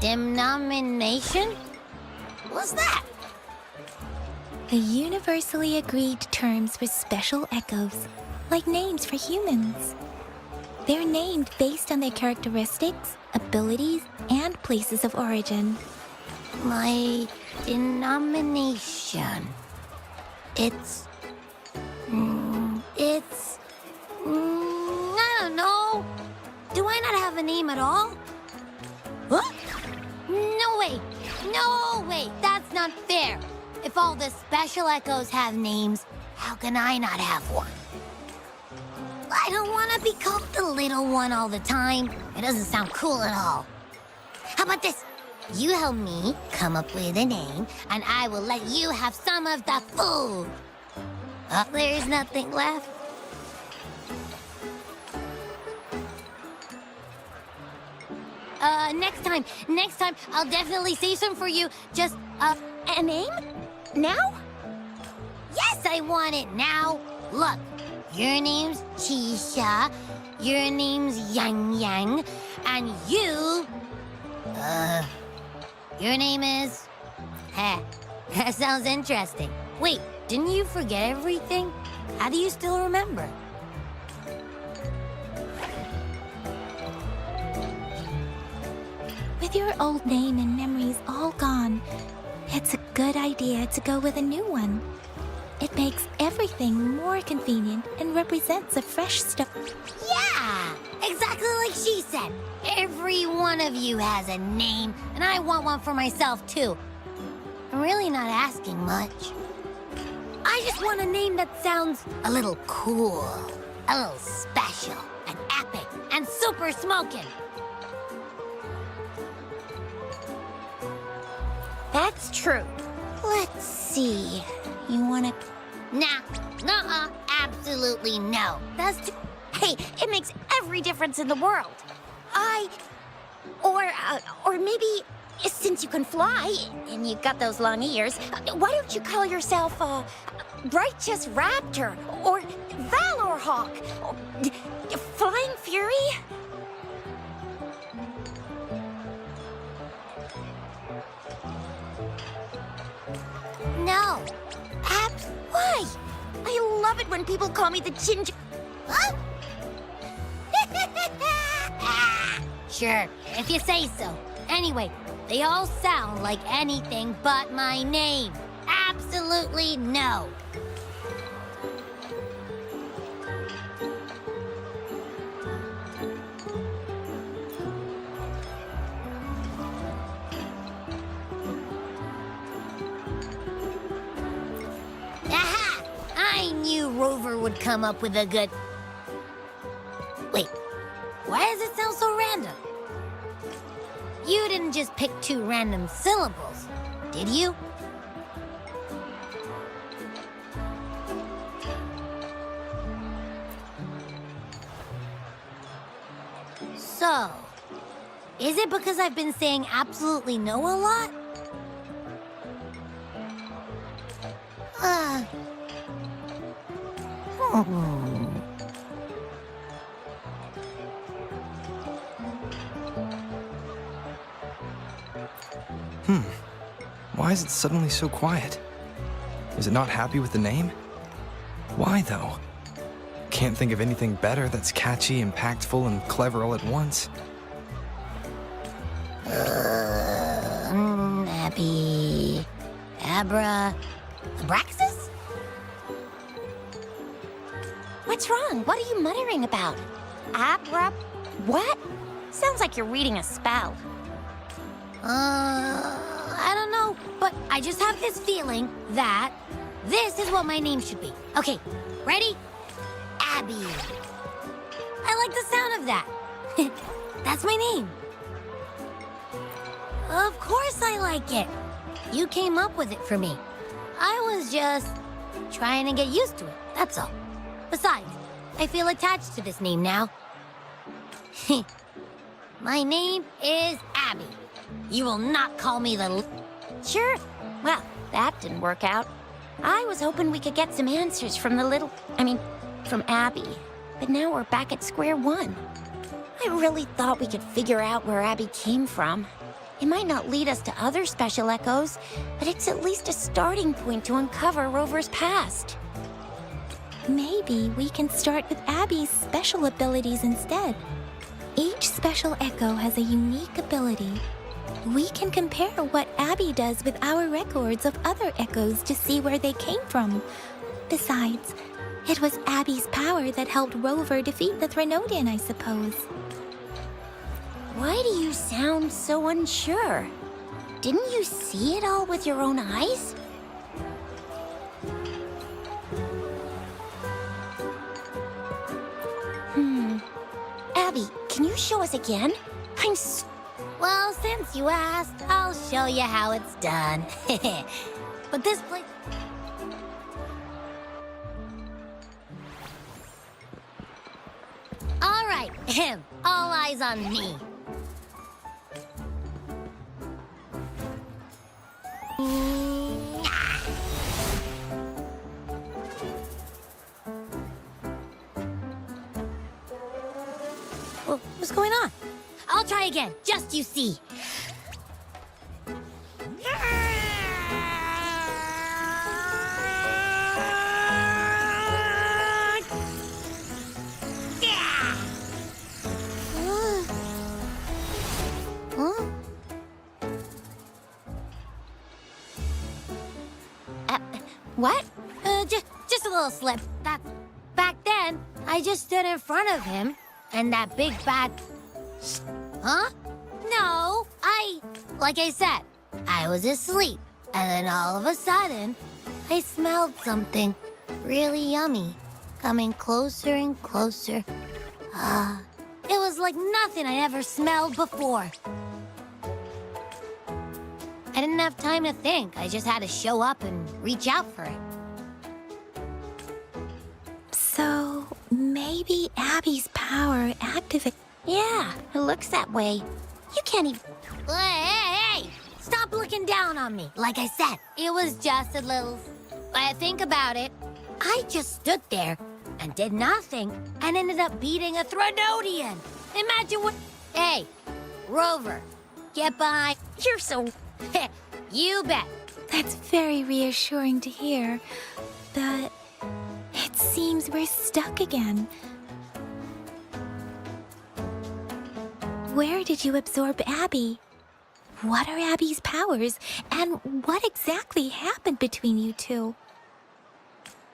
Denomination? What's that? The universally agreed terms for special echoes, like names for humans. They're named based on their characteristics, abilities, and places of origin. My denomination. I don't know. Do I not have a name at all? What? No way. No way. That's not fair. If all the special echoes have names, how can I not have one? I don't want to be called the little one all the time. It doesn't sound cool at all. How about this? You help me come up with a name, and I will let you have some of the food. There's nothing left. Next time, I'll definitely save some for you. Just, A name? Now? yes, I want it now. Look, your name's Chisha, your name's Yang Yang, and your name is... Heh, that sounds interesting. Wait, didn't you forget everything? How do you still remember? With your old name and memories all gone, it's a good idea to go with a new one. It makes everything more convenient and represents a fresh start. Yeah, exactly like she said. Every one of you has a name, and I want one for myself, too. I'm really not asking much. I just want a name that sounds a little cool, a little special, and epic, and super smoking. That's true. Let's see. You wanna... Nah, absolutely no. That's Hey, it makes every difference in the world. Or maybe, since you can fly, and you've got those long ears, why don't you call yourself, Righteous Raptor, or Valor Hawk, or Flying Fury? no. Why? I love it when people call me the Ginger... Huh? Sure, if you say so. Anyway, they all sound like anything but my name. Absolutely no. Aha! I knew Rover would come up with a good... Wait, why does it sound so random? You didn't just pick two random syllables, did you? So, is it because I've been saying absolutely no a lot? Why is it suddenly so quiet? Is it not happy with the name? Why, though? Can't think of anything better that's catchy, impactful, and clever all at once. Abby... Abra... Abraxas? What's wrong? What are you muttering about? Abra... what? Sounds like you're reading a spell. I don't know, but I just have this feeling that this is what my name should be. Okay, ready? Abby. I like the sound of that. That's my name. Of course I like it. You came up with it for me. I was just trying to get used to it, that's all. Besides, I feel attached to this name now. My name is Abby. You will not call me the... Sure. Well, that didn't work out. I was hoping we could get some answers from from Abby. But now we're back at square one. I really thought we could figure out where Abby came from. It might not lead us to other special echoes, but it's at least a starting point to uncover Rover's past. Maybe we can start with Abby's special abilities instead. Each special echo has a unique ability. We can compare what Abby does with our records of other echoes to see where they came from. Besides, it was Abby's power that helped Rover defeat the Threnodian, I suppose. Why do you sound so unsure? Didn't you see it all with your own eyes? Abby, can you show us again? Well, since you asked, I'll show you how it's done. But this place... All right, all eyes on me. What's going on? I'll try again, just you see. What? Just a little slip. Back then, I just stood in front of him, and that big bad... Huh? No, like I said, I was asleep, and then all of a sudden, I smelled something really yummy, coming closer and closer. It was like nothing I'd ever smelled before. I didn't have time to think. I just had to show up and reach out for it. So, maybe Abby's power activates... Yeah, it looks that way. You can't even... Hey! Stop looking down on me. Like I said, it was just a little... But think about it. I just stood there and did nothing and ended up beating a Threnodian. Imagine what... Hey, Rover, get behind... You're so... You bet. That's very reassuring to hear, but it seems we're stuck again. Where did you absorb Abby? What are Abby's powers, and what exactly happened between you two?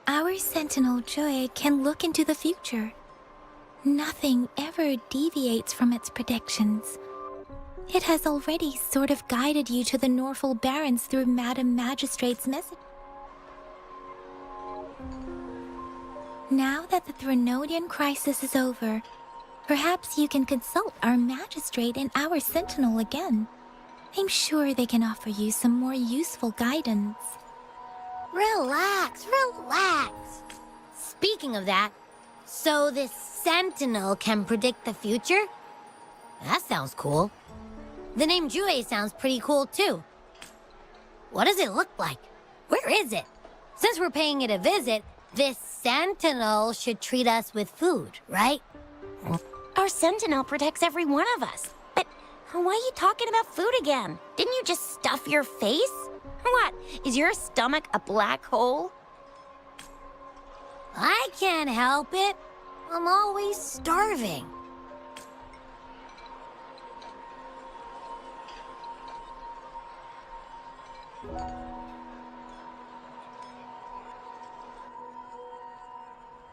Our Sentinel Joy can look into the future. Nothing ever deviates from its predictions. It has already sort of guided you to the Norfolk Barrens through Madam Magistrate's message. Now that the Threnodian crisis is over, perhaps you can consult our Magistrate and our Sentinel again. I'm sure they can offer you some more useful guidance. Relax. Speaking of that, so this Sentinel can predict the future? That sounds cool. The name Jue sounds pretty cool, too. What does it look like? Where is it? Since we're paying it a visit, this Sentinel should treat us with food, right? Our Sentinel protects every one of us. But why are you talking about food again? Didn't you just stuff your face? Or what? Is your stomach a black hole? I can't help it. I'm always starving.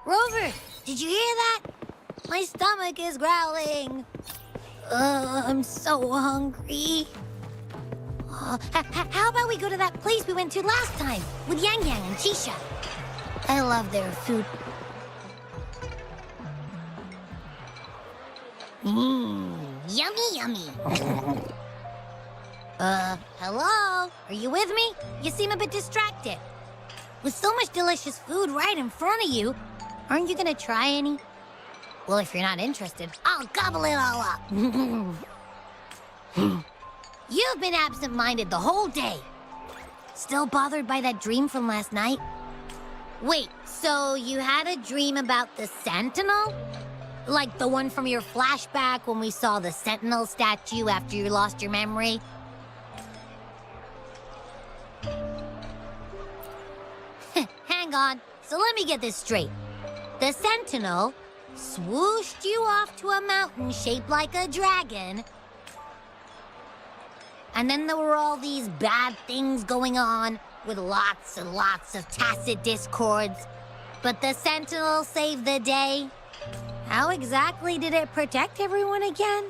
Rover, did you hear that? My stomach is growling. I'm so hungry. How about we go to that place we went to last time with Yang Yang and Chisha? I love their food. Yummy. Hello? Are you with me? You seem a bit distracted. With so much delicious food right in front of you, aren't you gonna try any? Well, if you're not interested, I'll gobble it all up. You've been absent-minded the whole day. Still bothered by that dream from last night? Wait, so you had a dream about the Sentinel? Like the one from your flashback when we saw the Sentinel statue after you lost your memory? hang on. So let me get this straight. The Sentinel swooshed you off to a mountain shaped like a dragon. And then there were all these bad things going on with lots and lots of tacit discords. But the Sentinel saved the day. How exactly did it protect everyone again?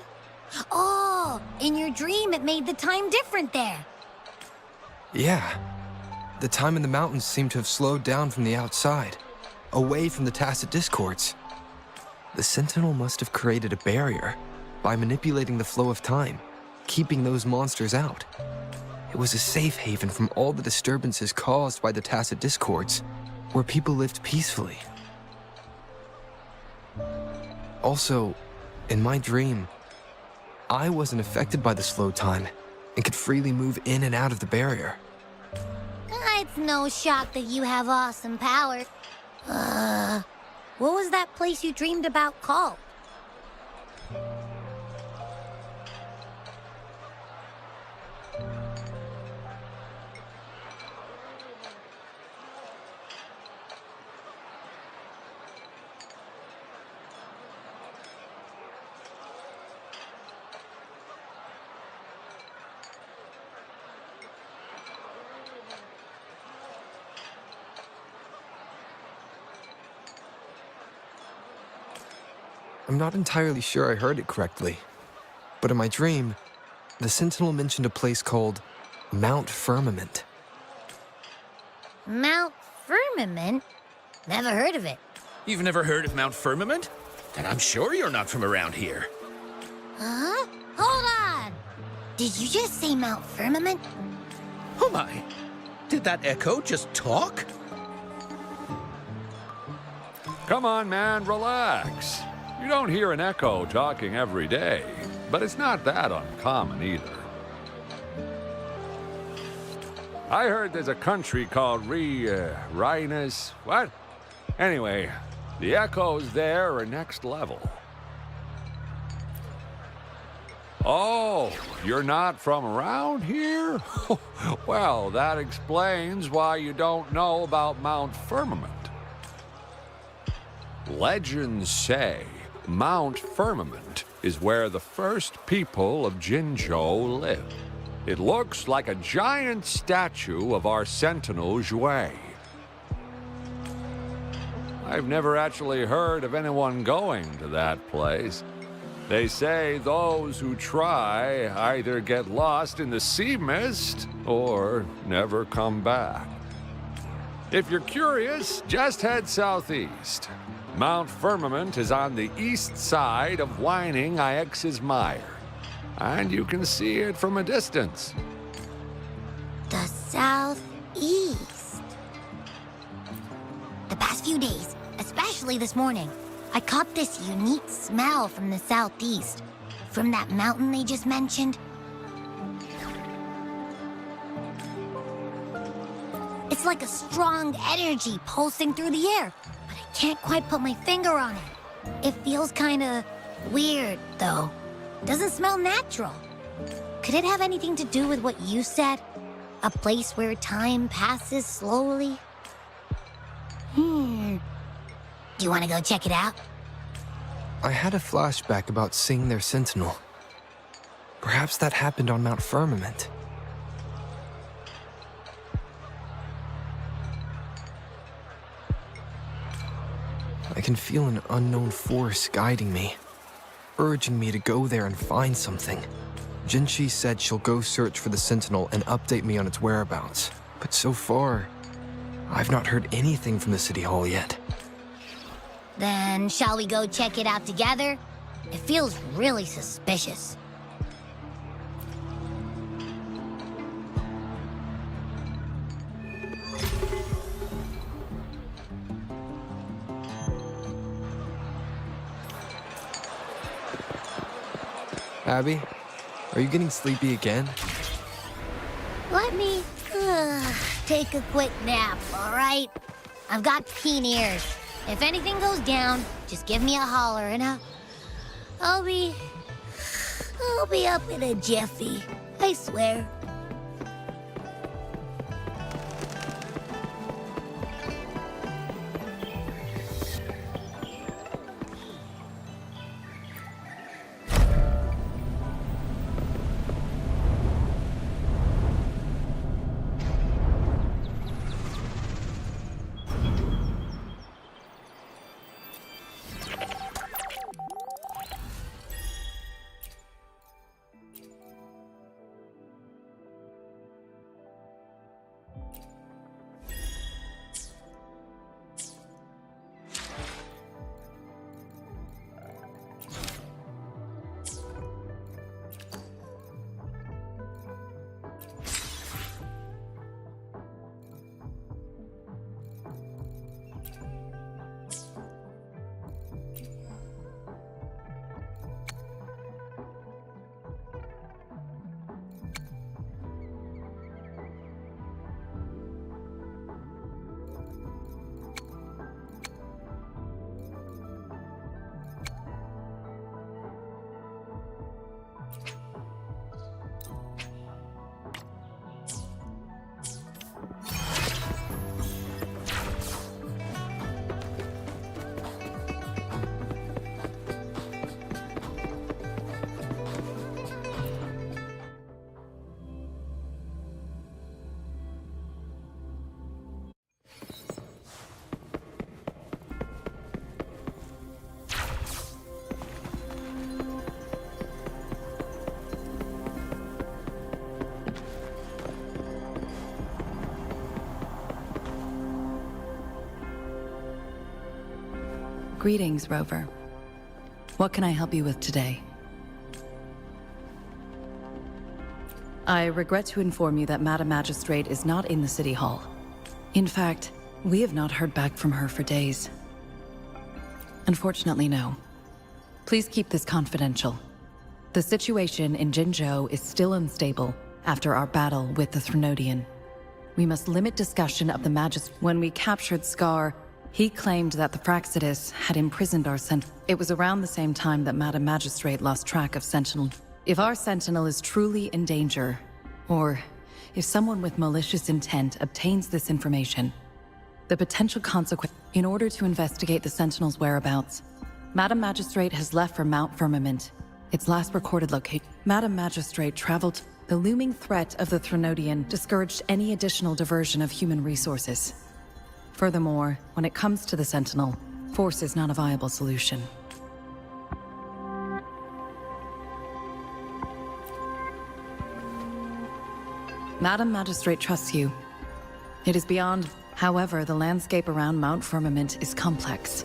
Oh, in your dream it made the time different there. Yeah. The time in the mountains seemed to have slowed down from the outside, away from the tacit discords. The Sentinel must have created a barrier by manipulating the flow of time, keeping those monsters out. It was a safe haven from all the disturbances caused by the tacit discords, where people lived peacefully. Also, in my dream, I wasn't affected by the slow time and could freely move in and out of the barrier. It's no shock that you have awesome powers. What was that place you dreamed about called? I'm not entirely sure I heard it correctly, but in my dream, the Sentinel mentioned a place called Mount Firmament. Mount Firmament? Never heard of it. You've never heard of Mount Firmament? Then I'm sure you're not from around here. Huh? Hold on! Did you just say Mount Firmament? Oh my! Did that echo just talk? Come on, man, relax. You don't hear an echo talking every day, but it's not that uncommon either. I heard there's a country called Rhinus. What? Anyway, the echoes there are next level. Oh, you're not from around here? Well, that explains why you don't know about Mount Firmament. Legends say Mount Firmament is where the first people of Jinzhou lived. It looks like a giant statue of our Sentinel Xue. I've never actually heard of anyone going to that place. They say those who try either get lost in the sea mist or never come back. If you're curious, just head southeast. Mount Firmament is on the east side of Whining Ix's Mire, and you can see it from a distance. The southeast. The past few days, especially this morning, I caught this unique smell from the southeast, from that mountain they just mentioned. It's like a strong energy pulsing through the air, but I can't quite put my finger on it. It feels kinda weird, though. Doesn't smell natural. Could it have anything to do with what you said? A place where time passes slowly? Do you want to go check it out? I had a flashback about seeing their Sentinel. Perhaps that happened on Mount Firmament. I can feel an unknown force guiding me, urging me to go there and find something. Jinchi said she'll go search for the Sentinel and update me on its whereabouts. But so far, I've not heard anything from the City Hall yet. Then shall we go check it out together? It feels really suspicious. Abby, are you getting sleepy again? Let me take a quick nap, all right? I've got keen ears. If anything goes down, just give me a holler and I'll be up in a jiffy, I swear. — Greetings, Rover. What can I help you with today? I regret to inform you that Madam Magistrate is not in the City Hall. In fact, we have not heard back from her for days. Unfortunately, no. Please keep this confidential. The situation in Jinzhou is still unstable after our battle with the Threnodian. We must limit discussion of the Magistrate. When we captured Scar, he claimed that the Fraxidus had imprisoned our Sentinel. It was around the same time that Madam Magistrate lost track of Sentinel. If our Sentinel is truly in danger, or if someone with malicious intent obtains this information, the potential consequence. In order to investigate the Sentinel's whereabouts, Madam Magistrate has left for Mount Firmament, its last recorded location. Madam Magistrate traveled. The looming threat of the Threnodian discouraged any additional diversion of human resources. Furthermore, when it comes to the Sentinel, force is not a viable solution. Madam Magistrate trusts you. It is beyond. However, the landscape around Mount Firmament is complex.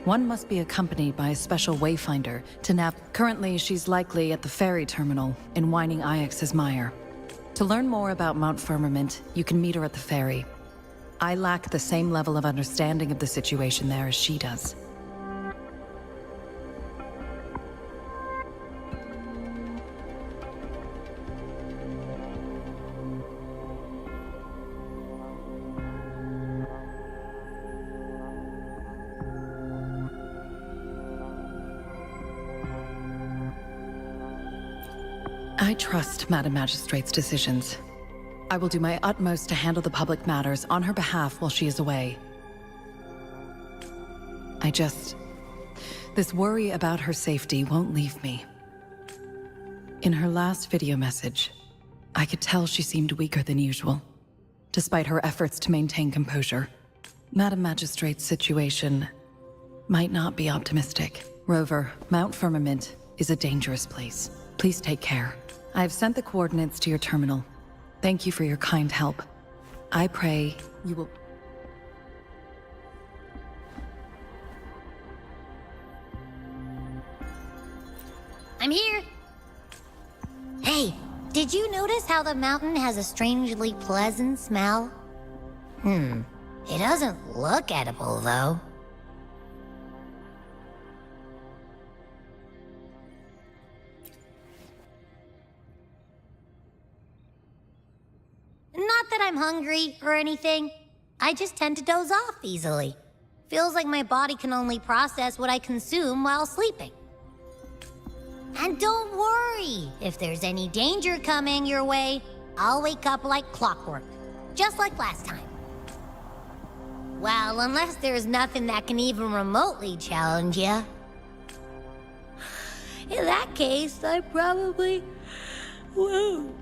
One must be accompanied by a special wayfinder to nav. Currently, she's likely at the ferry terminal in Whining Ix's Mire. To learn more about Mount Firmament, you can meet her at the ferry. I lack the same level of understanding of the situation there as she does. I trust Madam Magistrate's decisions. I will do my utmost to handle the public matters on her behalf while she is away. This worry about her safety won't leave me. In her last video message, I could tell she seemed weaker than usual, despite her efforts to maintain composure. Madam Magistrate's situation might not be optimistic. Rover, Mount Firmament is a dangerous place. Please take care. I have sent the coordinates to your terminal. Thank you for your kind help. I pray you will... I'm here. Hey, did you notice how the mountain has a strangely pleasant smell? It doesn't look edible, though. Not that I'm hungry or anything. I just tend to doze off easily. Feels like my body can only process what I consume while sleeping. And don't worry, if there's any danger coming your way, I'll wake up like clockwork, just like last time. Well, unless there's nothing that can even remotely challenge you. In that case, I probably won't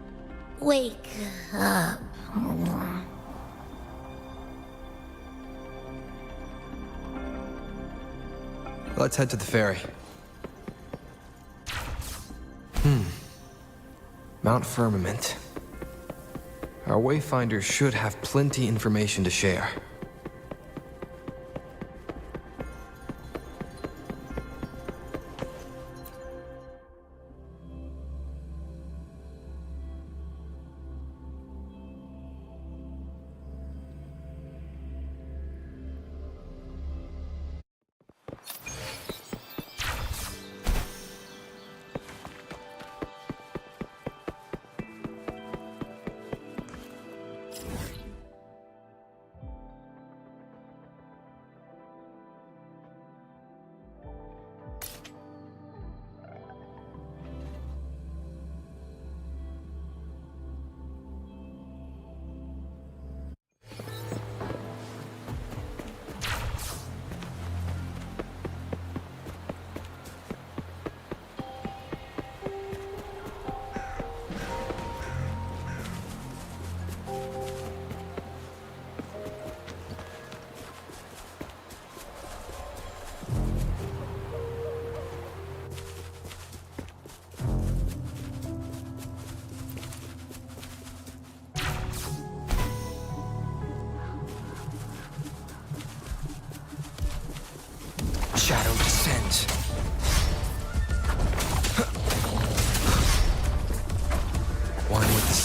wake up. Let's head to the ferry. Mount Firmament. Our wayfinders should have plenty information to share.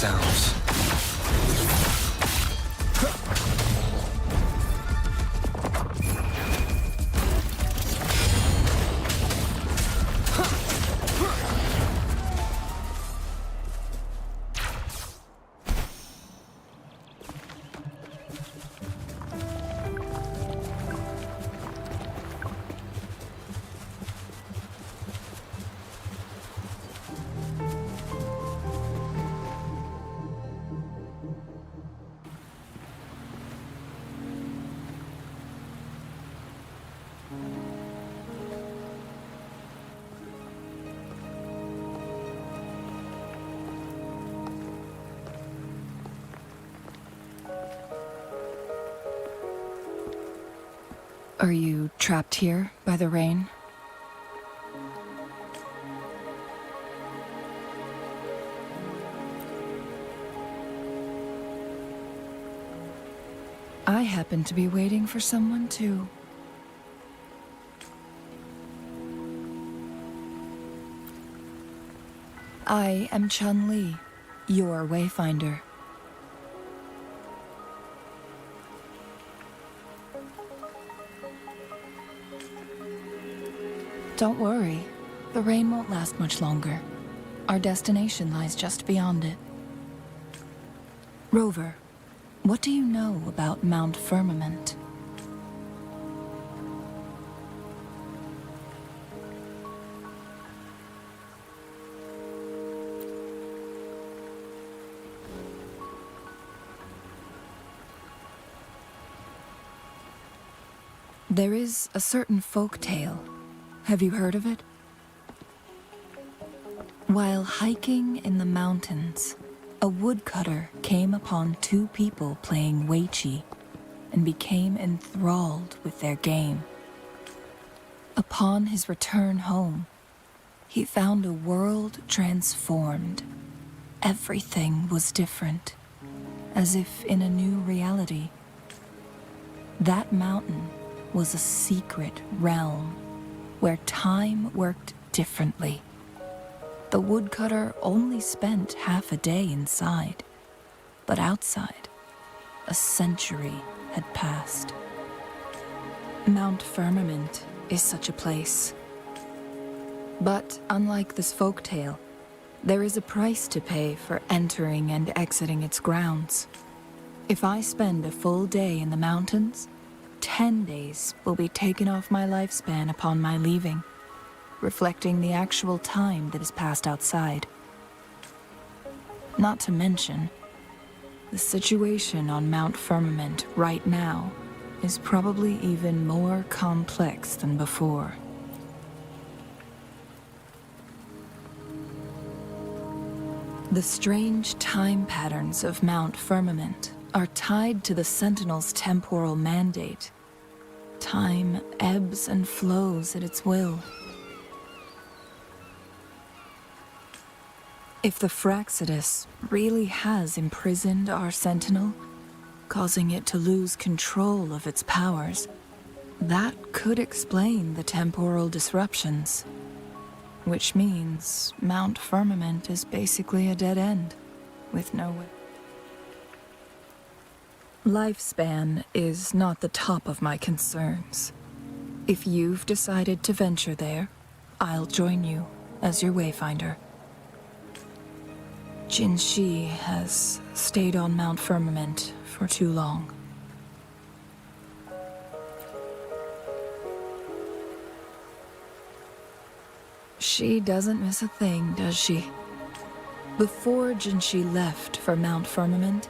sounds. Are you trapped here by the rain? I happen to be waiting for someone too. I am Chun-Li, your Wayfinder. Don't worry, the rain won't last much longer. Our destination lies just beyond it. Rover, what do you know about Mount Firmament? There is a certain folk tale. Have you heard of it? While hiking in the mountains, a woodcutter came upon two people playing Weiqi and became enthralled with their game. Upon his return home, he found a world transformed. Everything was different, as if in a new reality. That mountain was a secret realm where time worked differently. The woodcutter only spent half a day inside, but outside, a century had passed. Mount Firmament is such a place. But unlike this folktale, there is a price to pay for entering and exiting its grounds. If I spend a full day in the mountains, 10 days will be taken off my lifespan upon my leaving, reflecting the actual time that is passed outside. Not to mention, the situation on Mount Firmament right now is probably even more complex than before. The strange time patterns of Mount Firmament are tied to the Sentinel's temporal mandate. Time ebbs and flows at its will. If the Fraxidus really has imprisoned our Sentinel, causing it to lose control of its powers, that could explain the temporal disruptions. Which means Mount Firmament is basically a dead end, with no way. Lifespan is not the top of my concerns. If you've decided to venture there, I'll join you as your Wayfinder. Jinshi has stayed on Mount Firmament for too long. She doesn't miss a thing, does she? Before Jinshi left for Mount Firmament,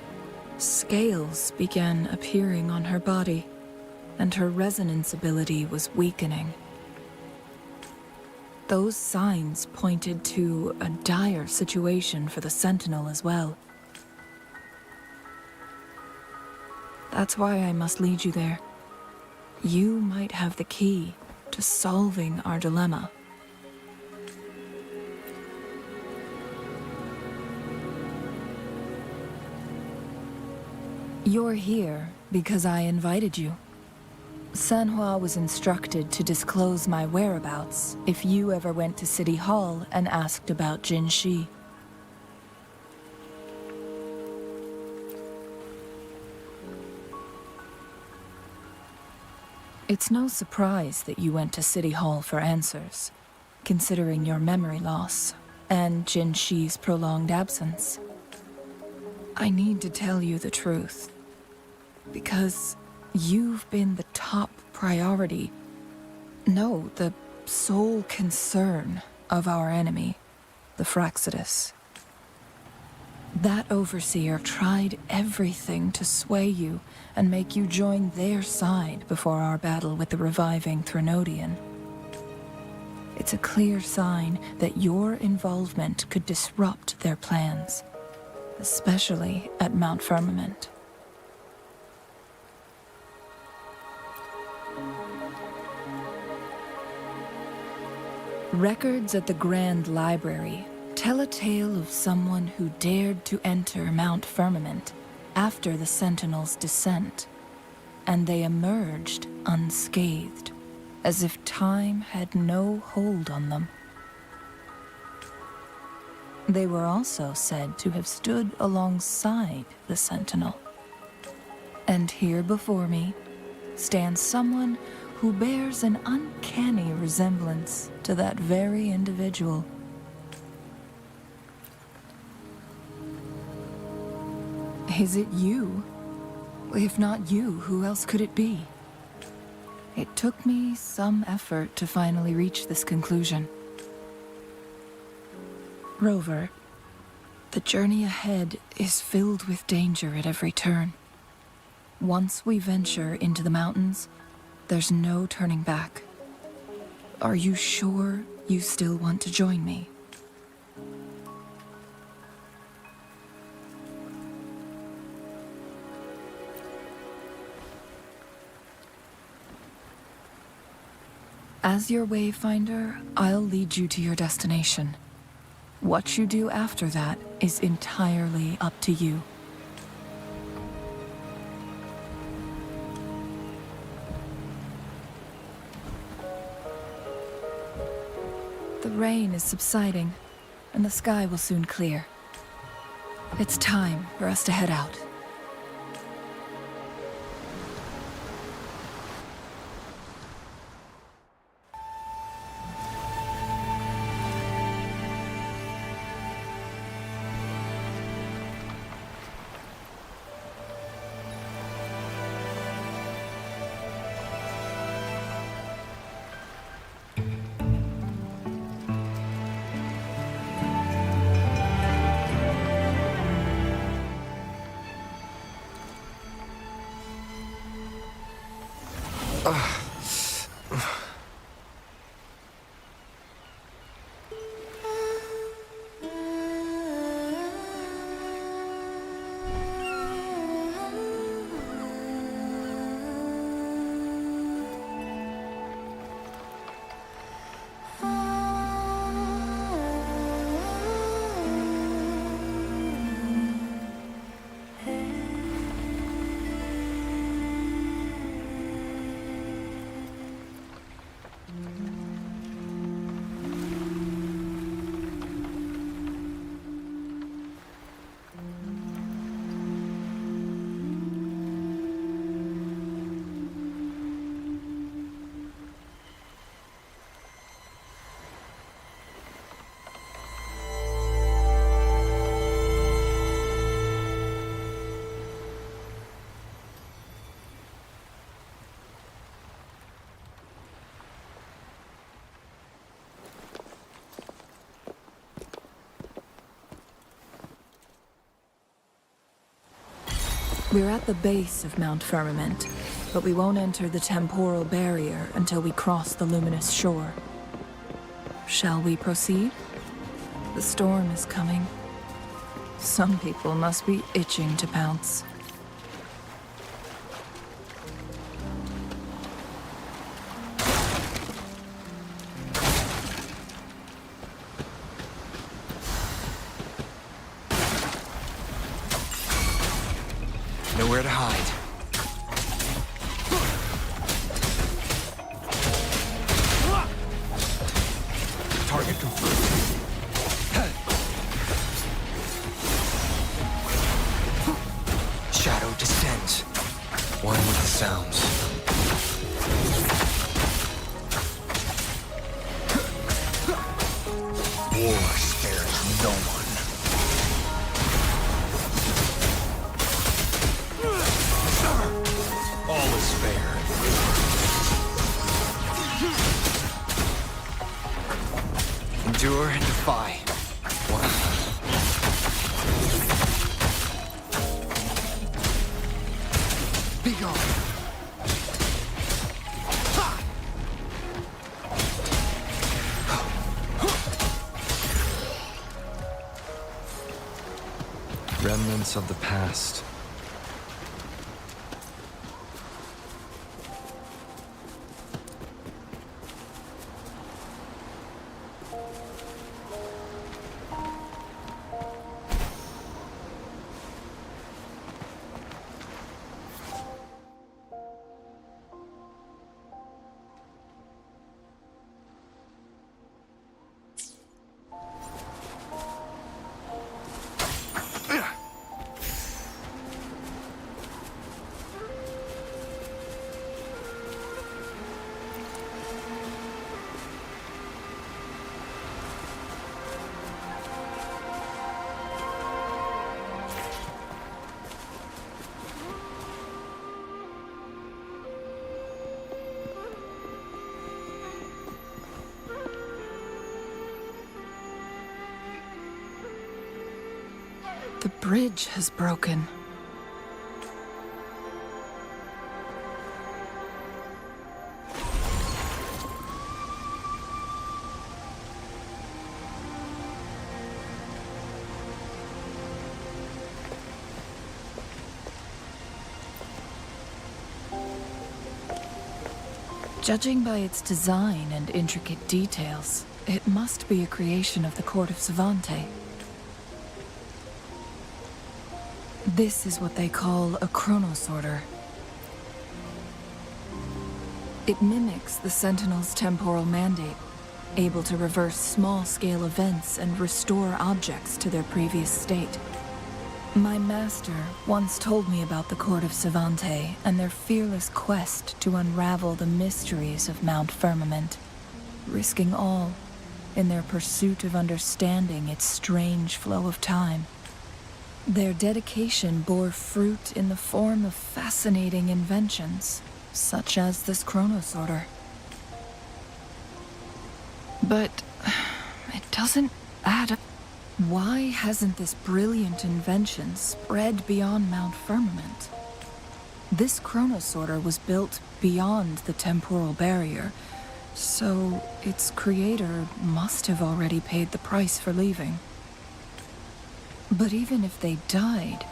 scales began appearing on her body, and her resonance ability was weakening. Those signs pointed to a dire situation for the Sentinel as well. That's why I must lead you there. You might have the key to solving our dilemma. You're here because I invited you. Sanhua was instructed to disclose my whereabouts if you ever went to City Hall and asked about Jinshi. It's no surprise that you went to City Hall for answers, considering your memory loss and Jin Shi's prolonged absence. I need to tell you the truth, because you've been the top priority, no, the sole concern of our enemy, the Fraxidus. That overseer tried everything to sway you and make you join their side before our battle with the reviving Threnodian. It's a clear sign that your involvement could disrupt their plans, especially at Mount Firmament. Records at the Grand Library tell a tale of someone who dared to enter Mount Firmament after the Sentinels' descent, and they emerged unscathed, as if time had no hold on them. They were also said to have stood alongside the Sentinel. And here before me stands someone who bears an uncanny resemblance to that very individual. Is it you? If not you, who else could it be? It took me some effort to finally reach this conclusion. Rover, the journey ahead is filled with danger at every turn. Once we venture into the mountains, there's no turning back. Are you sure you still want to join me? As your wayfinder, I'll lead you to your destination. What you do after that is entirely up to you. The rain is subsiding, and the sky will soon clear. It's time for us to head out. We're at the base of Mount Firmament, but we won't enter the temporal barrier until we cross the luminous shore. Shall we proceed? The storm is coming. Some people must be itching to pounce. Nowhere to hide. Target confirmed. Shadow descends. One with the sounds. War spares no one. All is fair. Endure and defy. One. Be gone. Remnants of the past. The bridge has broken. Judging by its design and intricate details, it must be a creation of the court of Xyminti. This is what they call a chronosorter. It mimics the Sentinel's temporal mandate, able to reverse small-scale events and restore objects to their previous state. My master once told me about the court of Xyminti and their fearless quest to unravel the mysteries of Mount Firmament, risking all in their pursuit of understanding its strange flow of time. Their dedication bore fruit in the form of fascinating inventions, such as this chronosorter. But it doesn't add up. Why hasn't this brilliant invention spread beyond Mount Firmament? This chronosorter was built beyond the temporal barrier, so its creator must have already paid the price for leaving. But even if they died,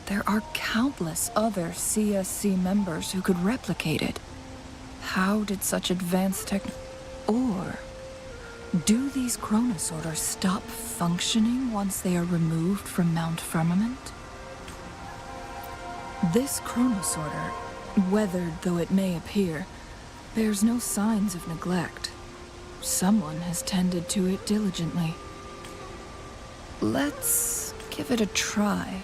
there are countless other CSC members who could replicate it. How did such advanced tech... Or do these chronosorters stop functioning once they are removed from Mount Firmament? This chronosorter, weathered though it may appear, bears no signs of neglect. Someone has tended to it diligently. Let's give it a try.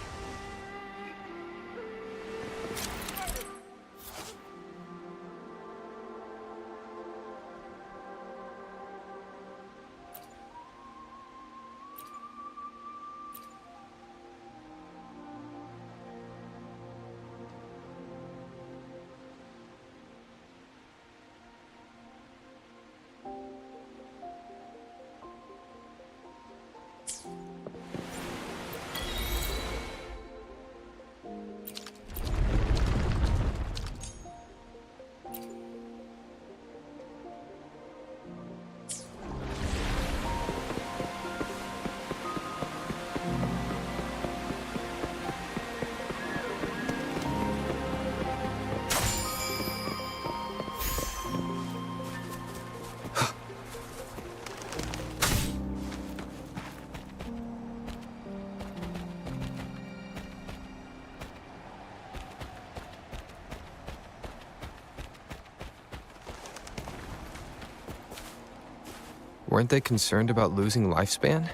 Weren't they concerned about losing lifespan?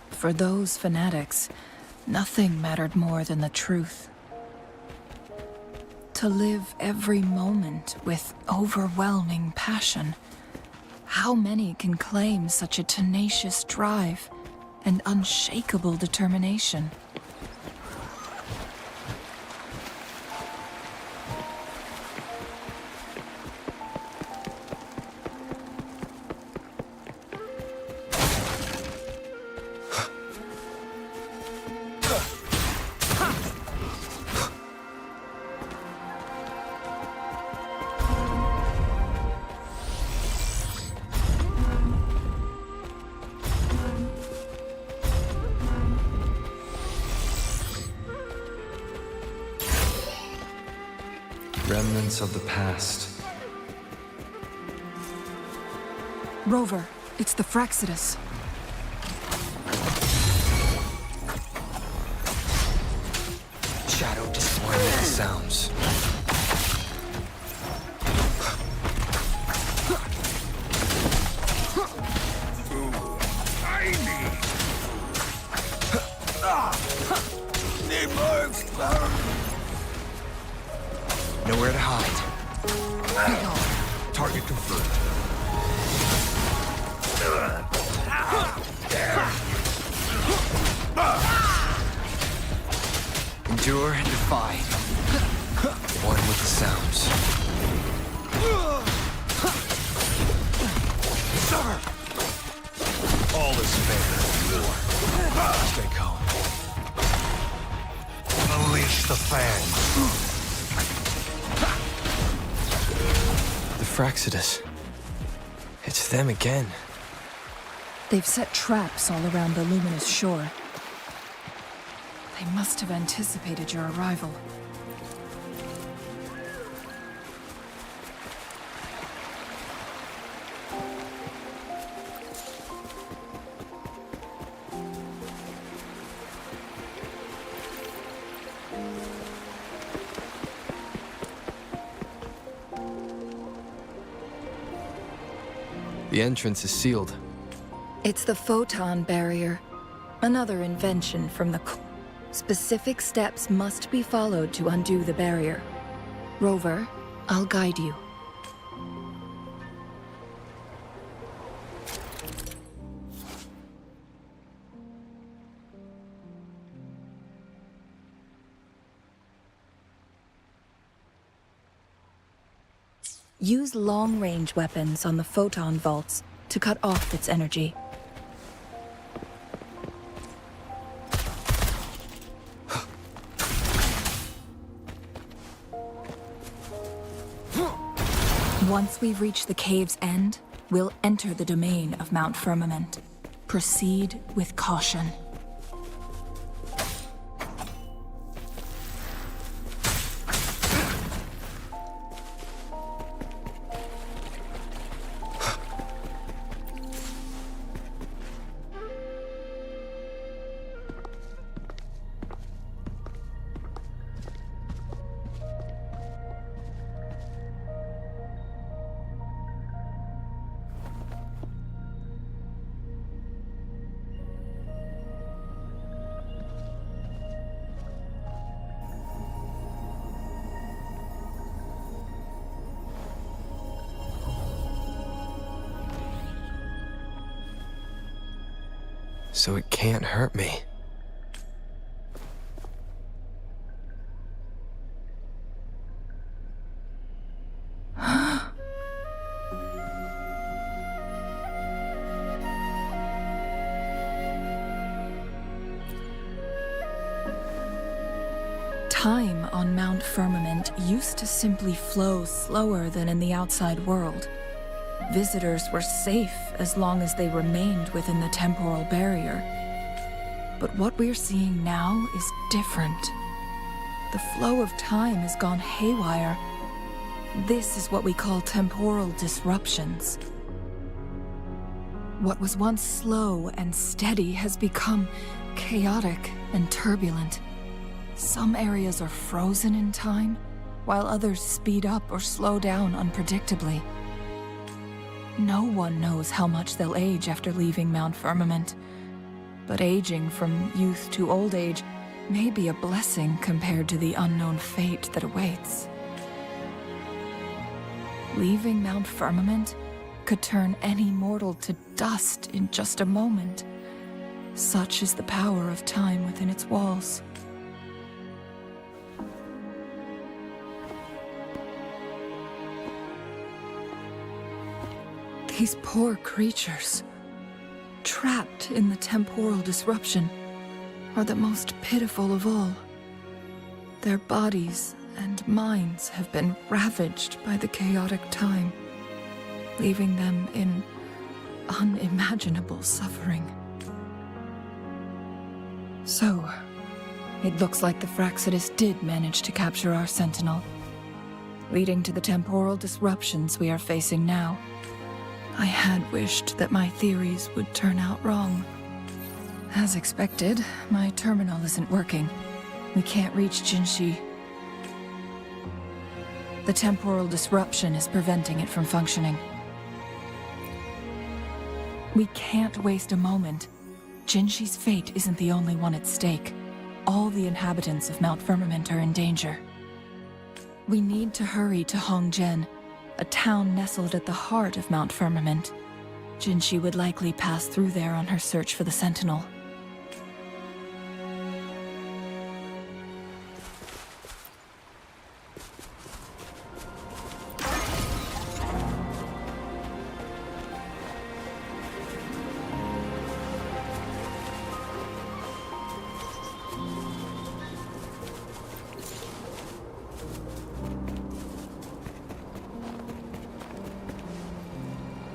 For those fanatics, nothing mattered more than the truth. To live every moment with overwhelming passion. How many can claim such a tenacious drive and unshakable determination? Remnants of the past. Rover, it's the Frexidus. Shadow disoriented sounds. Nowhere to hide. Target confirmed. Endure and defy. One with the sounds. All is fair in war. Stay calm. Unleash the fangs. The Frexidus. It's them again. They've set traps all around the luminous shore. They must have anticipated your arrival. The entrance is sealed. It's the photon barrier, another invention from the Specific steps must be followed to undo the barrier. Rover, I'll guide you. Use long-range weapons on the photon vaults to cut off its energy. Once we've reached the cave's end, we'll enter the domain of Mount Firmament. Proceed with caution. So it can't hurt me. Time on Mount Firmament used to simply flow slower than in the outside world. Visitors were safe as long as they remained within the temporal barrier. But what we're seeing now is different. The flow of time has gone haywire. This is what we call temporal disruptions. What was once slow and steady has become chaotic and turbulent. Some areas are frozen in time, while others speed up or slow down unpredictably. No one knows how much they'll age after leaving Mount Firmament, but aging from youth to old age may be a blessing compared to the unknown fate that awaits. Leaving Mount Firmament could turn any mortal to dust in just a moment. Such is the power of time within its walls. These poor creatures, trapped in the temporal disruption, are the most pitiful of all. Their bodies and minds have been ravaged by the chaotic time, leaving them in unimaginable suffering. So, it looks like the Fraxidus did manage to capture our Sentinel, leading to the temporal disruptions we are facing now. I had wished that my theories would turn out wrong. As expected, my terminal isn't working. We can't reach Jinshi. The temporal disruption is preventing it from functioning. We can't waste a moment. Jinshi's fate isn't the only one at stake. All the inhabitants of Mount Firmament are in danger. We need to hurry to Hongjian, a town nestled at the heart of Mount Firmament. Jinshi would likely pass through there on her search for the Sentinel.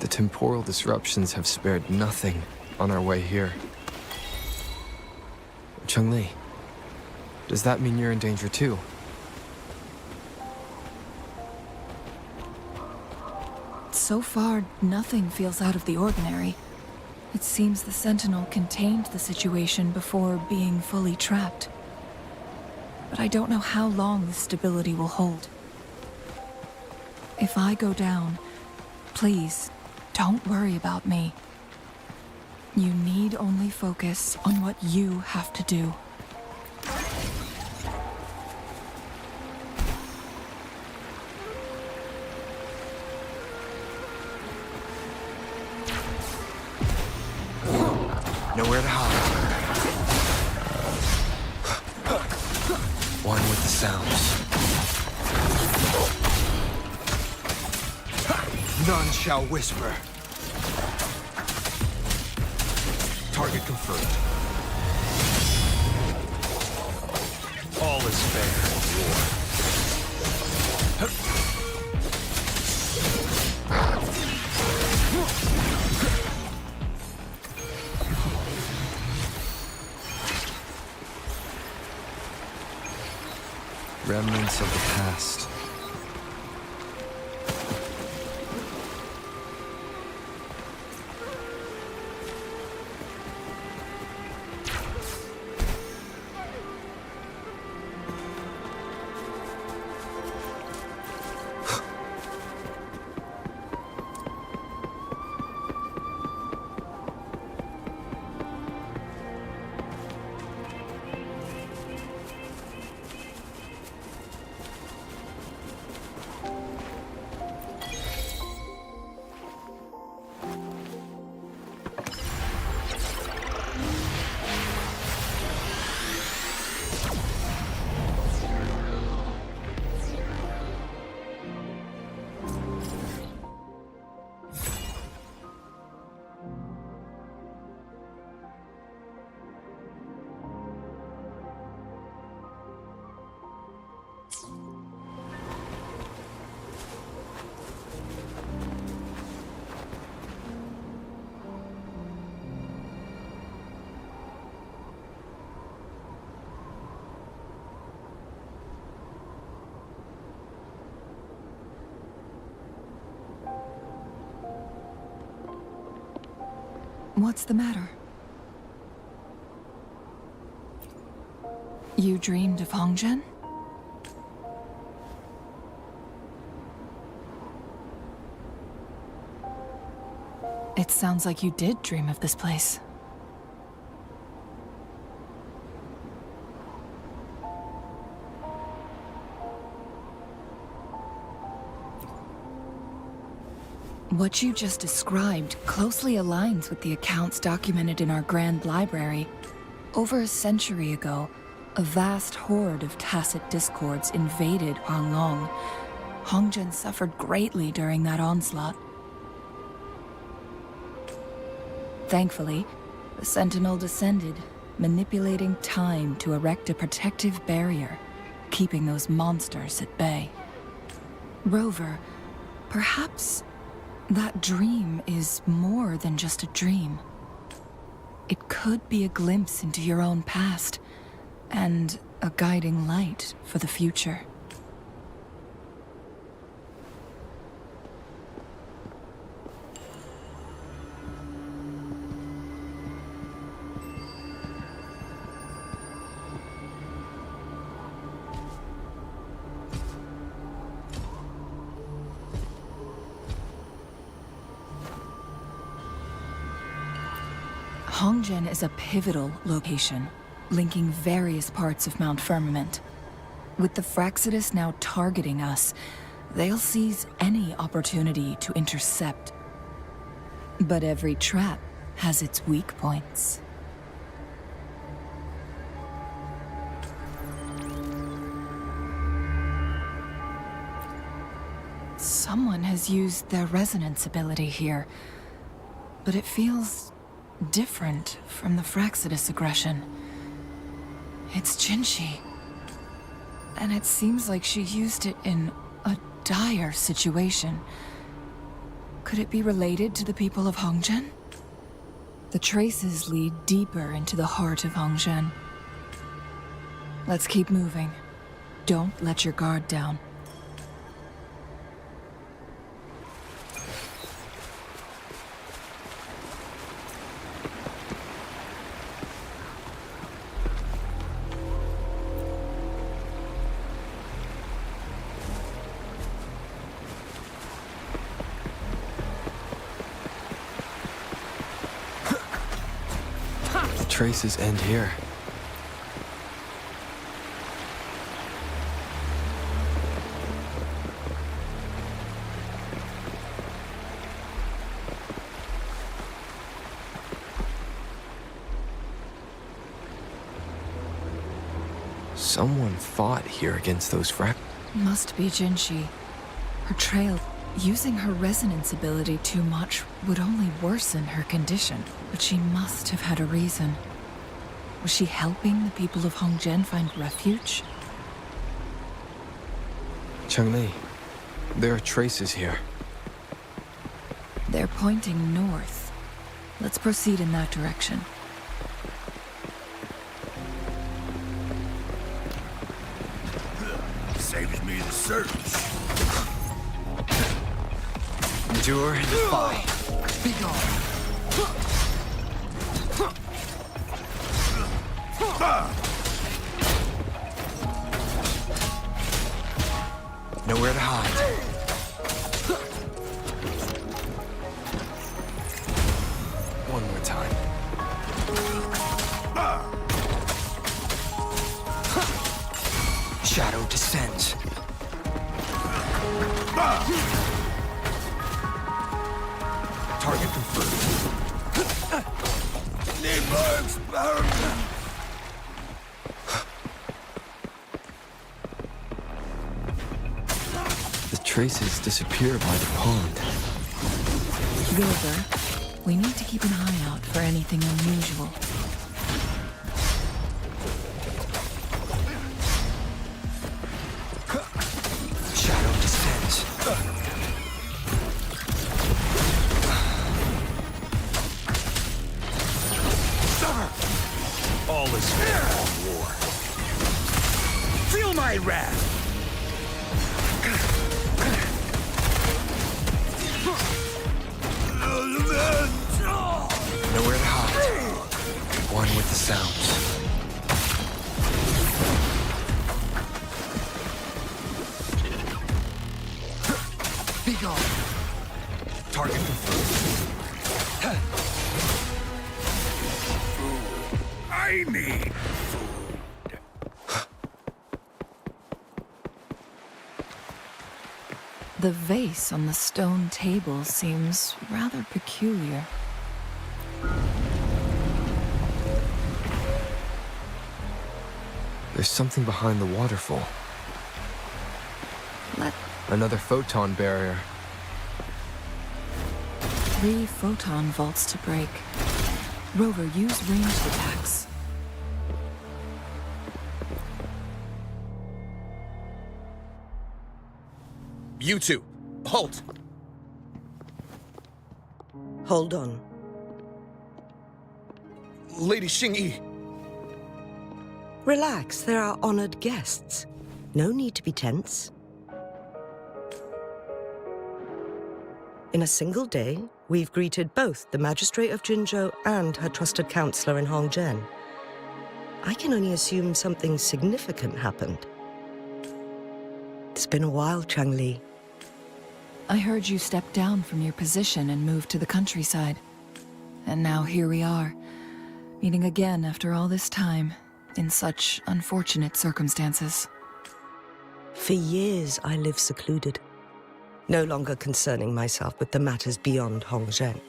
The temporal disruptions have spared nothing on our way here. Chun-Li, does that mean you're in danger too? So far, nothing feels out of the ordinary. It seems the Sentinel contained the situation before being fully trapped. But I don't know how long this stability will hold. If I go down, please, don't worry about me. You need only focus on what you have to do. Nowhere to hide. One with the sounds. None shall whisper. Target confirmed. All is fair in war. Remnants of the past. What's the matter? You dreamed of Hongjian? It sounds like you did dream of this place. What you just described closely aligns with the accounts documented in our Grand Library. Over a century ago, a vast horde of tacit discords invaded Huanglong. Hongzhen suffered greatly during that onslaught. Thankfully, the Sentinel descended, manipulating time to erect a protective barrier, keeping those monsters at bay. Rover, perhaps that dream is more than just a dream. It could be a glimpse into your own past, and a guiding light for the future. Hongzhen is a pivotal location, linking various parts of Mount Firmament. With the Fraxidus now targeting us, they'll seize any opportunity to intercept. But every trap has its weak points. Someone has used their resonance ability here, but it feels different from the Fraxidus aggression. It's Jinshi. And it seems like she used it in a dire situation. Could it be related to the people of Hongzhen? The traces lead deeper into the heart of Hongzhen. Let's keep moving. Don't let your guard down. Traces end here. Someone fought here against those Must be Jinshi. Her trail, using her resonance ability too much, would only worsen her condition. But she must have had a reason. Was she helping the people of Hongzhen find refuge? Changli, there are traces here. They're pointing north. Let's proceed in that direction. Saves me the search. Endure and defy. Be gone. Nowhere to hide. One more time. Shadow descends. Target confirmed. Need more experiment. The traces disappear by the pond. Wilbur, we need to keep an eye out for anything unusual. Shadow descends. All is fair in war. Feel my wrath. Nowhere to hide. One with the sounds. Be gone. Target confirmed. I need food. The vase on the stone table seems rather peculiar. There's something behind the waterfall. Let Another photon barrier. 3 photon vaults to break. Rover, use ranged attacks. You two, halt! Hold on. Lady Xingyi, Relax, they're our honored guests. No need to be tense. In a single day, we've greeted both the Magistrate of Jinzhou and her trusted counselor in Hongzhen. I can only assume something significant happened. It's been a while, Changli. I heard you step down from your position and move to the countryside. And now here we are, meeting again after all this time, in such unfortunate circumstances. For years, I lived secluded, no longer concerning myself with the matters beyond Hongzhen.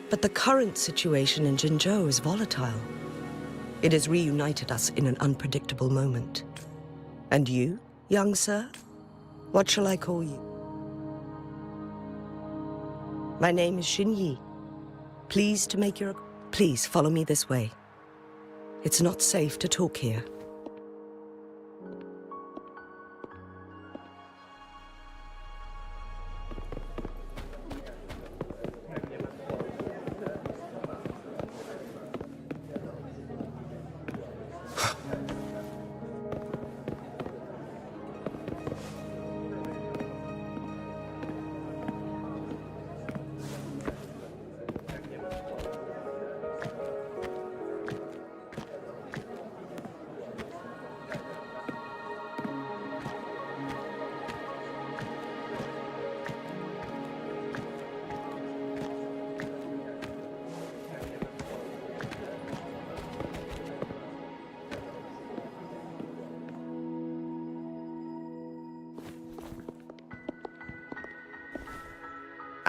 But the current situation in Jinzhou is volatile. It has reunited us in an unpredictable moment. And you, young sir? What shall I call you? My name is Xinyi. Pleased to make your... Please, follow me this way. It's not safe to talk here.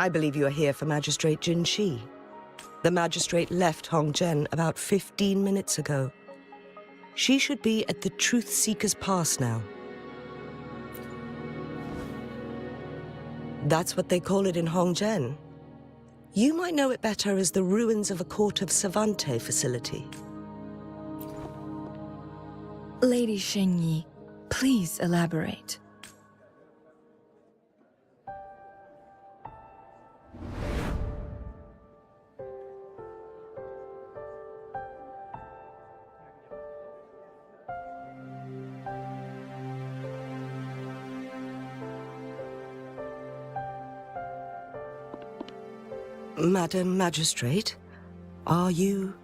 I believe you are here for Magistrate Jin Shi. The magistrate left Hongzhen about 15 minutes ago. She should be at the Truth Seeker's Pass now. That's what they call it in Hongzhen. You might know it better as the ruins of a court of Xyminti facility. Lady Xingyi, please elaborate. Madam Magistrate, are you...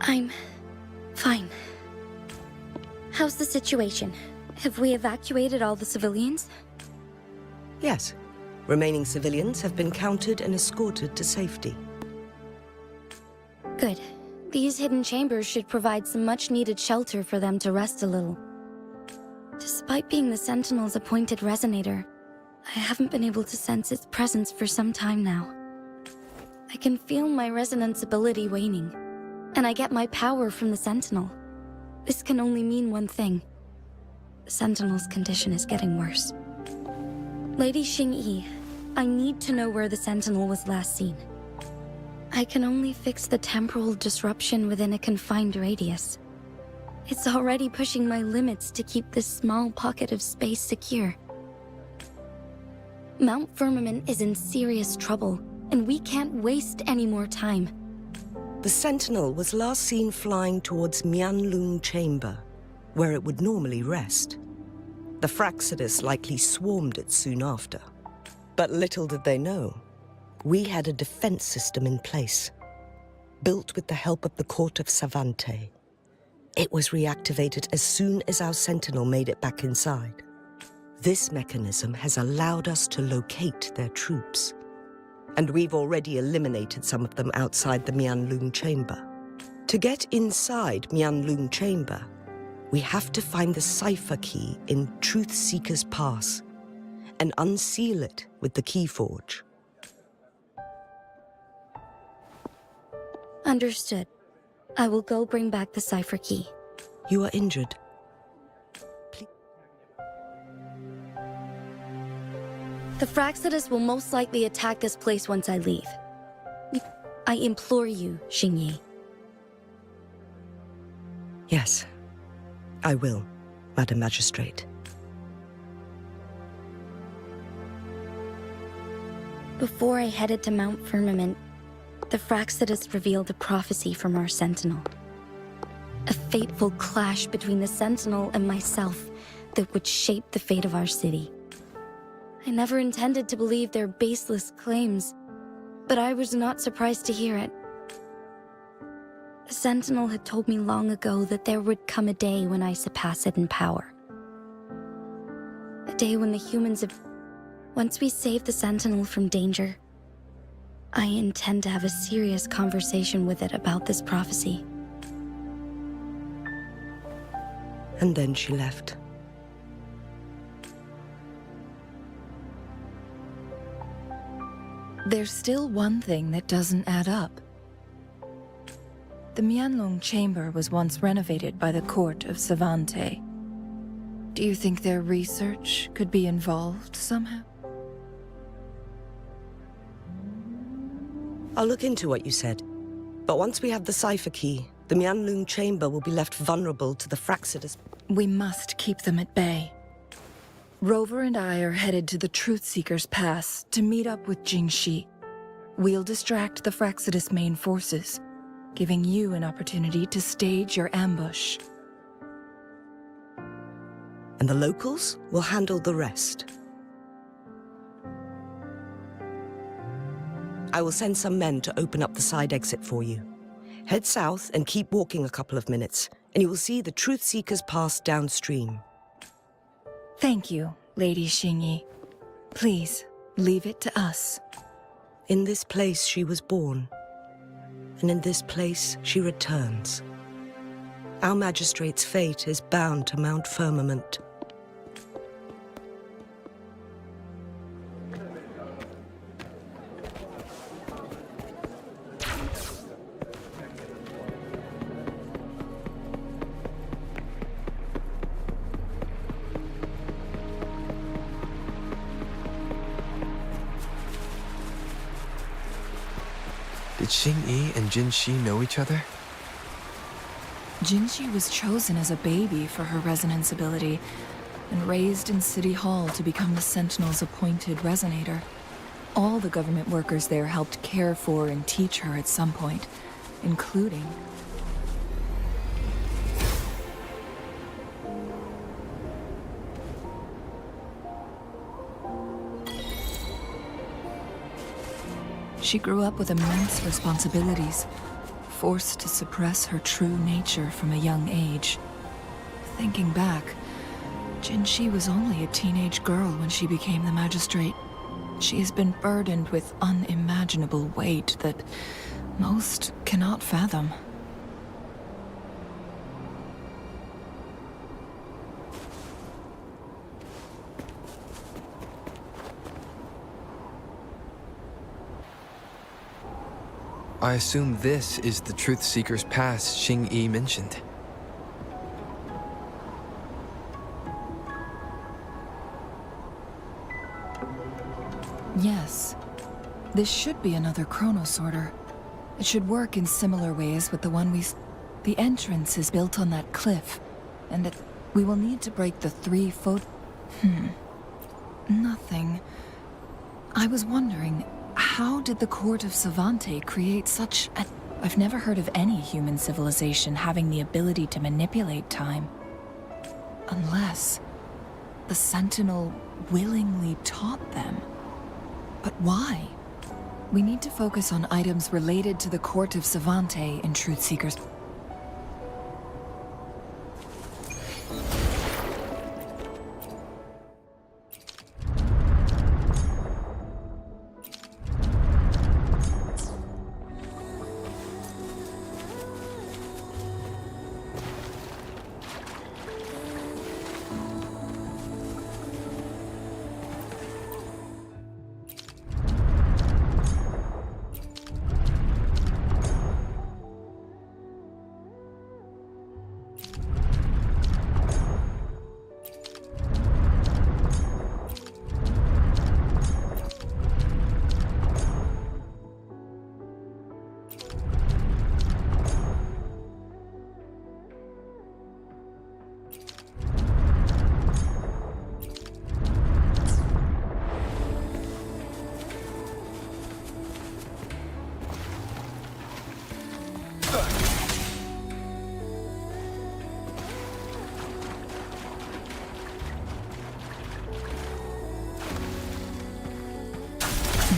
I'm fine. How's the situation? Have we evacuated all the civilians? Yes. Remaining civilians have been counted and escorted to safety. Good. These hidden chambers should provide some much-needed shelter for them to rest a little. Despite being the Sentinel's appointed resonator, I haven't been able to sense its presence for some time now. I can feel my resonance ability waning, and I get my power from the Sentinel. This can only mean one thing. The Sentinel's condition is getting worse. Lady Xingyi, I need to know where the Sentinel was last seen. I can only fix the temporal disruption within a confined radius. It's already pushing my limits to keep this small pocket of space secure. Mount Firmament is in serious trouble, and we can't waste any more time. The Sentinel was last seen flying towards Mianlun Chamber, where it would normally rest. The Fraxidus likely swarmed it soon after. But little did they know, we had a defense system in place, built with the help of the Court of Xyminti. It was reactivated as soon as our Sentinel made it back inside. This mechanism has allowed us to locate their troops. And we've already eliminated some of them outside the Mianlun Chamber. To get inside Mianlun Chamber, We have to find the cipher key in Truth Seeker's Pass and unseal it with the Keyforge. Understood. I will go bring back the cipher key. You are injured. The Fraxidus will most likely attack this place once I leave. I implore you, Xingyi. Yes, I will, Madam Magistrate. Before I headed to Mount Firmament, the Fraxidus revealed a prophecy from our Sentinel. A fateful clash between the Sentinel and myself that would shape the fate of our city. I never intended to believe their baseless claims, but I was not surprised to hear it. The Sentinel had told me long ago that there would come a day when I surpass it in power. A day when the humans have... Once we save the Sentinel from danger, I intend to have a serious conversation with it about this prophecy. And then she left. There's still one thing that doesn't add up. The Mianlong Chamber was once renovated by the court of Xyminti. Do you think their research could be involved somehow? I'll look into what you said. But once we have the cipher key, the Mianlong Chamber will be left vulnerable to the Fraxidus. We must keep them at bay. Rover and I are headed to the Truth Seeker's Pass to meet up with Jingxi. We'll distract the Fraxidus main forces, giving you an opportunity to stage your ambush. And the locals will handle the rest. I will send some men to open up the side exit for you. Head south and keep walking a couple of minutes, and you will see the Truth Seeker's Pass downstream. Thank you, Lady Xingyi. Please, leave it to us. In this place she was born, and in this place she returns. Our magistrate's fate is bound to Mount Firmament. Did Xingyi and Jinxi know each other? Jinxi was chosen as a baby for her resonance ability and raised in City Hall to become the Sentinel's appointed resonator. All the government workers there helped care for and teach her at some point, including... She grew up with immense responsibilities, forced to suppress her true nature from a young age. Thinking back, Jinxi was only a teenage girl when she became the magistrate. She has been burdened with unimaginable weight that most cannot fathom. I assume this is the Truth Seeker's Pass Xingyi mentioned. Yes. This should be another chronosorter. It should work in similar ways with the one The entrance is built on that cliff, and we will need to break the 3-foot... Nothing. I was wondering, how did the court of Xyminti create such a... I've never heard of any human civilization having the ability to manipulate time. Unless the Sentinel willingly taught them. But why? We need to focus on items related to the court of Xyminti and Truth Seekers.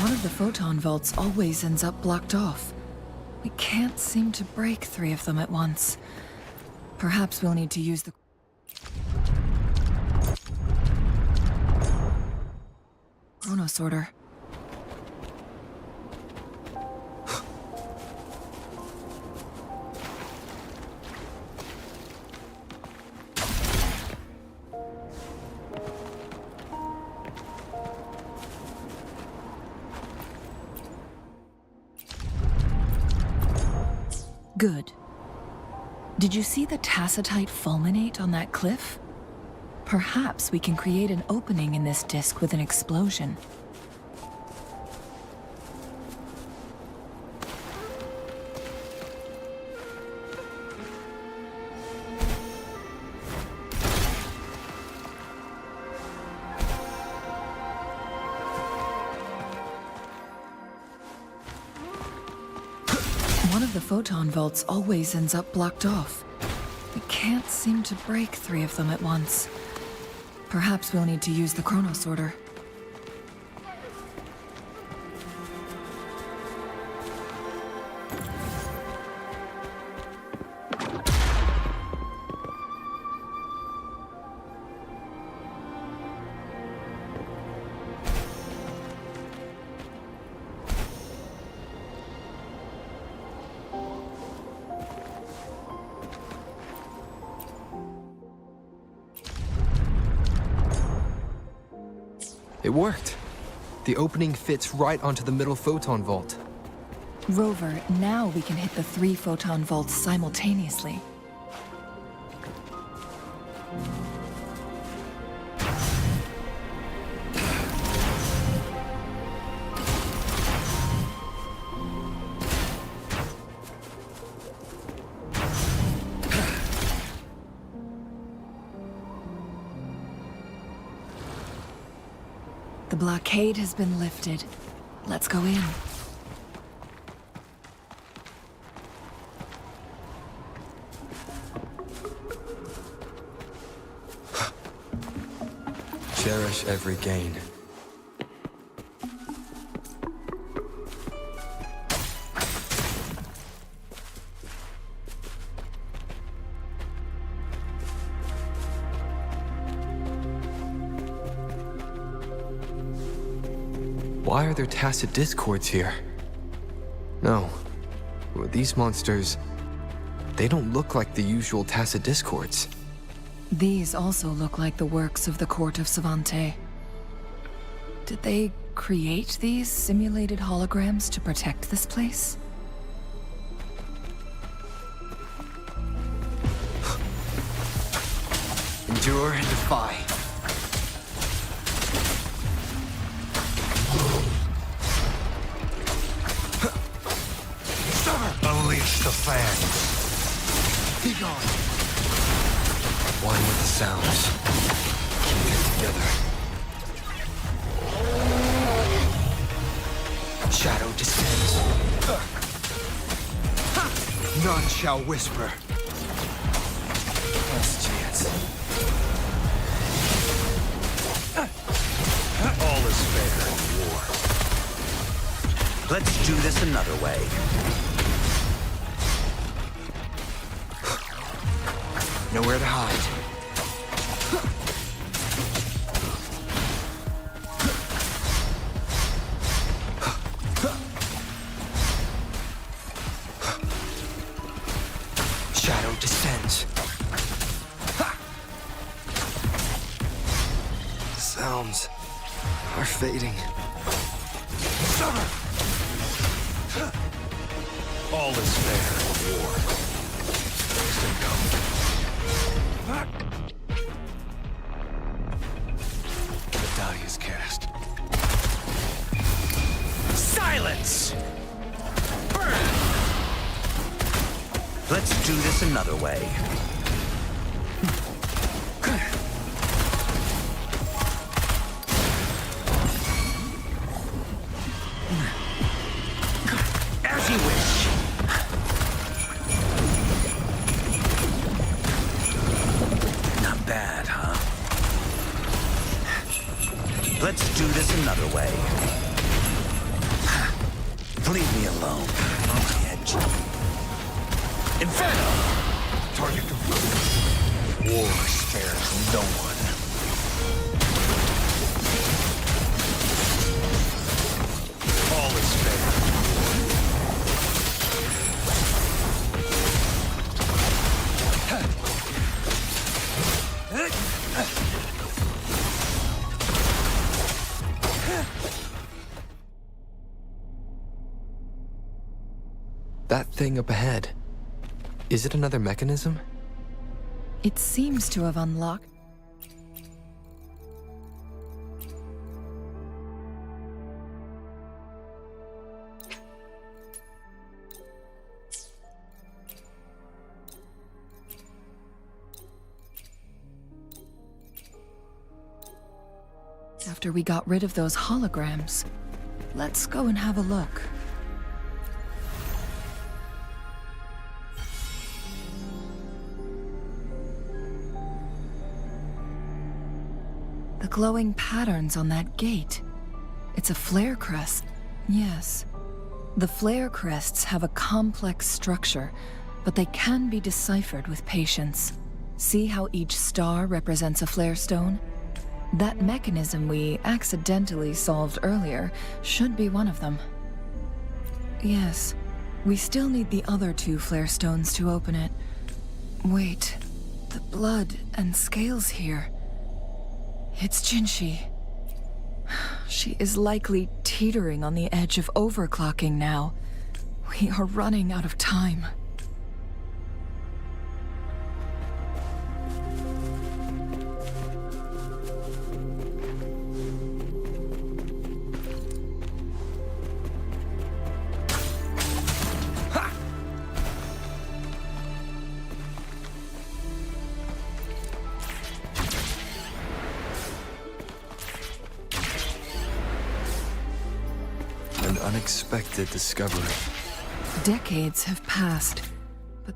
One of the photon vaults always ends up blocked off. We can't seem to break 3 of them at once. Perhaps we'll need to use the... Chrono sorter. Good. Did you see the tacitite fulminate on that cliff? Perhaps we can create an opening in this disk with an explosion. One of the photon vaults always ends up blocked off. We can't seem to break 3 of them at once. Perhaps we'll need to use the chrono sorter. It worked. The opening fits right onto the middle photon vault. Rover, now we can hit the 3 photon vaults simultaneously. The blockade has been lifted. Let's go in. Cherish every gain. Why are there tacit discords here? No. These monsters... they don't look like the usual tacit discords. These also look like the works of the court of Xyminti. Did they create these simulated holograms to protect this place? Endure and defy. Unleash the fangs. Be gone. One with the sounds. Keep it together. Shadow descends. None shall whisper. Last chance. All is fair in war. Let's do this another way. Nowhere to hide. Shadow descends. Sounds are fading. All is fair in war. Still come. The die is cast. Silence! Burn! Let's do this another way. As you wish. Not bad, huh? Let's do this another way. Leave me alone. On my edge. Inferno! Target confirmed. War spares no one. All is fair. That thing up ahead. Is it another mechanism? It seems to have unlocked. After we got rid of those holograms, let's go and have a look. The glowing patterns on that gate. It's a flare crest. Yes. The flare crests have a complex structure, but they can be deciphered with patience. See how each star represents a flare stone? That mechanism we accidentally solved earlier should be one of them. Yes. We still need the other two flare stones to open it. Wait. The blood and scales here. It's Xyminti. She is likely teetering on the edge of overclocking now. We are running out of time. An unexpected discovery. Decades have passed, but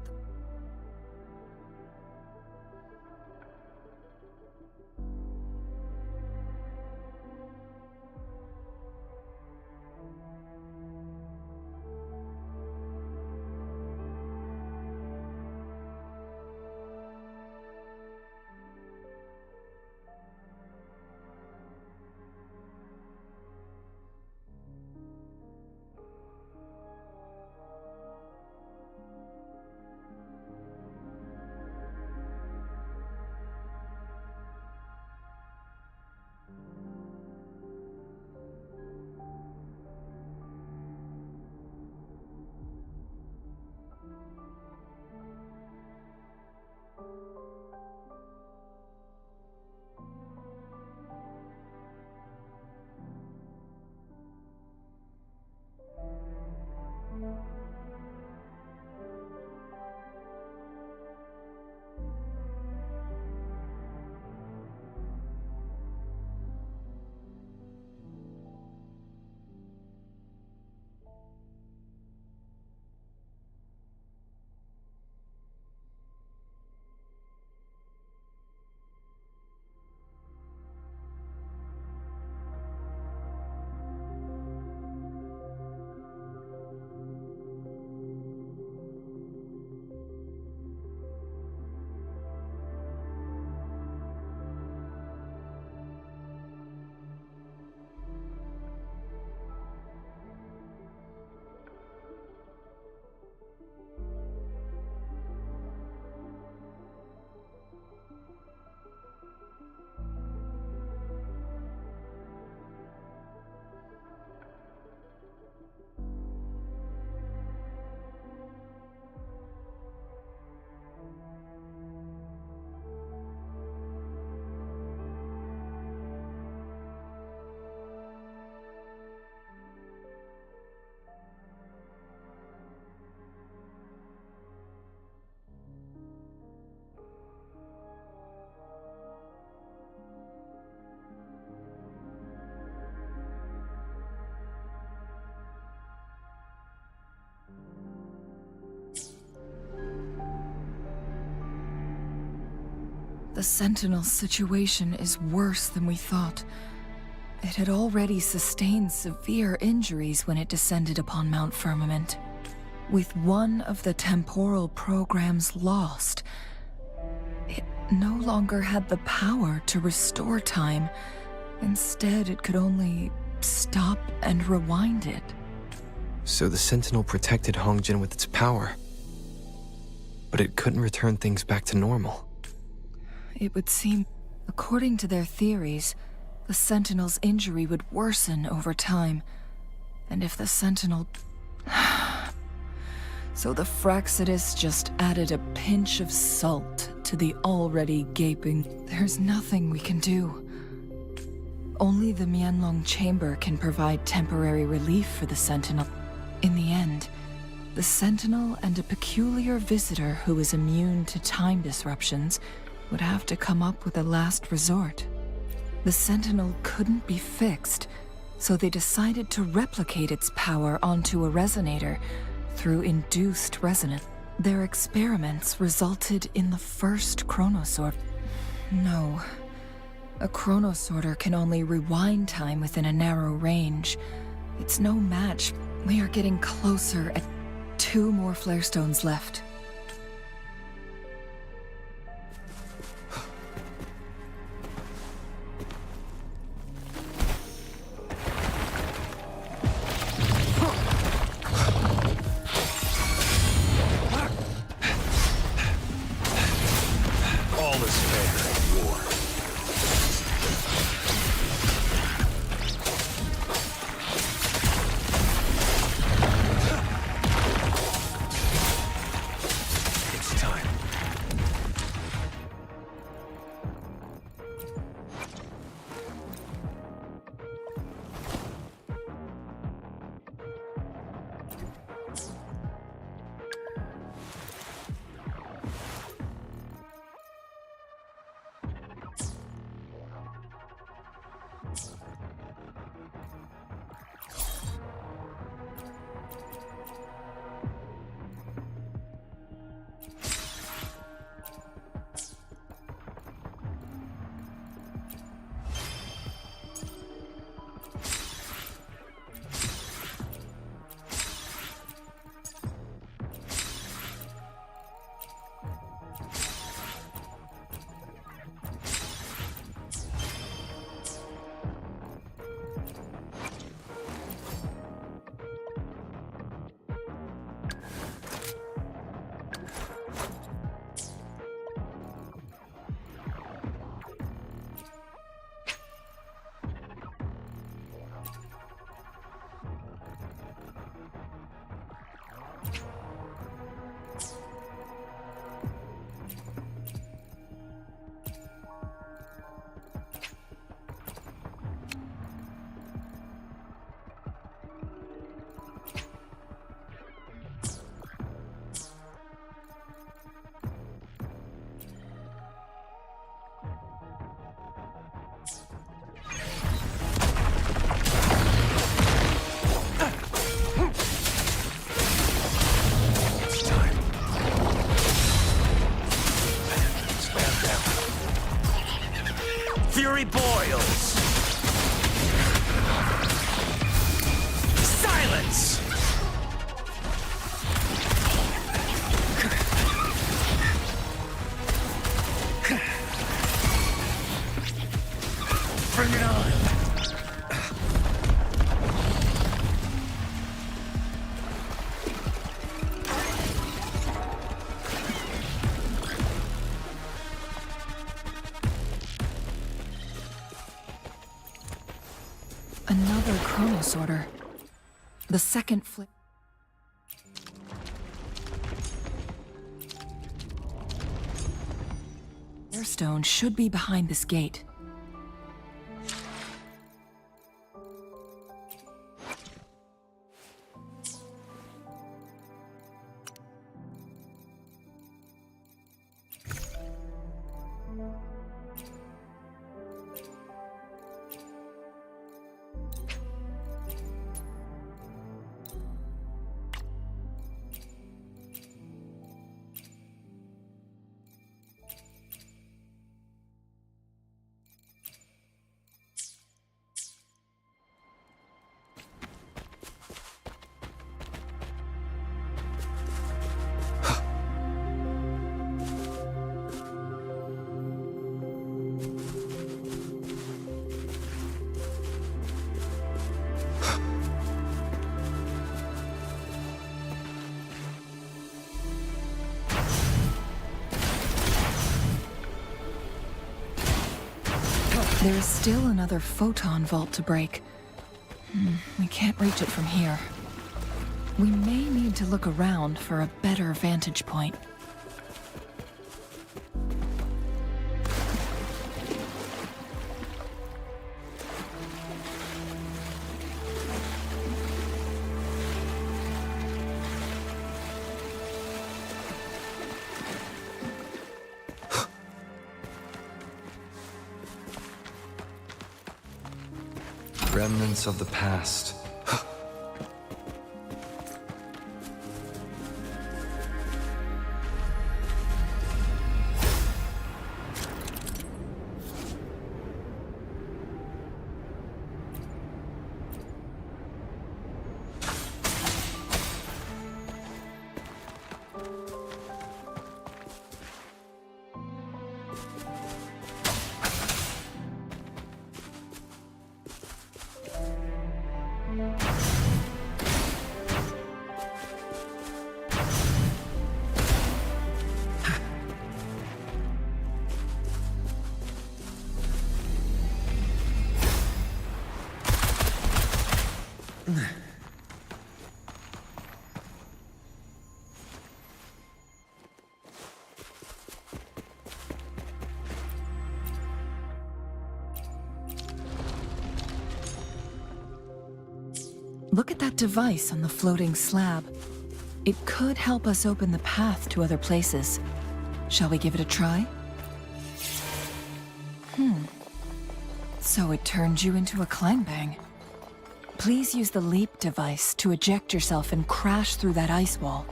the Sentinel situation is worse than we thought. It had already sustained severe injuries when it descended upon Mount Firmament. With one of the temporal programs lost, it no longer had the power to restore time. Instead, it could only stop and rewind it. So the Sentinel protected Hongjin with its power. But it couldn't return things back to normal. It would seem, according to their theories, the Sentinel's injury would worsen over time. And if the Sentinel... So the Fraxidus just added a pinch of salt to the already gaping... There's nothing we can do. Only the Mianlong Chamber can provide temporary relief for the Sentinel. In the end, the Sentinel and a peculiar visitor who is immune to time disruptions would have to come up with a last resort. The Sentinel couldn't be fixed, so they decided to replicate its power onto a resonator through induced resonance. Their experiments resulted in the first chronosorter. No. A chronosorter can only rewind time within a narrow range. It's no match. We are getting closer at 2 more flare stones left. All is fair in war. It's time. Fury boils! Silence! Bring it on! Another chronosorter. The second Airstone should be behind this gate. There is still another photon vault to break. We can't reach it from here. We may need to look around for a better vantage point. Remnants of the past. Look at that device on the floating slab. It could help us open the path to other places. Shall we give it a try? So it turned you into a clangbang. Please use the leap device to eject yourself and crash through that ice wall.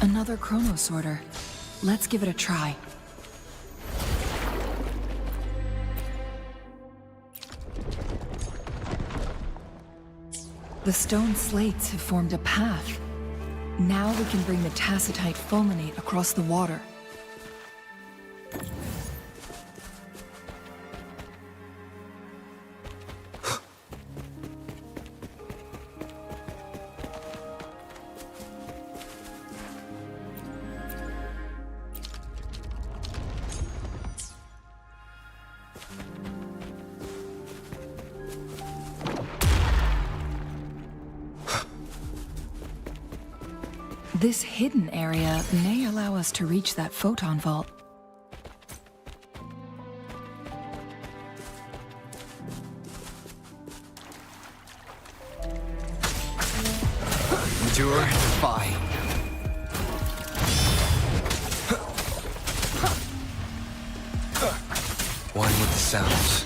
Another chronosorter. Let's give it a try. The stone slates have formed a path. Now we can bring the tacitite fulminate across the water. This hidden area may allow us to reach that photon vault. Endure, defy. One with the sounds.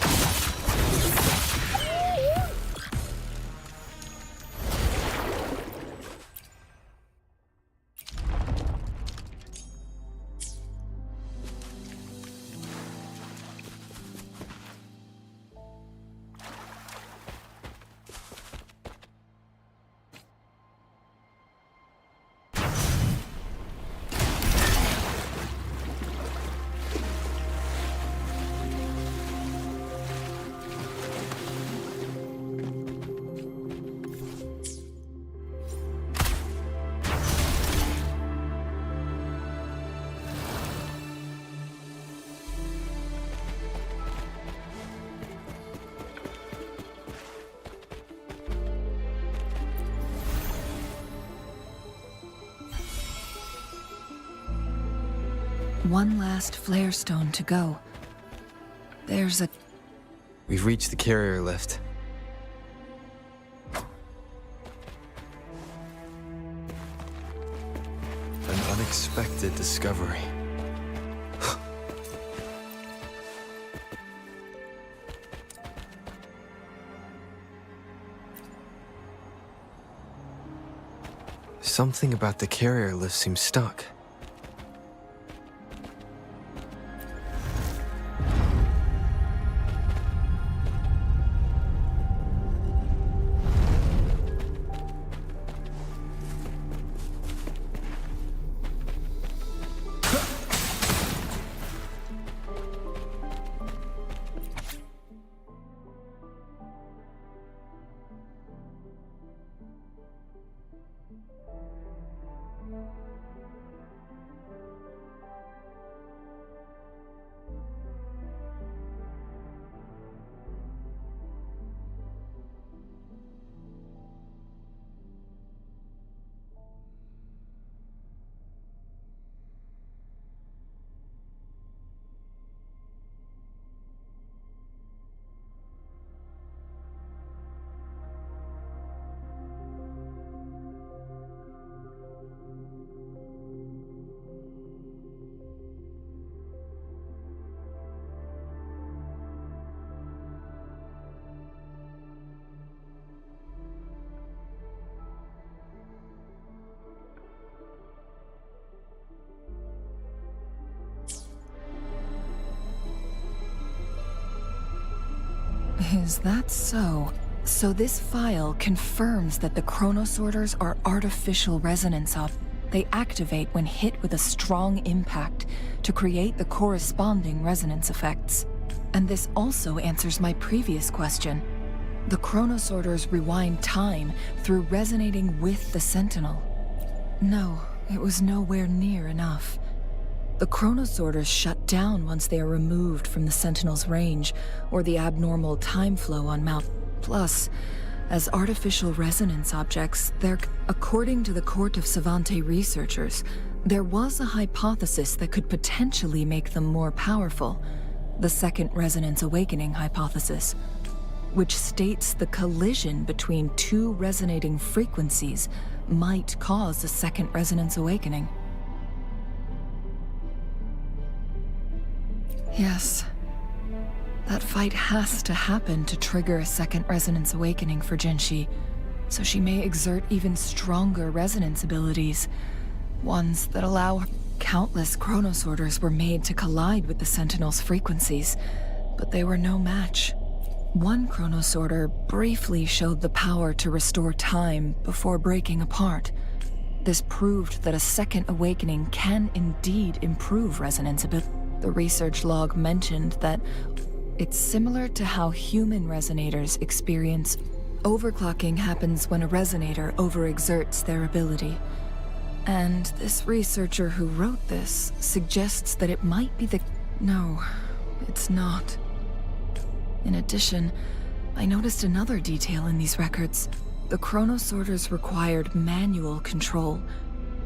One last flare stone to go. There's a... We've reached the carrier lift. An unexpected discovery. Something about the carrier lift seems stuck. Is that so? So this file confirms that the chronosorters are artificial resonance They activate when hit with a strong impact to create the corresponding resonance effects. And this also answers my previous question. The chronosorters rewind time through resonating with the Sentinel. No, it was nowhere near enough. The chronosorters shut down once they are removed from the Sentinel's range or the abnormal time flow on Mount. Plus, as artificial resonance objects, according to the Court of Xyminti researchers, there was a hypothesis that could potentially make them more powerful, the Second Resonance Awakening hypothesis, which states the collision between two resonating frequencies might cause a Second Resonance Awakening. Yes. That fight has to happen to trigger a Second Resonance Awakening for Jinshi, so she may exert even stronger resonance abilities, ones that allow her. Countless chronosorters were made to collide with the Sentinel's frequencies, but they were no match. One chronosorter briefly showed the power to restore time before breaking apart. This proved that a second awakening can indeed improve resonance ability. The research log mentioned that it's similar to how human resonators experience. Overclocking happens when a resonator overexerts their ability. And this researcher who wrote this suggests that it might be the... No, it's not. In addition, I noticed another detail in these records. The chronosorters required manual control,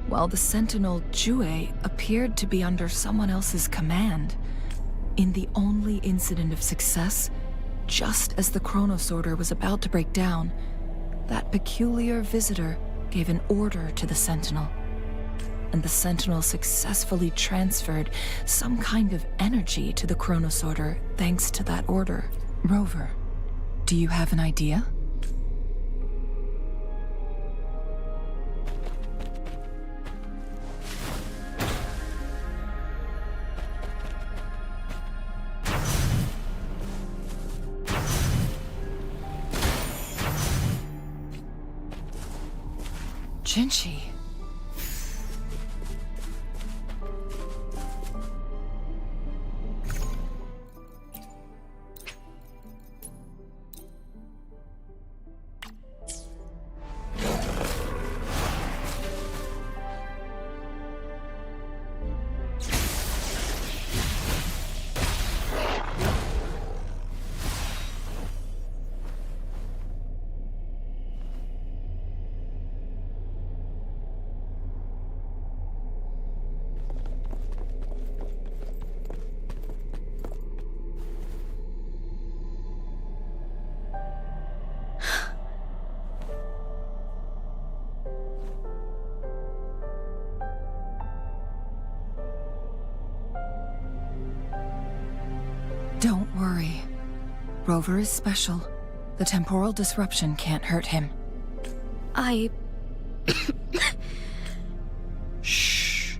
while the Sentinel Jue appeared to be under someone else's command. In the only incident of success, just as the chronosorter was about to break down, that peculiar visitor gave an order to the Sentinel. And the Sentinel successfully transferred some kind of energy to the chronosorter thanks to that order. Rover, do you have an idea? Jinshi. Don't worry. Rover is special. The temporal disruption can't hurt him. Shh.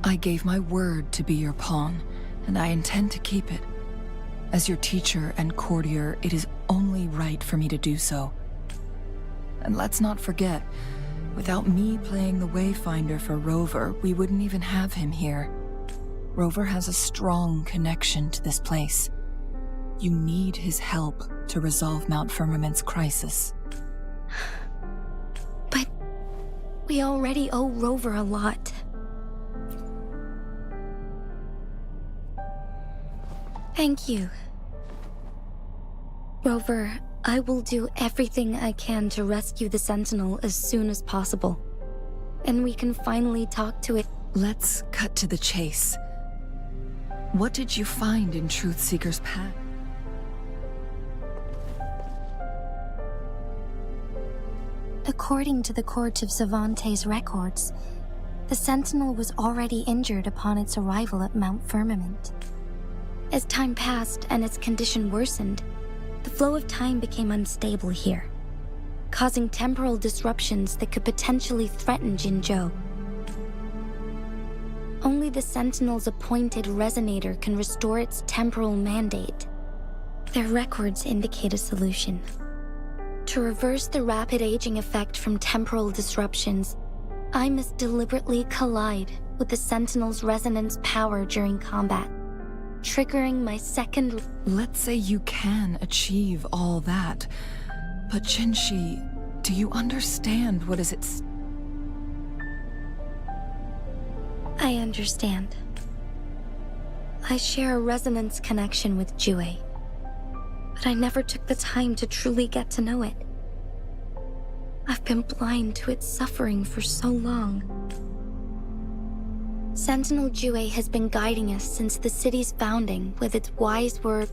I gave my word to be your pawn, and I intend to keep it. As your teacher and courtier, it is only right for me to do so. And let's not forget, without me playing the Wayfinder for Rover, we wouldn't even have him here. Rover has a strong connection to this place. You need his help to resolve Mount Firmament's crisis. But we already owe Rover a lot. Thank you. Rover, I will do everything I can to rescue the Sentinel as soon as possible. And we can finally talk to it. Let's cut to the chase. What did you find in Truthseeker's path? According to the Court of Xyminti's records, the Sentinel was already injured upon its arrival at Mount Firmament. As time passed and its condition worsened, the flow of time became unstable here, causing temporal disruptions that could potentially threaten Jinzhou. Only the Sentinel's appointed resonator can restore its temporal mandate, Their records indicate a solution. To reverse the rapid aging effect from temporal disruptions, I must deliberately collide with the Sentinel's resonance power during combat, triggering my second... Let's say you can achieve all that. But Jinshi, do you understand what is its... I understand. I share a resonance connection with Jue, but I never took the time to truly get to know it. I've been blind to its suffering for so long. Sentinel Jue has been guiding us since the city's founding with its wise word.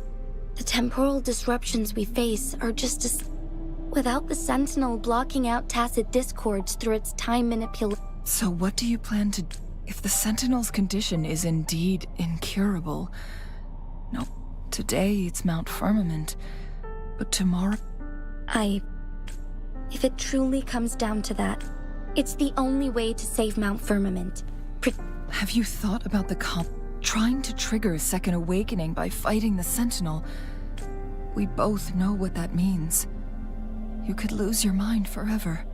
The temporal disruptions we face are just as... Without the Sentinel blocking out tacit discords through its time manipulation... So what do you plan to... If the Sentinel's condition is indeed incurable... No, today it's Mount Firmament, but tomorrow... If it truly comes down to that, it's the only way to save Mount Firmament. Have you thought about trying to trigger a second awakening by fighting the Sentinel? We both know what that means. You could lose your mind forever,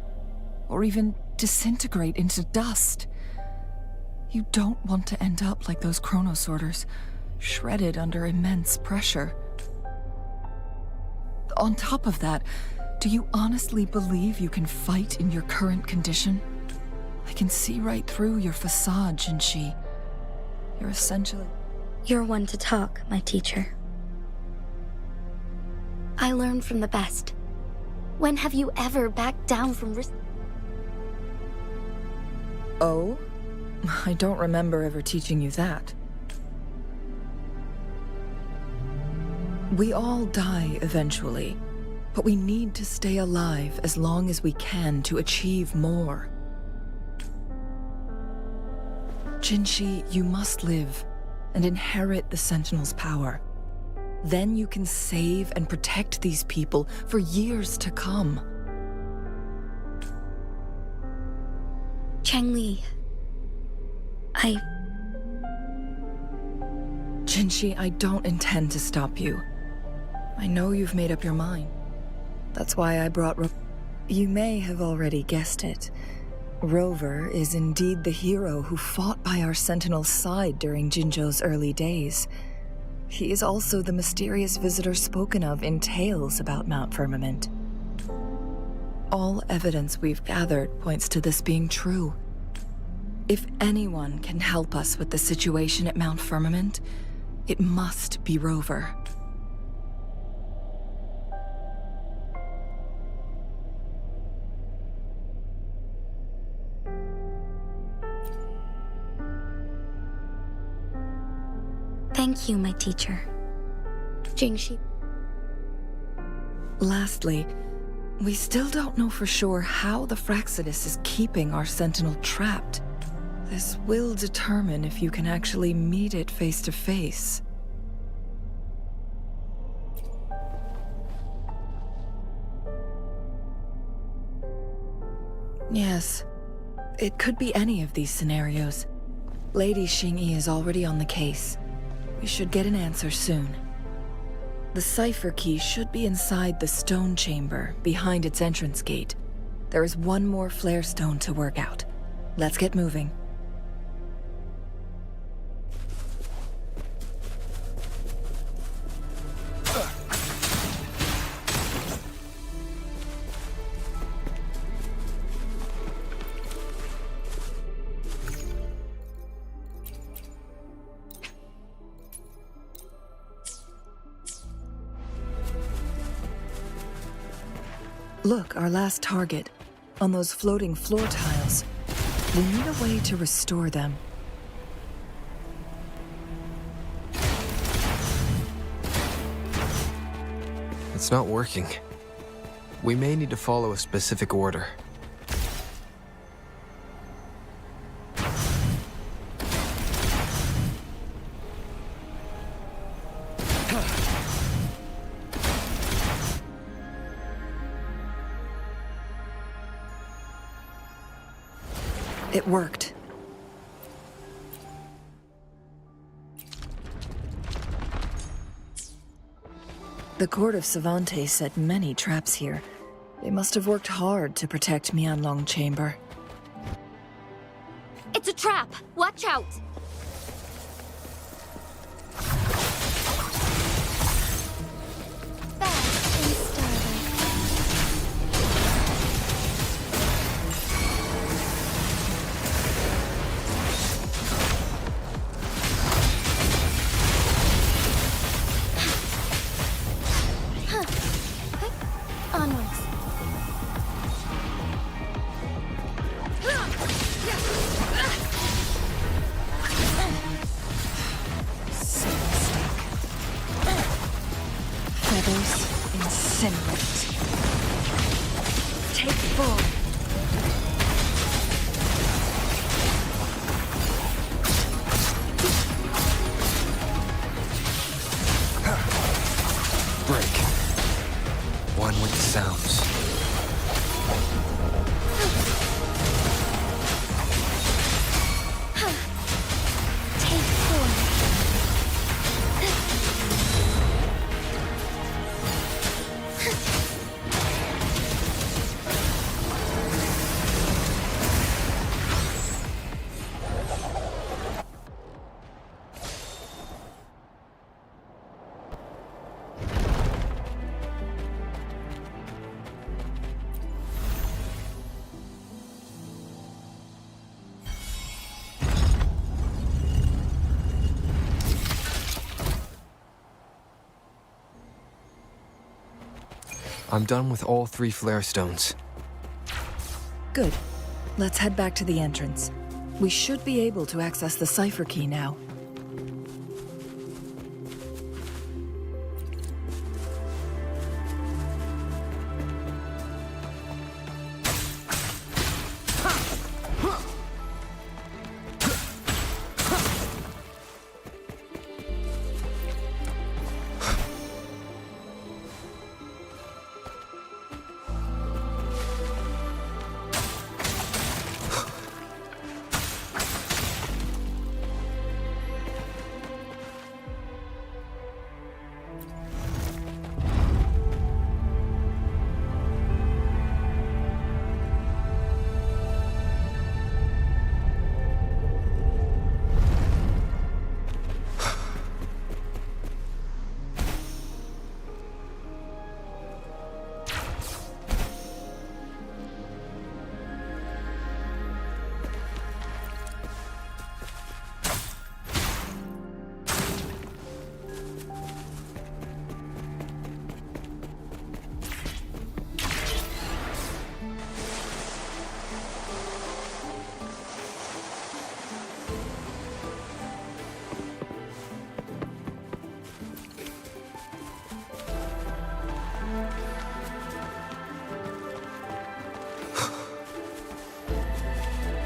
or even disintegrate into dust. You don't want to end up like those Chronosorters, shredded under immense pressure. On top of that, do you honestly believe you can fight in your current condition? I can see right through your facade, Jinshi. You're essentially... You're one to talk, my teacher. I learned from the best. When have you ever backed down from risk? Oh? I don't remember ever teaching you that. We all die eventually, but we need to stay alive as long as we can to achieve more. Jinshi, you must live and inherit the Sentinel's power. Then you can save and protect these people for years to come. Changli, Jinshi, I don't intend to stop you. I know you've made up your mind. That's why I brought You may have already guessed it. Rover is indeed the hero who fought by our Sentinel's side during Jinzhou's early days. He is also the mysterious visitor spoken of in tales about Mount Firmament. All evidence we've gathered points to this being true. If anyone can help us with the situation at Mount Firmament, it must be Rover. Thank you, my teacher. Jingshi. Lastly, we still don't know for sure how the Fraxidus is keeping our Sentinel trapped. This will determine if you can actually meet it face to face. Yes, it could be any of these scenarios. Lady Xingyi is already on the case. We should get an answer soon. The cipher key should be inside the stone chamber, behind its entrance gate. There is one more flare stone to work out. Let's get moving. Look, our last target, on those floating floor tiles. We need a way to restore them. It's not working. We may need to follow a specific order. It worked. The court of Xyminti set many traps here. They must have worked hard to protect Mianlong Chamber. It's a trap! Watch out! Fast and startled. Onwards. Feathers incinerate. Take full. Break. One with the sounds. Take four. I'm done with all 3 flare stones. Good. Let's head back to the entrance. We should be able to access the cipher key now.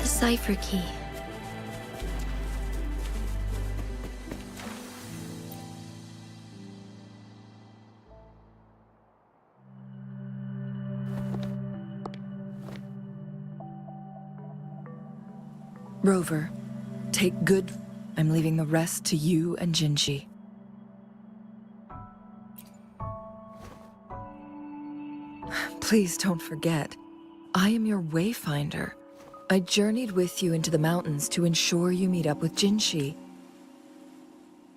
Cipher key. Rover, take good. I'm leaving the rest to you and Jinshi. Please don't forget, I am your wayfinder. I journeyed with you into the mountains to ensure you meet up with Jinshi.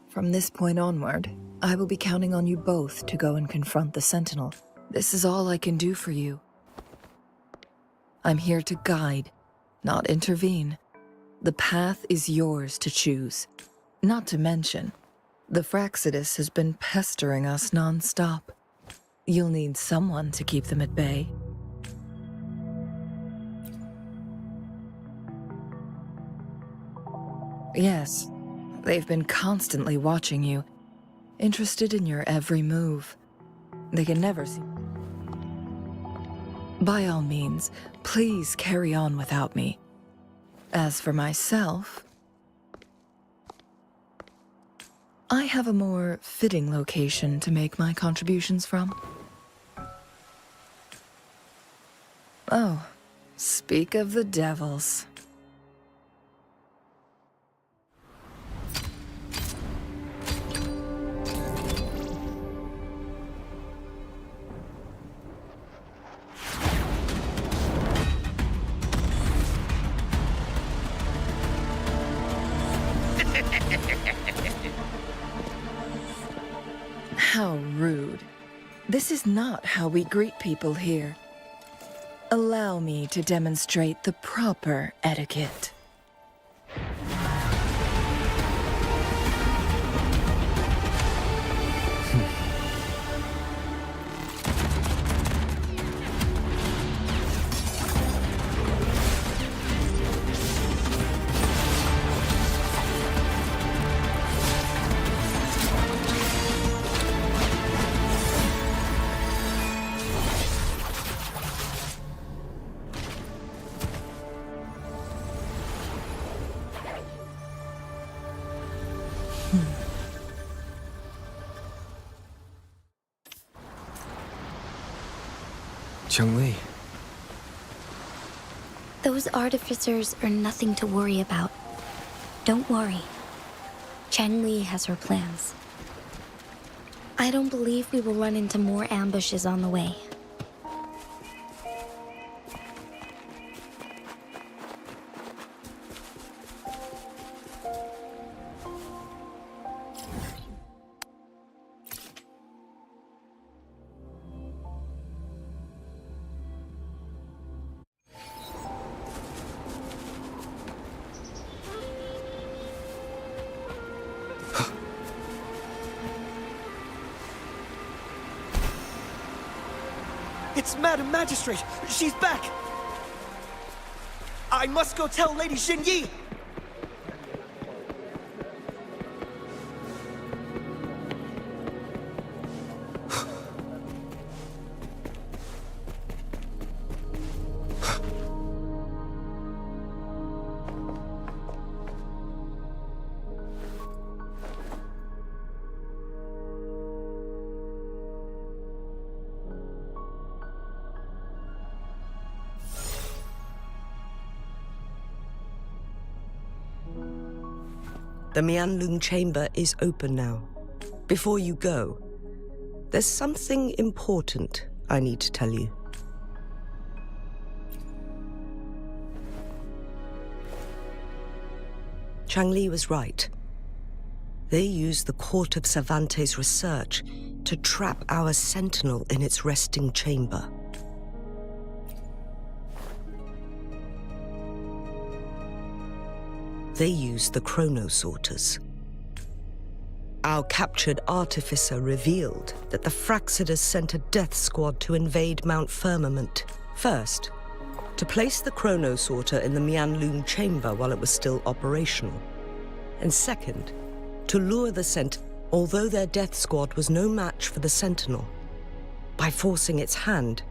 From this point onward, I will be counting on you both to go and confront the Sentinel. This is all I can do for you. I'm here to guide, not intervene. The path is yours to choose. Not to mention, the Fraxidus has been pestering us non-stop. You'll need someone to keep them at bay. Yes, they've been constantly watching you, interested in your every move. They can never see. By all means, please carry on without me. As for myself, I have a more fitting location to make my contributions from. Oh, speak of the devils. How rude. This is not how we greet people here. Allow me to demonstrate the proper etiquette. Chun-Li. Those artificers are nothing to worry about. Don't worry. Chun-Li has her plans. I don't believe we will run into more ambushes on the way. It's Madam Magistrate! She's back! I must go tell Lady Xinyi! The Mianlun chamber is open now. Before you go, there's something important I need to tell you. Chang-Li was right. They used the court of Cervantes' research to trap our sentinel in its resting chamber. They used the chronosorters. Our captured artificer revealed that the Fraxidus sent a death squad to invade Mount Firmament. First, to place the chronosorter in the Mianlun chamber while it was still operational. And second, to lure the Sentinel, although their death squad was no match for the Sentinel. By forcing its hand,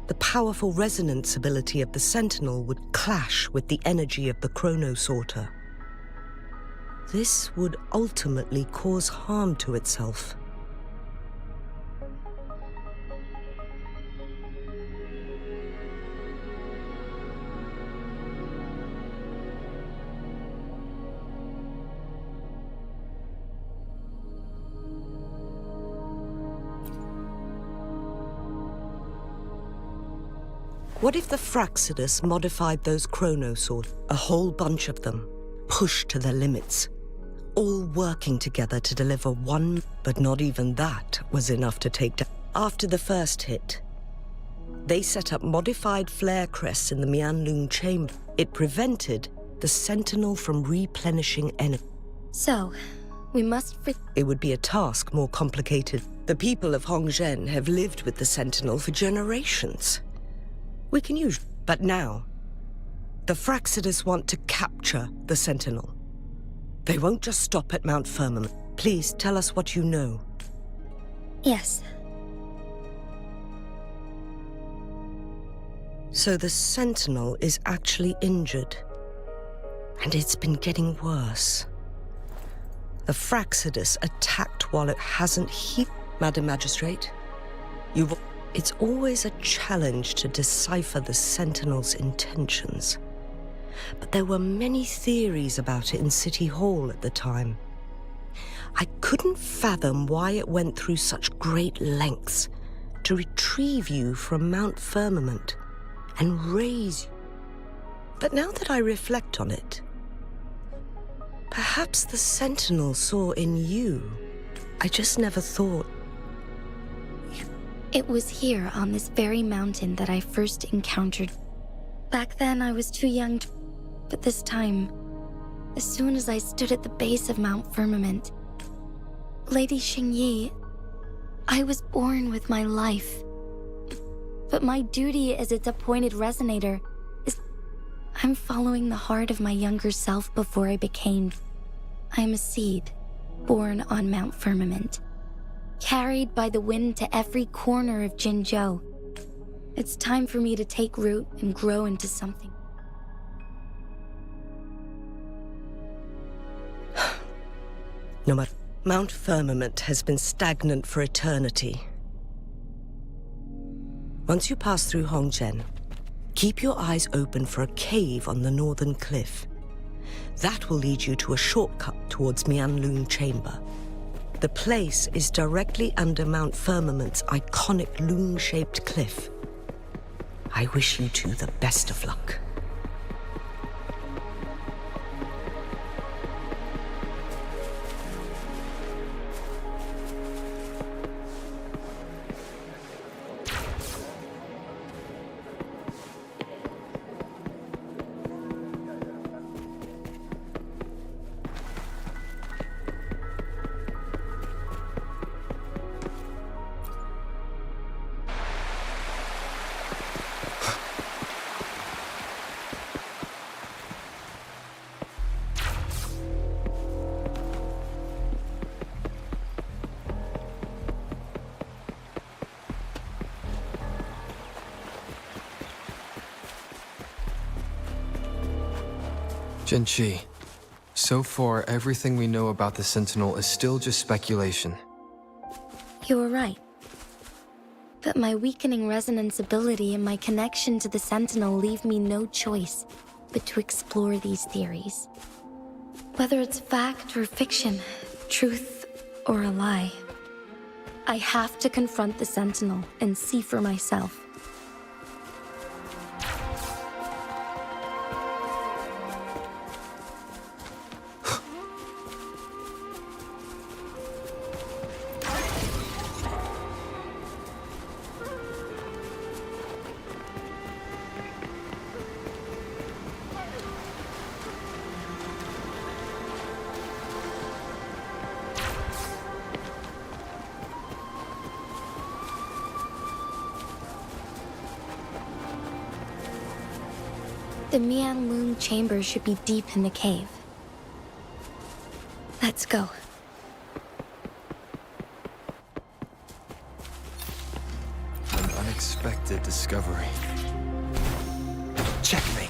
the powerful resonance ability of the Sentinel would clash with the energy of the chronosorter. This would ultimately cause harm to itself. What if the Fraxidus modified those chronosorters, a whole bunch of them, pushed to their limits? All working together to deliver one, but not even that was enough to take down. After the first hit, they set up modified flare crests in the Mianlun chamber. It prevented the Sentinel from replenishing energy. So, we must It would be a task more complicated. The people of Hongzhen have lived with the Sentinel for generations. We can use, but now, the Fraxidus want to capture the Sentinel. They won't just stop at Mount Firmament. Please tell us what you know. Yes. So the Sentinel is actually injured. And it's been getting worse. The Fraxidus attacked while it hasn't healed. Madam Magistrate, it's always a challenge to decipher the Sentinel's intentions. But there were many theories about it in City Hall at the time. I couldn't fathom why it went through such great lengths to retrieve you from Mount Firmament and raise you. But now that I reflect on it, perhaps the Sentinel saw in you. I just never thought It was here on this very mountain that I first encountered. Back then I was too young, but this time, as soon as I stood at the base of Mount Firmament, Lady Xingyi, I was born with my life. But my duty as its appointed resonator is I'm following the heart of my younger self before I became. I am a seed, born on Mount Firmament, carried by the wind to every corner of Jinzhou. It's time for me to take root and grow into something. No matter, Mount Firmament has been stagnant for eternity. Once you pass through Hongzhen, keep your eyes open for a cave on the northern cliff. That will lead you to a shortcut towards Mianlun Chamber. The place is directly under Mount Firmament's iconic loon-shaped cliff. I wish you two the best of luck. Jinchi, so far everything we know about the Sentinel is still just speculation. You were right. But my weakening resonance ability and my connection to the Sentinel leave me no choice but to explore these theories. Whether it's fact or fiction, truth or a lie, I have to confront the Sentinel and see for myself. The Mianlun Chamber should be deep in the cave. Let's go. An unexpected discovery. Checkmate.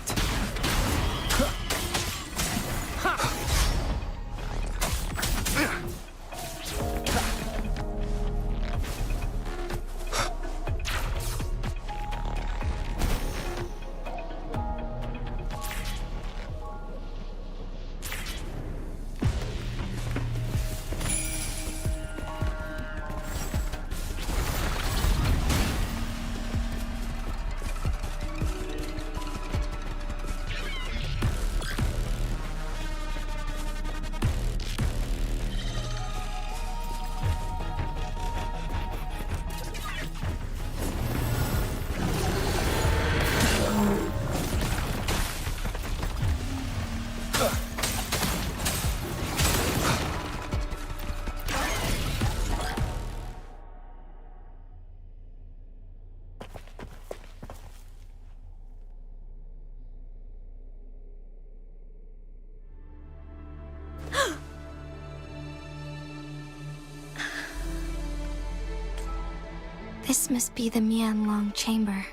This must be the Mianlun Chamber.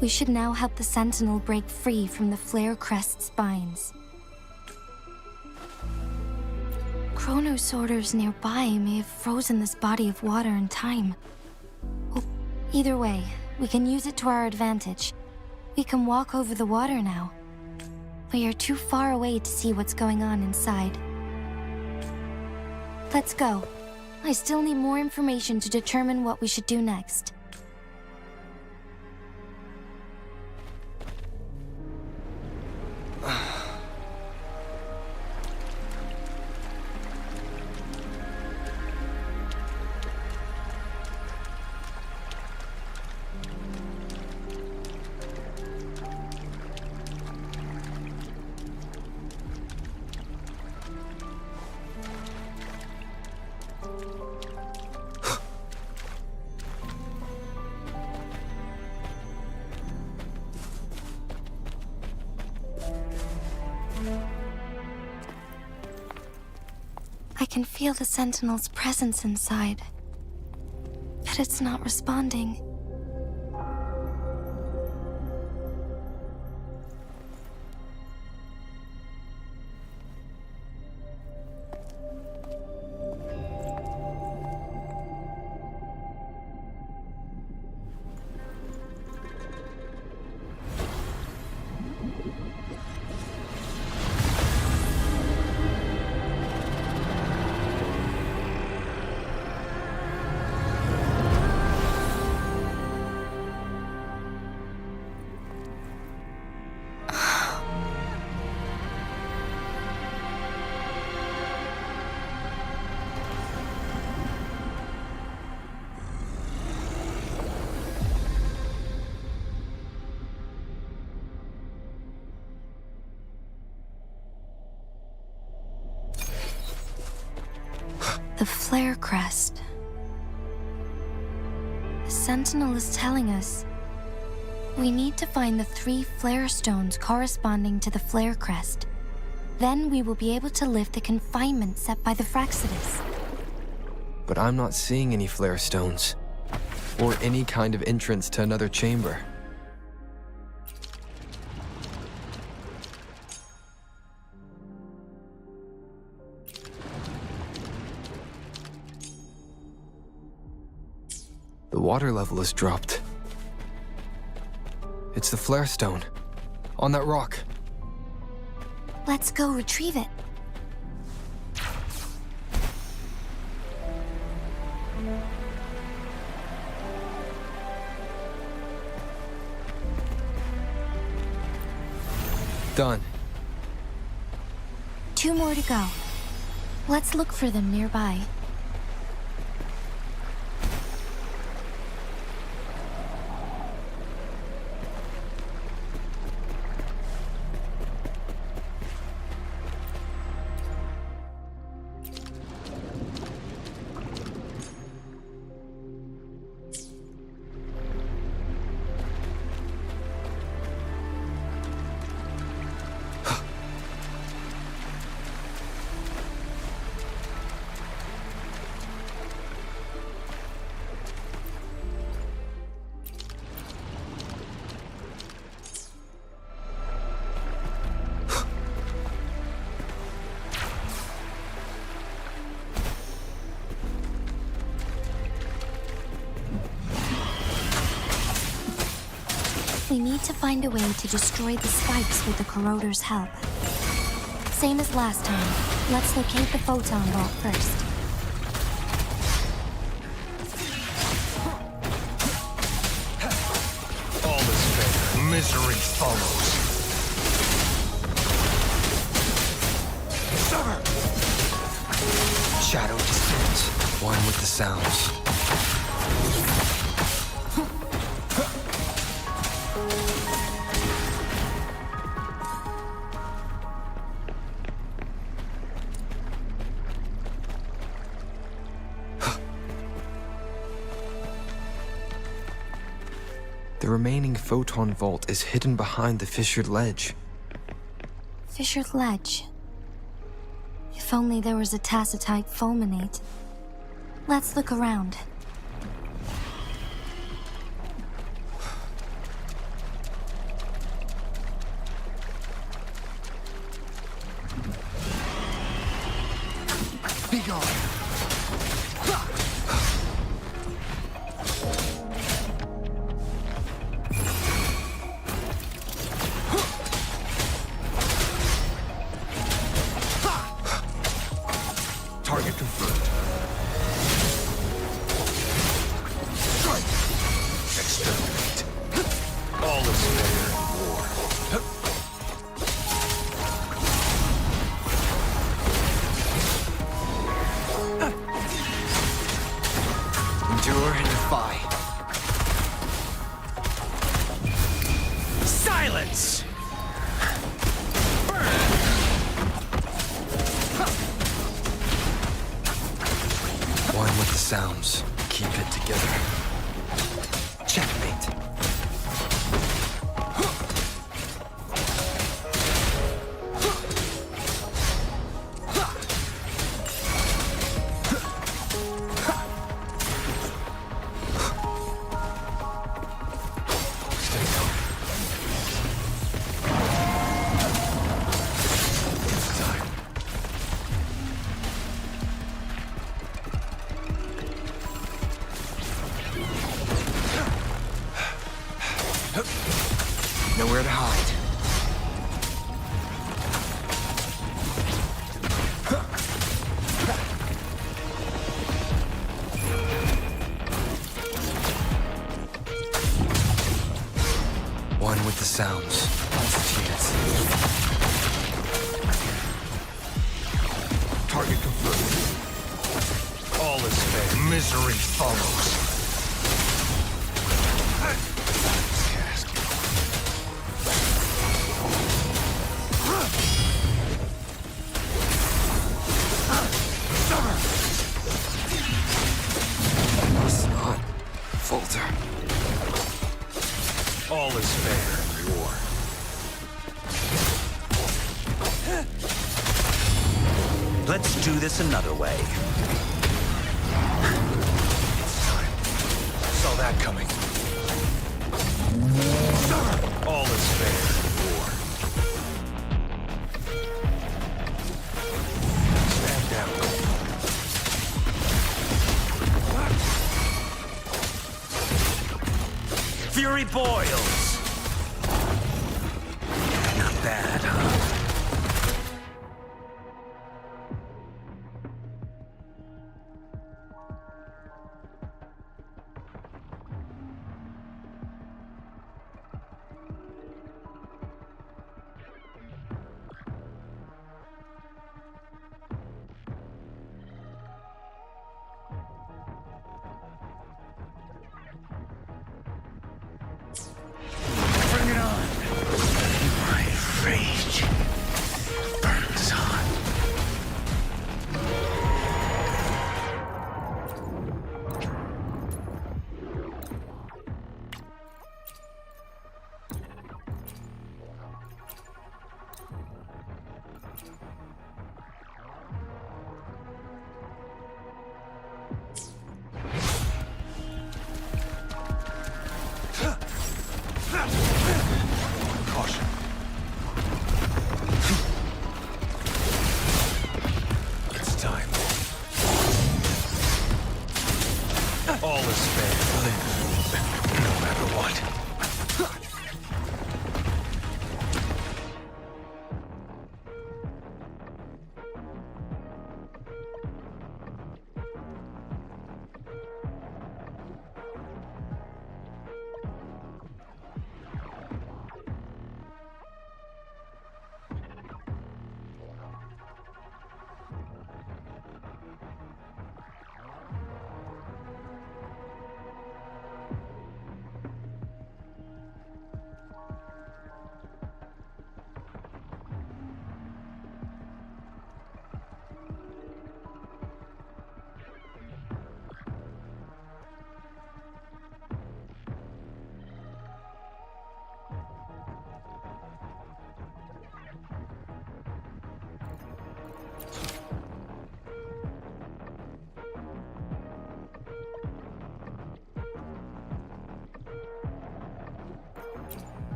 We should now help the Sentinel break free from the Flare Crest spines. Chronosorters nearby may have frozen this body of water in time. Oh, either way, we can use it to our advantage. We can walk over the water now. We are too far away to see what's going on inside. Let's go. I still need more information to determine what we should do next. can feel the Sentinel's presence inside, but it's not responding. The flare crest. The Sentinel is telling us we need to find the 3 flare stones corresponding to the flare crest. Then we will be able to lift the confinement set by the Fraxidus. But I'm not seeing any flare stones, or any kind of entrance to another chamber. The water level has dropped. It's the flare stone, on that rock. Let's go retrieve it. Done. 2 more to go. Let's look for them nearby. We need to find a way to destroy the spikes with the corroder's help. Same as last time. Let's locate the photon vault first. All is fair. Misery follows. Sever! Shadow descends, one with the sounds. The remaining photon vault is hidden behind the fissured ledge. Fissured ledge. If only there was a tacitite fulminate. Let's look around. Be gone. Target confirmed. Strike! Exterminate. All is fair in war. Endure and defy. Silence! One with the sounds. Keep it together. Checkmate. nowhere to hide. One with the sounds. That's a chance. Target confirmed. All is fair. Misery follows. Must not falter. All is fair in war. Let's do this another way. It's time. Saw that coming. All is fair in war. Stand down. Fury boils! Not bad, huh? Bring it on! My rage burns hot. Caution. It's time. All is fair. Live. No matter what.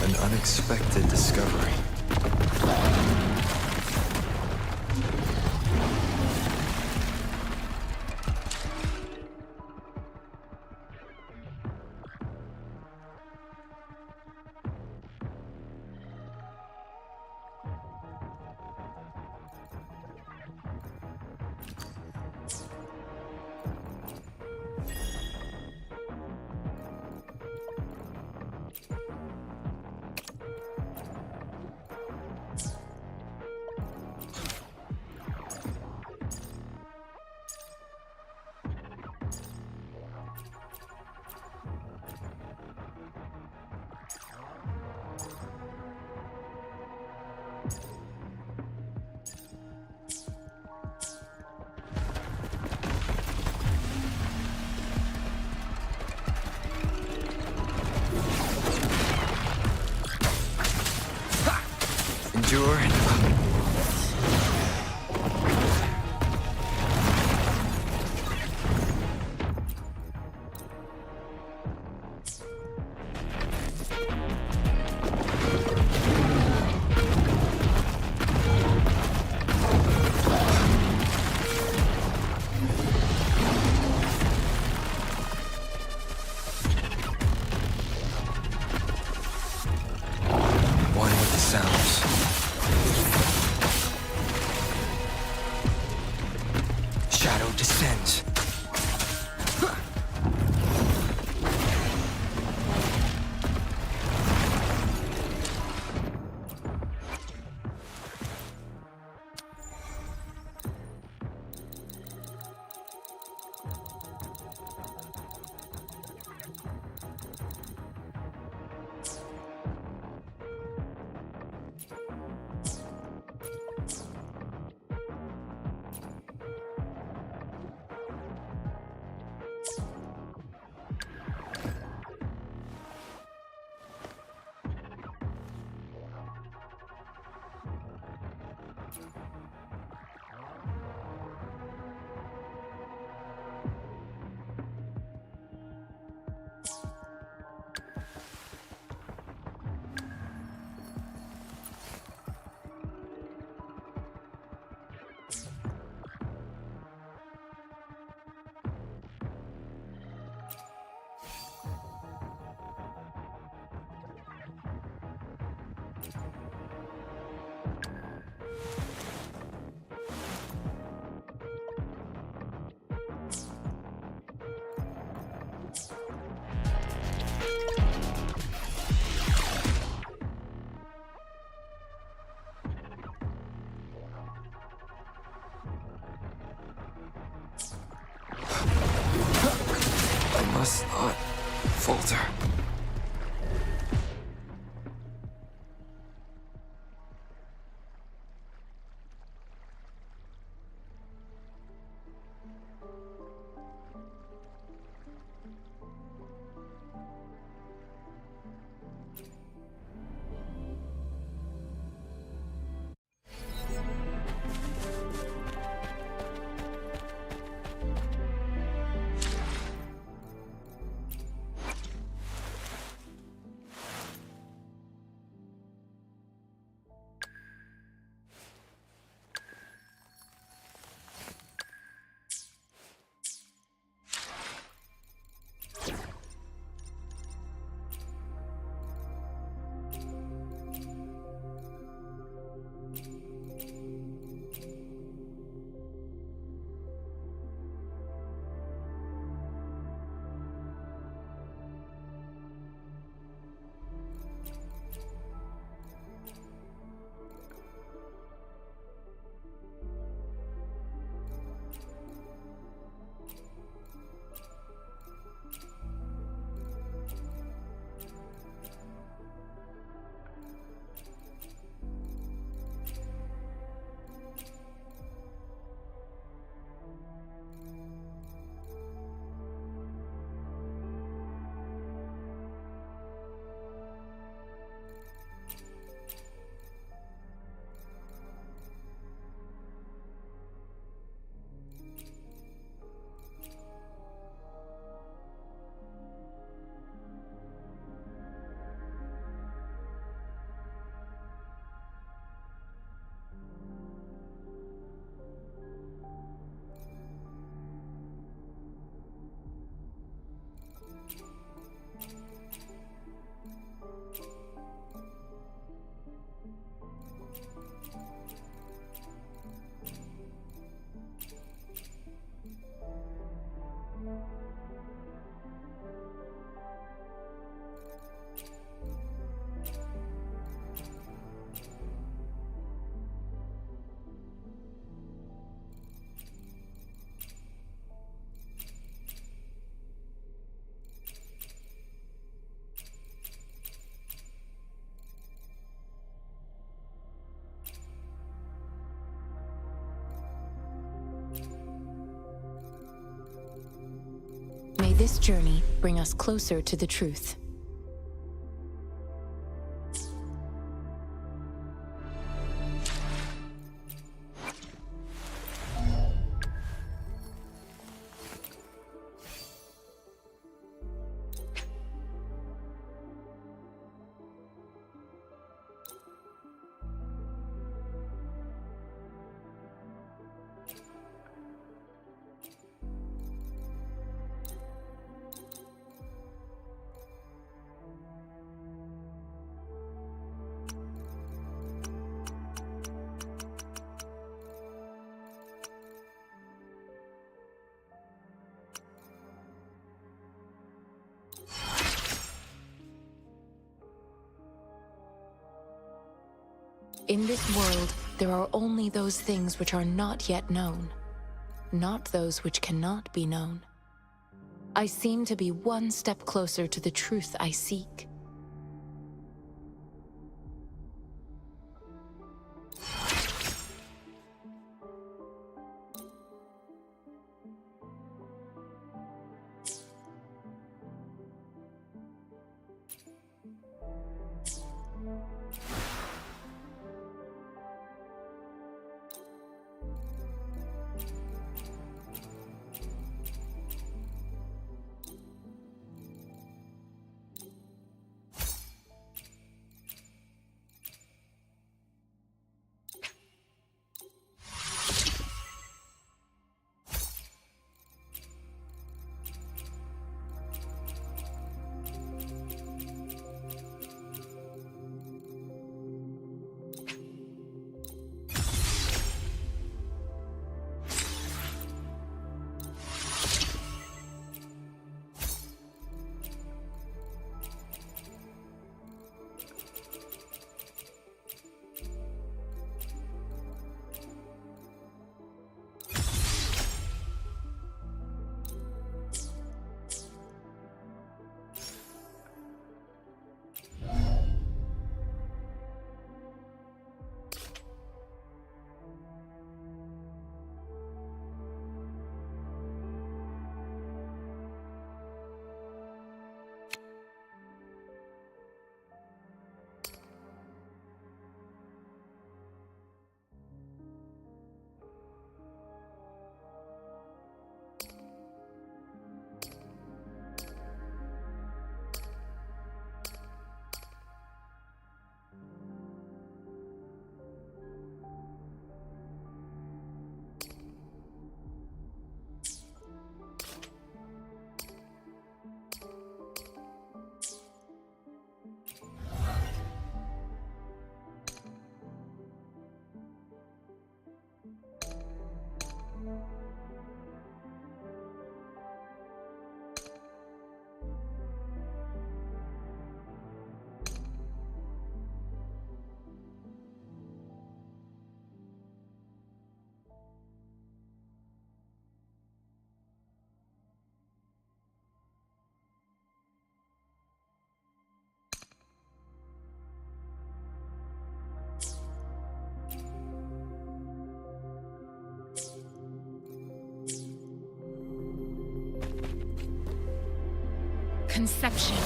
An unexpected discovery. Endure and ends. I must not falter. May this journey bring us closer to the truth. In this world, there are only those things which are not yet known, not those which cannot be known. I seem to be one step closer to the truth I seek. Conception.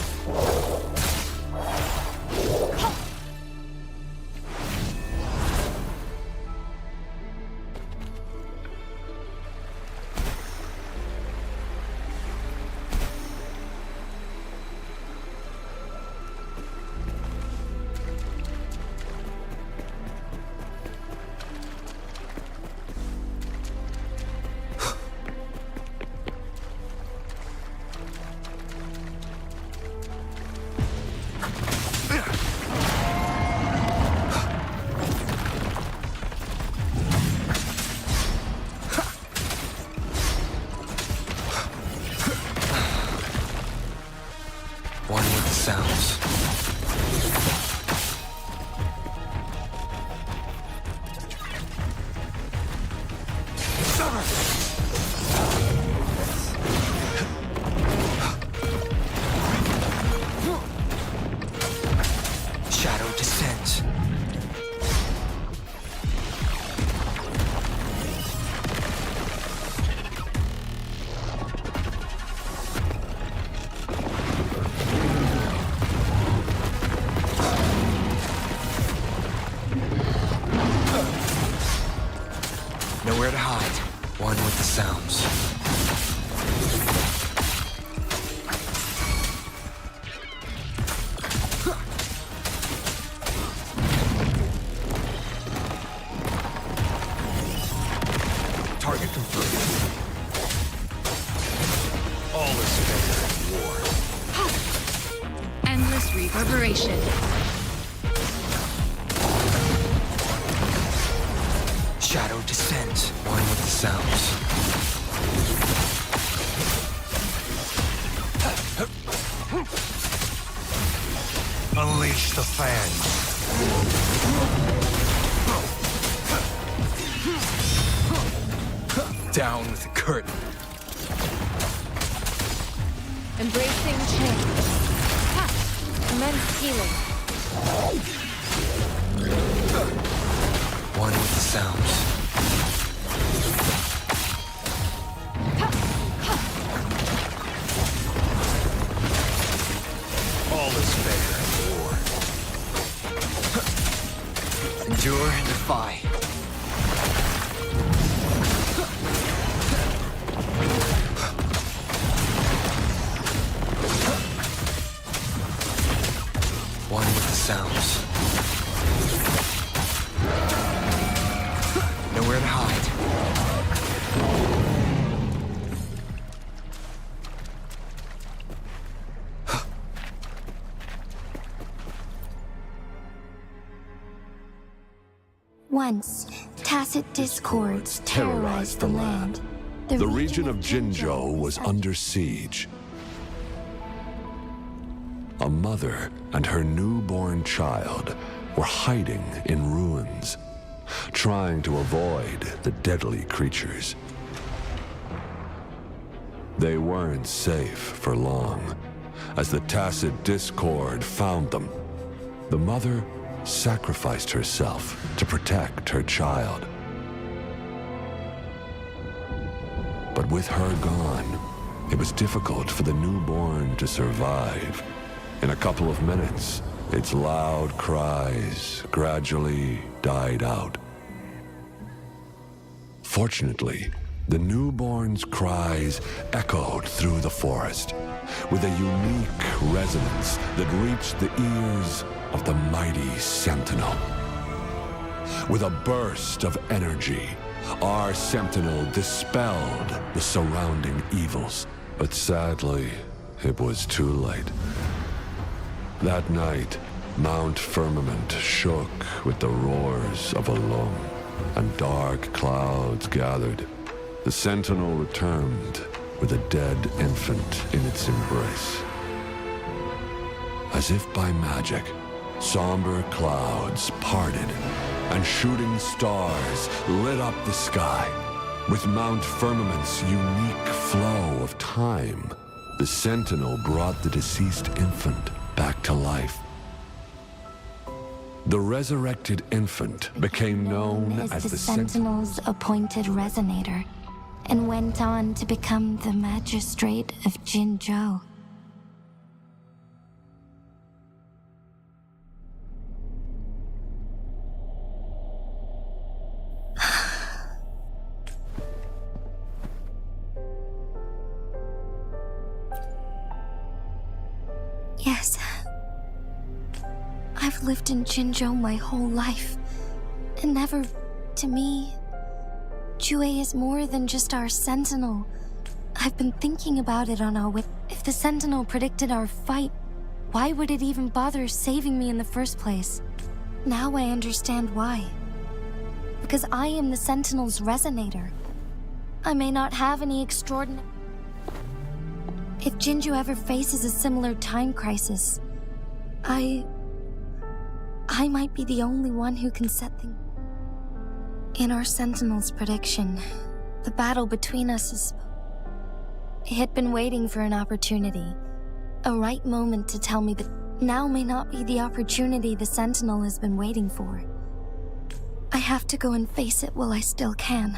One with the sounds. Shadow descends. Nowhere to hide. One with the sounds. Target confirmed. All is fair in war. Endless reverberation. Shadow descends. One with the sounds. Unleash the fangs. Down with the curtain. Embracing change. Ha! Commence healing. One with the sounds. All is fair in war. Endure and defy. One with the sounds. Nowhere to hide. Once, tacit discords terrorized the land. The region of Jinzhou was under siege. A mother and her newborn child were hiding in ruins, trying to avoid the deadly creatures. They weren't safe for long, as the tacit discord found them. The mother sacrificed herself to protect her child. But with her gone, it was difficult for the newborn to survive. In a couple of minutes, its loud cries gradually died out. Fortunately, the newborn's cries echoed through the forest with a unique resonance that reached the ears of the mighty Sentinel. With a burst of energy, our Sentinel dispelled the surrounding evils. But sadly, it was too late. That night, Mount Firmament shook with the roars of a loom, and dark clouds gathered. The Sentinel returned with a dead infant in its embrace. As if by magic, somber clouds parted, and shooting stars lit up the sky. With Mount Firmament's unique flow of time, the Sentinel brought the deceased infant back to life. The resurrected infant became known as the Sentinel's appointed resonator, and went on to become the magistrate of Jinzhou. Yes. I've lived in Jinzhou my whole life, and never, to me, Jue is more than just our Sentinel. I've been thinking about it on our way. If the Sentinel predicted our fight, why would it even bother saving me in the first place? Now I understand why. Because I am the Sentinel's resonator. I may not have any extraordinary... If Jinzhou ever faces a similar time crisis, I might be the only one who can set things. In our Sentinel's prediction, the battle between us is... It had been waiting for an opportunity, a right moment to tell me that now may not be the opportunity the Sentinel has been waiting for. I have to go and face it while I still can,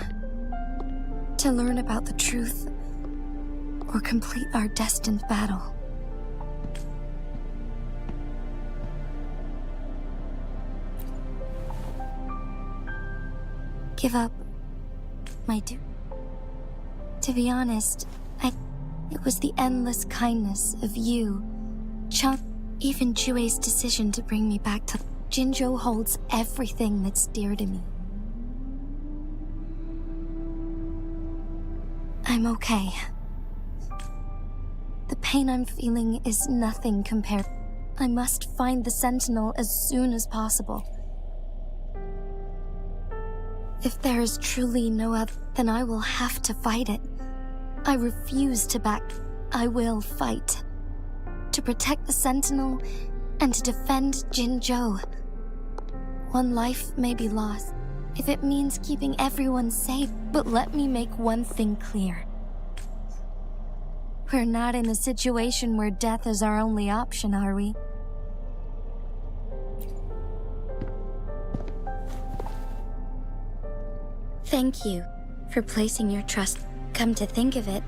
to learn about the truth, or complete our destined battle. Give up my duty. To be honest, it was the endless kindness of you, Chunk, even Jue's decision to bring me back to Jinzhou holds everything that's dear to me. I'm okay. The pain I'm feeling is nothing compared. I must find the Sentinel as soon as possible. If there is truly no other, then I will have to fight it. I refuse to back. I will fight. To protect the Sentinel and to defend Jinzhou. One life may be lost. if it means keeping everyone safe. But let me make one thing clear. We're not in a situation where death is our only option, are we? Thank you for placing your trust. Come to think of it,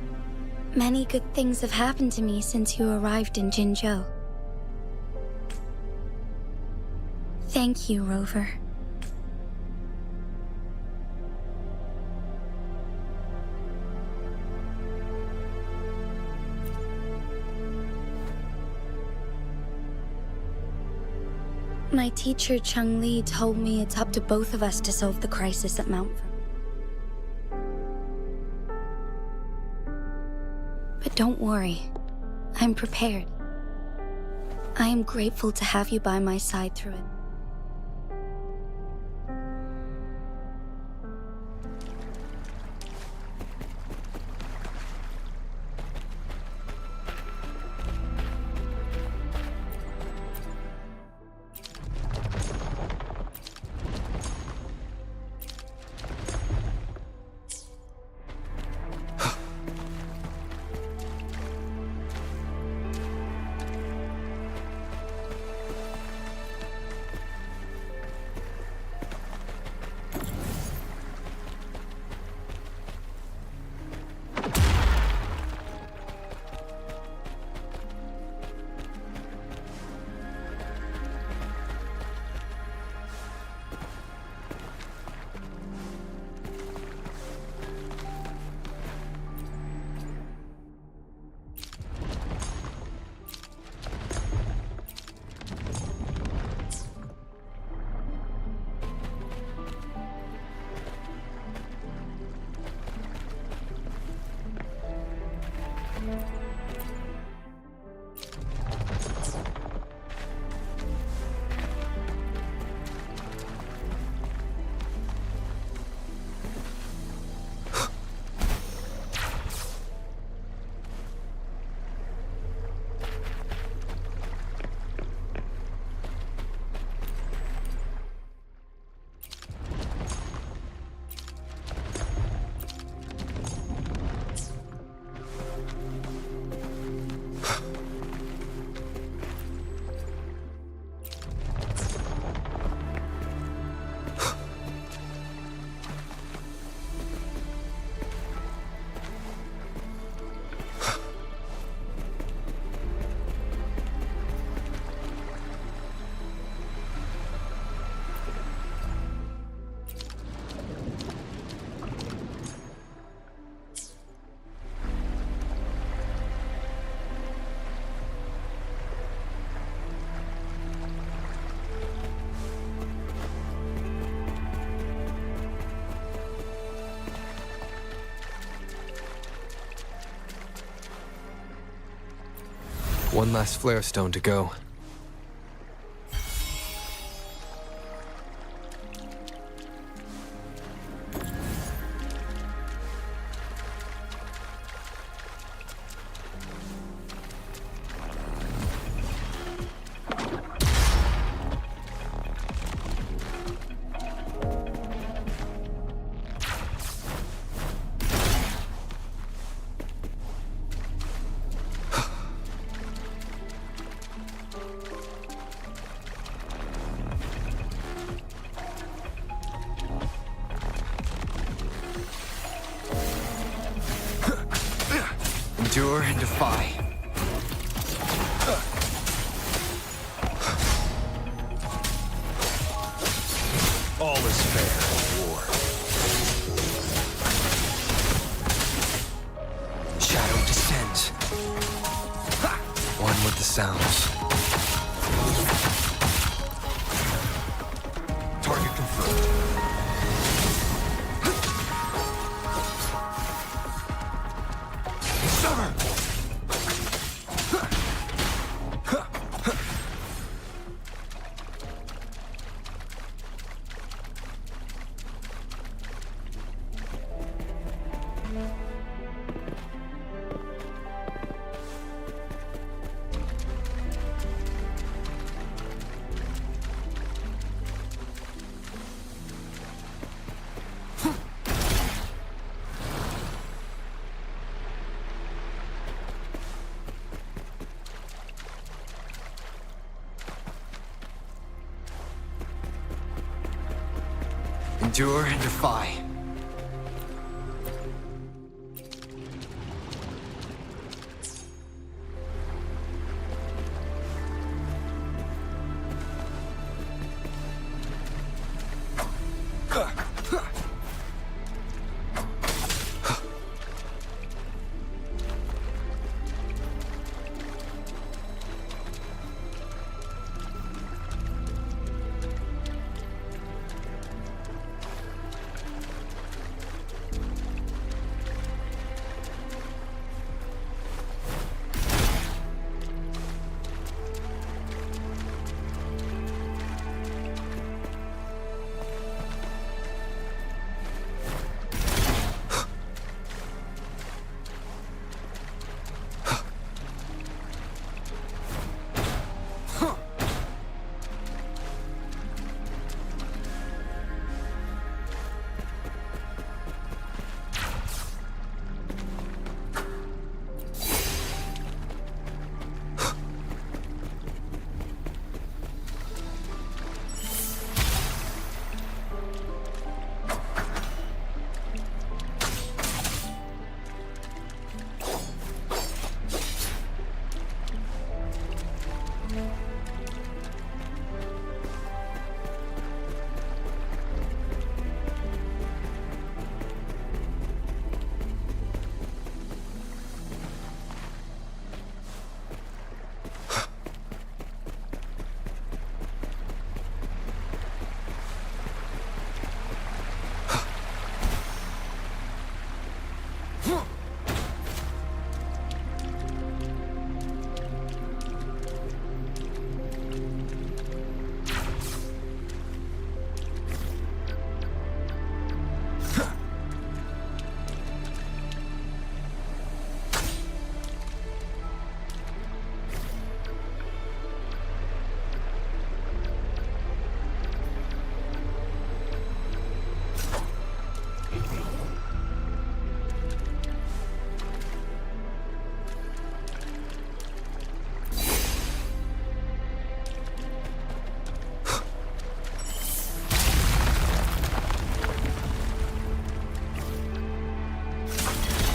many good things have happened to me since you arrived in Jinzhou. Thank you, Rover. My teacher, Chung Li, told me it's up to both of us to solve the crisis at Mount Vernon. But don't worry, I'm prepared. I am grateful to have you by my side through it. One last flare stone to go. Endure and defy. All is fair in war. Shadow descends. One with the sounds. Target confirmed. Endure and defy.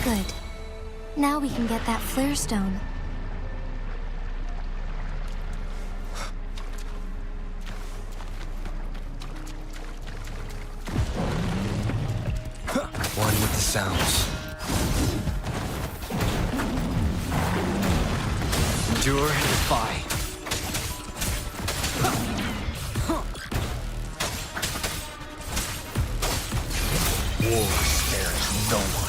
Good. Now we can get that flare stone. One with the sounds. Endure and defy. War spares no one.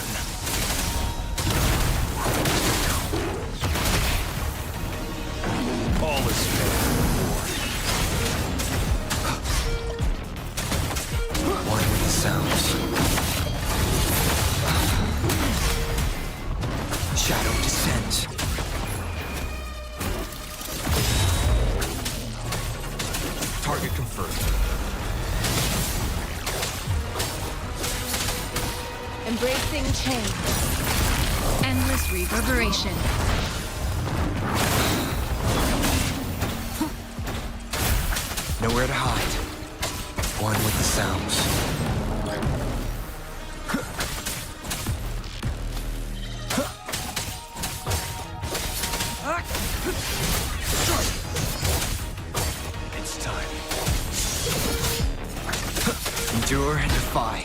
All is fair in war. One with the sounds. Shadow descends. Target confirmed. Embracing change. Endless reverberation. Nowhere to hide. One with the sounds. It's time. Endure and defy.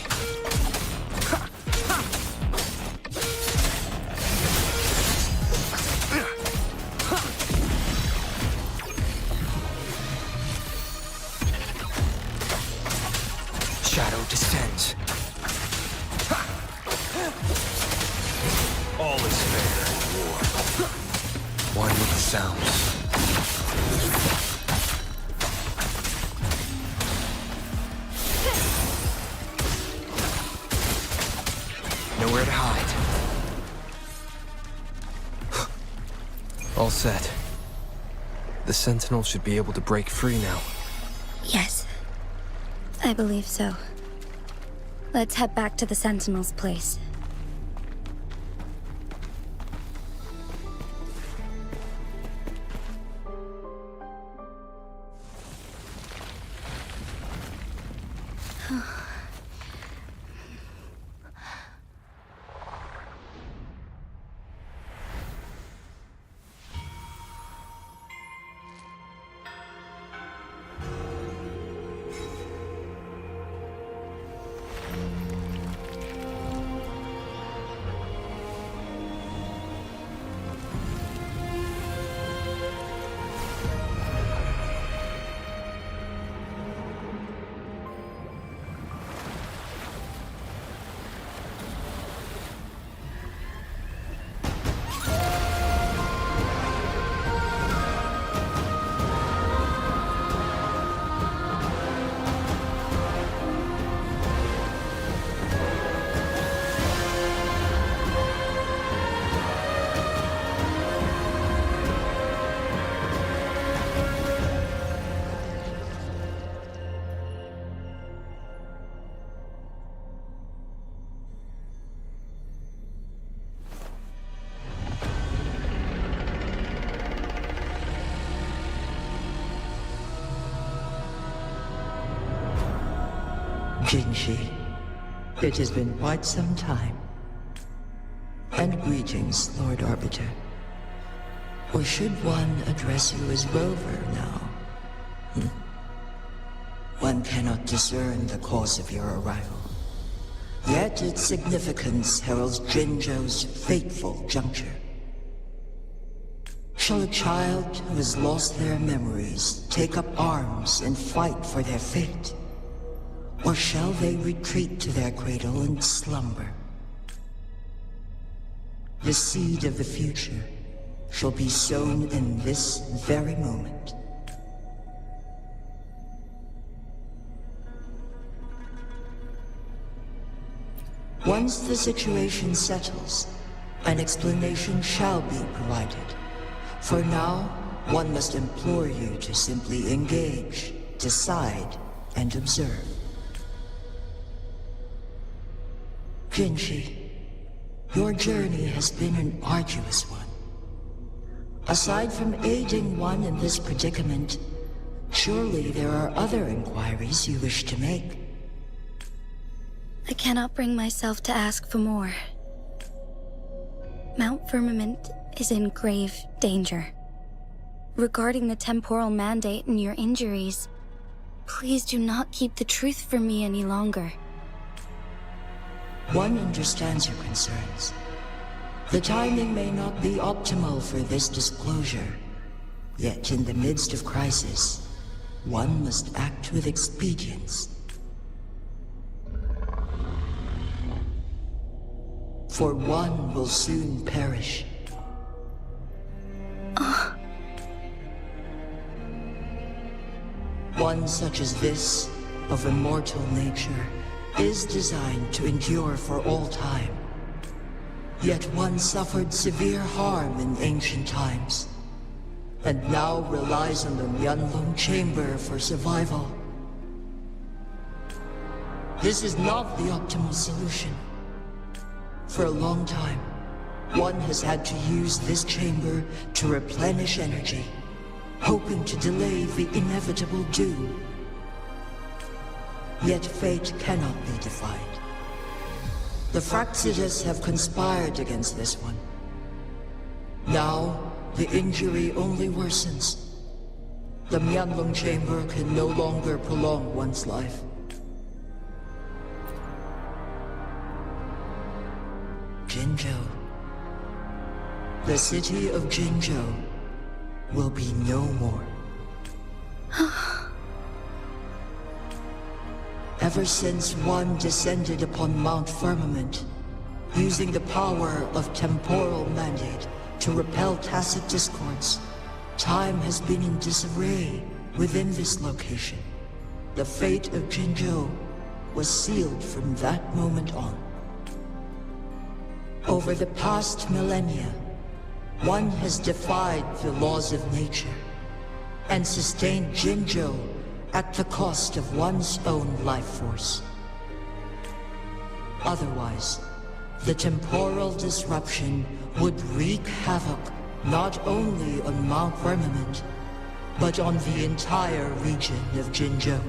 Shadow descends. All is fair in war. One with the sounds. Nowhere to hide. All set. The Sentinel should be able to break free now. Yes. I believe so. Let's head back to the Sentinel's place. Jinshi, it has been quite some time. And greetings, Lord Arbiter. Or should one address you as Rover now? One cannot discern the cause of your arrival. Yet its significance heralds Jinzhou's fateful juncture. Shall a child who has lost their memories take up arms and fight for their fate? Or shall they retreat to their cradle and slumber? The seed of the future shall be sown in this very moment. Once the situation settles, an explanation shall be provided. For now, one must implore you to simply engage, decide, and observe. Jinshi, your journey has been an arduous one. Aside from aiding one in this predicament, surely there are other inquiries you wish to make. I cannot bring myself to ask for more. Mount Firmament is in grave danger. Regarding the temporal mandate and your injuries, please do not keep the truth from me any longer. One understands your concerns. The timing may not be optimal for this disclosure. Yet in the midst of crisis, one must act with expedience. For one will soon perish. One such as this, of immortal nature, is designed to endure for all time. Yet one suffered severe harm in ancient times, and now relies on the Mianlong Chamber for survival. This is not the optimal solution. For a long time, one has had to use this chamber to replenish energy, hoping to delay the inevitable doom. Yet fate cannot be defied. The Fraxidus have conspired against this one. Now, the injury only worsens. The Mianlong Chamber can no longer prolong one's life. Jinzhou. The city of Jinzhou will be no more. Ever since one descended upon Mount Firmament, using the power of temporal mandate to repel tacit discords, time has been in disarray within this location. The fate of Jinzhou was sealed from that moment on. Over the past millennia, one has defied the laws of nature and sustained Jinzhou at the cost of one's own life force. Otherwise, the temporal disruption would wreak havoc not only on Mount Firmament, but on the entire region of Jinzhou.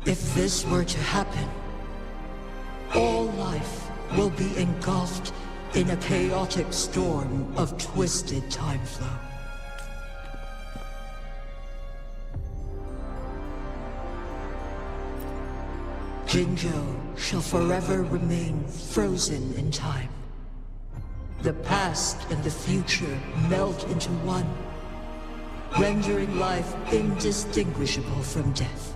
If this were to happen, all life will be engulfed in a chaotic storm of twisted time flow. Jinzhou shall forever remain frozen in time. The past and the future melt into one, rendering life indistinguishable from death.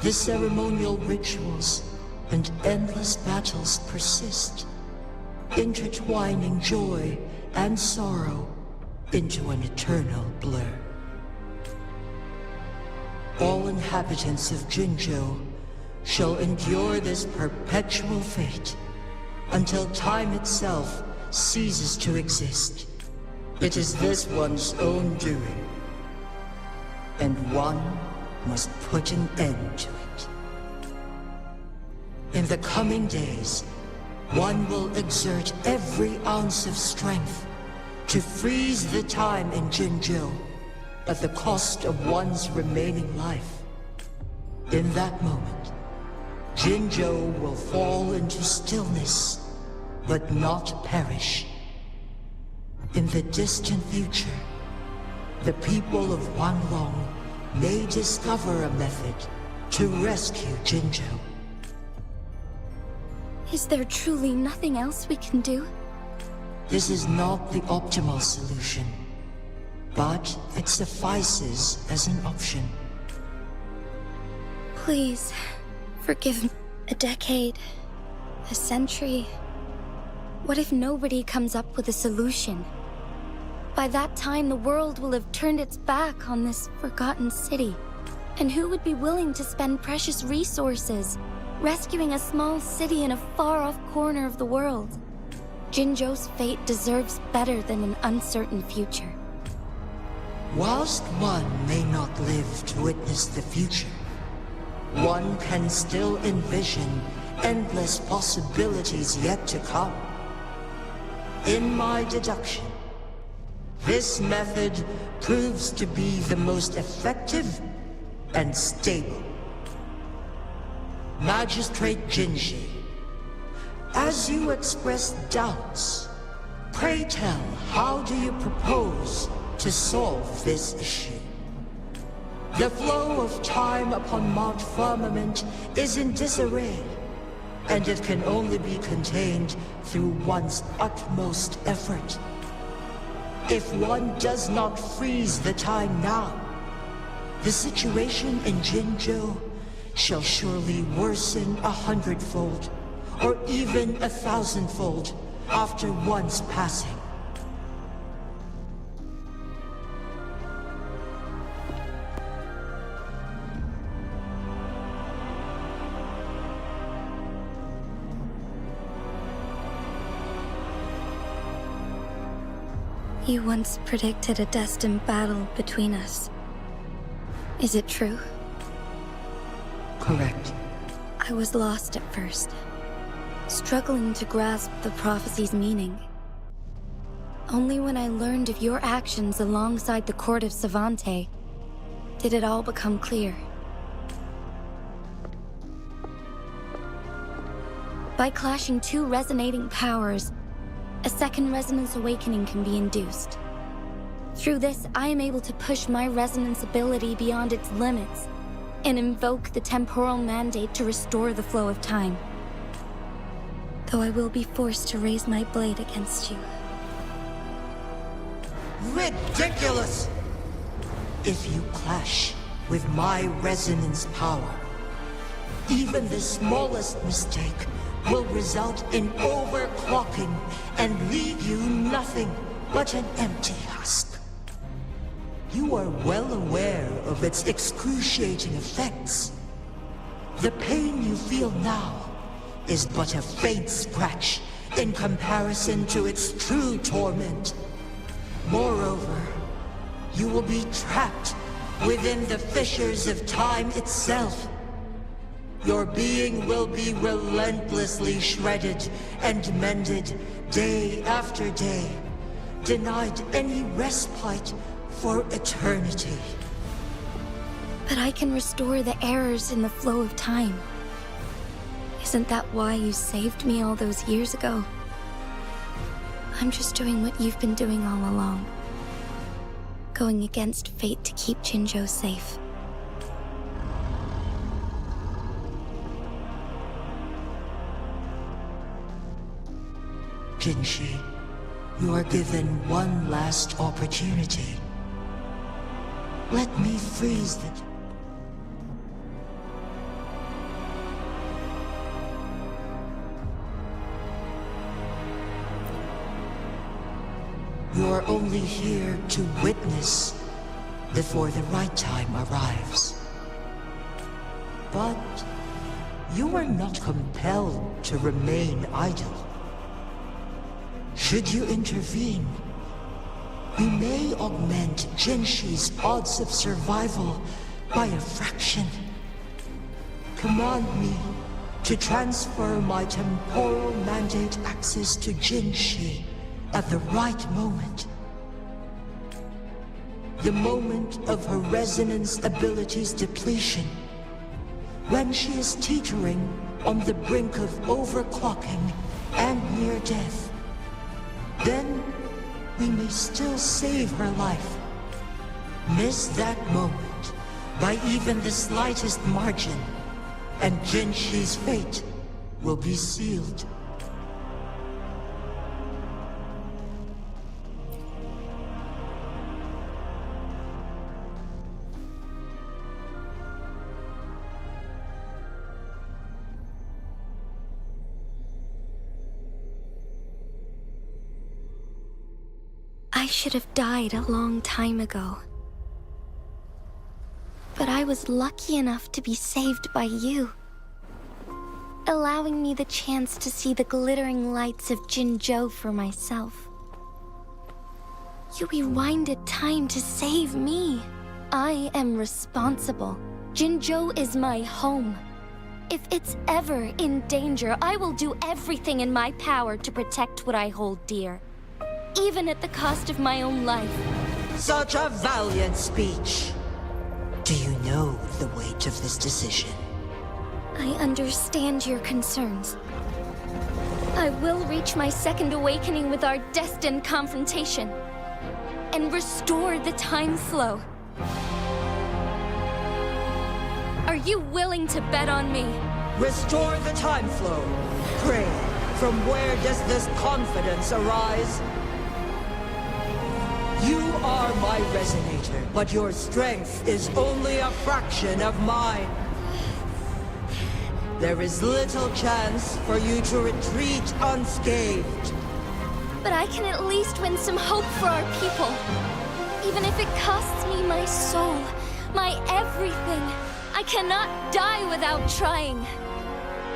The ceremonial rituals and endless battles persist, intertwining joy and sorrow into an eternal blur. All inhabitants of Jinzhou shall endure this perpetual fate until time itself ceases to exist. It is this one's own doing, and one must put an end to it. In the coming days, one will exert every ounce of strength to freeze the time in Jinzhou at the cost of one's remaining life. In that moment, Jinzhou will fall into stillness, but not perish. In the distant future, the people of Wanlong may discover a method to rescue Jinzhou. Is there truly nothing else we can do? This is not the optimal solution, but it suffices as an option. Please, forgive me. A decade, a century. What if nobody comes up with a solution? By that time, the world will have turned its back on this forgotten city. And who would be willing to spend precious resources rescuing a small city in a far-off corner of the world? Jinzhou's fate deserves better than an uncertain future. Whilst one may not live to witness the future, one can still envision endless possibilities yet to come. In my deduction, this method proves to be the most effective and stable. Magistrate Jinji, as you express doubts, pray tell, how do you propose to solve this issue? The flow of time upon Mount Firmament is in disarray, and it can only be contained through one's utmost effort. If one does not freeze the time now, the situation in Jinzhou shall surely worsen 100-fold, or even 1,000-fold after one's passing. You once predicted a destined battle between us. Is it true? Correct. I was lost at first, struggling to grasp the prophecy's meaning. Only when I learned of your actions alongside the court of Xyminti did it all become clear. By clashing two resonating powers, a second resonance awakening can be induced. Through this, I am able to push my resonance ability beyond its limits and invoke the temporal mandate to restore the flow of time. Though I will be forced to raise my blade against you. Ridiculous! If you clash with my resonance power, even the smallest mistake will result in overclocking and leave you nothing but an empty husk. You are well aware of its excruciating effects. The pain you feel now is but a faint scratch in comparison to its true torment. Moreover, you will be trapped within the fissures of time itself. Your being will be relentlessly shredded and mended day after day, denied any respite for eternity. But I can restore the errors in the flow of time. Isn't that why you saved me all those years ago? I'm just doing what you've been doing all along. Going against fate to keep Jinzhou safe. Jinshi, you are given one last opportunity. Let me freeze the... You are only here to witness before the right time arrives. But you are not compelled to remain idle. Should you intervene, we may augment Jinshi's odds of survival by a fraction. Command me to transfer my temporal mandate access to Jinshi at the right moment. The moment of her resonance ability's depletion. When she is teetering on the brink of overclocking and near death. Then we may still save her life. Miss that moment by even the slightest margin, and Jinshi's fate will be sealed. I should have died a long time ago. But I was lucky enough to be saved by you, allowing me the chance to see the glittering lights of Jinzhou for myself. You rewinded time to save me. I am responsible. Jinzhou is my home. If it's ever in danger, I will do everything in my power to protect what I hold dear, even at the cost of my own life. Such a valiant speech. Do you know the weight of this decision? I understand your concerns. I will reach my second awakening with our destined confrontation and restore the time flow. Are you willing to bet on me? Restore the time flow. Pray, from where does this confidence arise? You are my resonator, but your strength is only a fraction of mine. There is little chance for you to retreat unscathed. But I can at least win some hope for our people. Even if it costs me my soul, my everything. I cannot die without trying.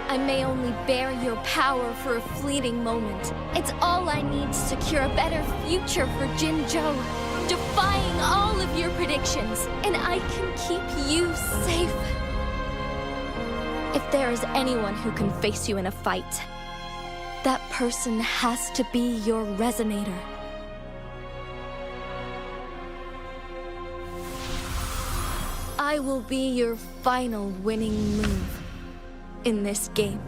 I may only bear your power for a fleeting moment. It's all I need to secure a better future for Jinzhou, defying all of your predictions, and I can keep you safe. If there is anyone who can face you in a fight, that person has to be your resonator. I will be your final winning move in this game.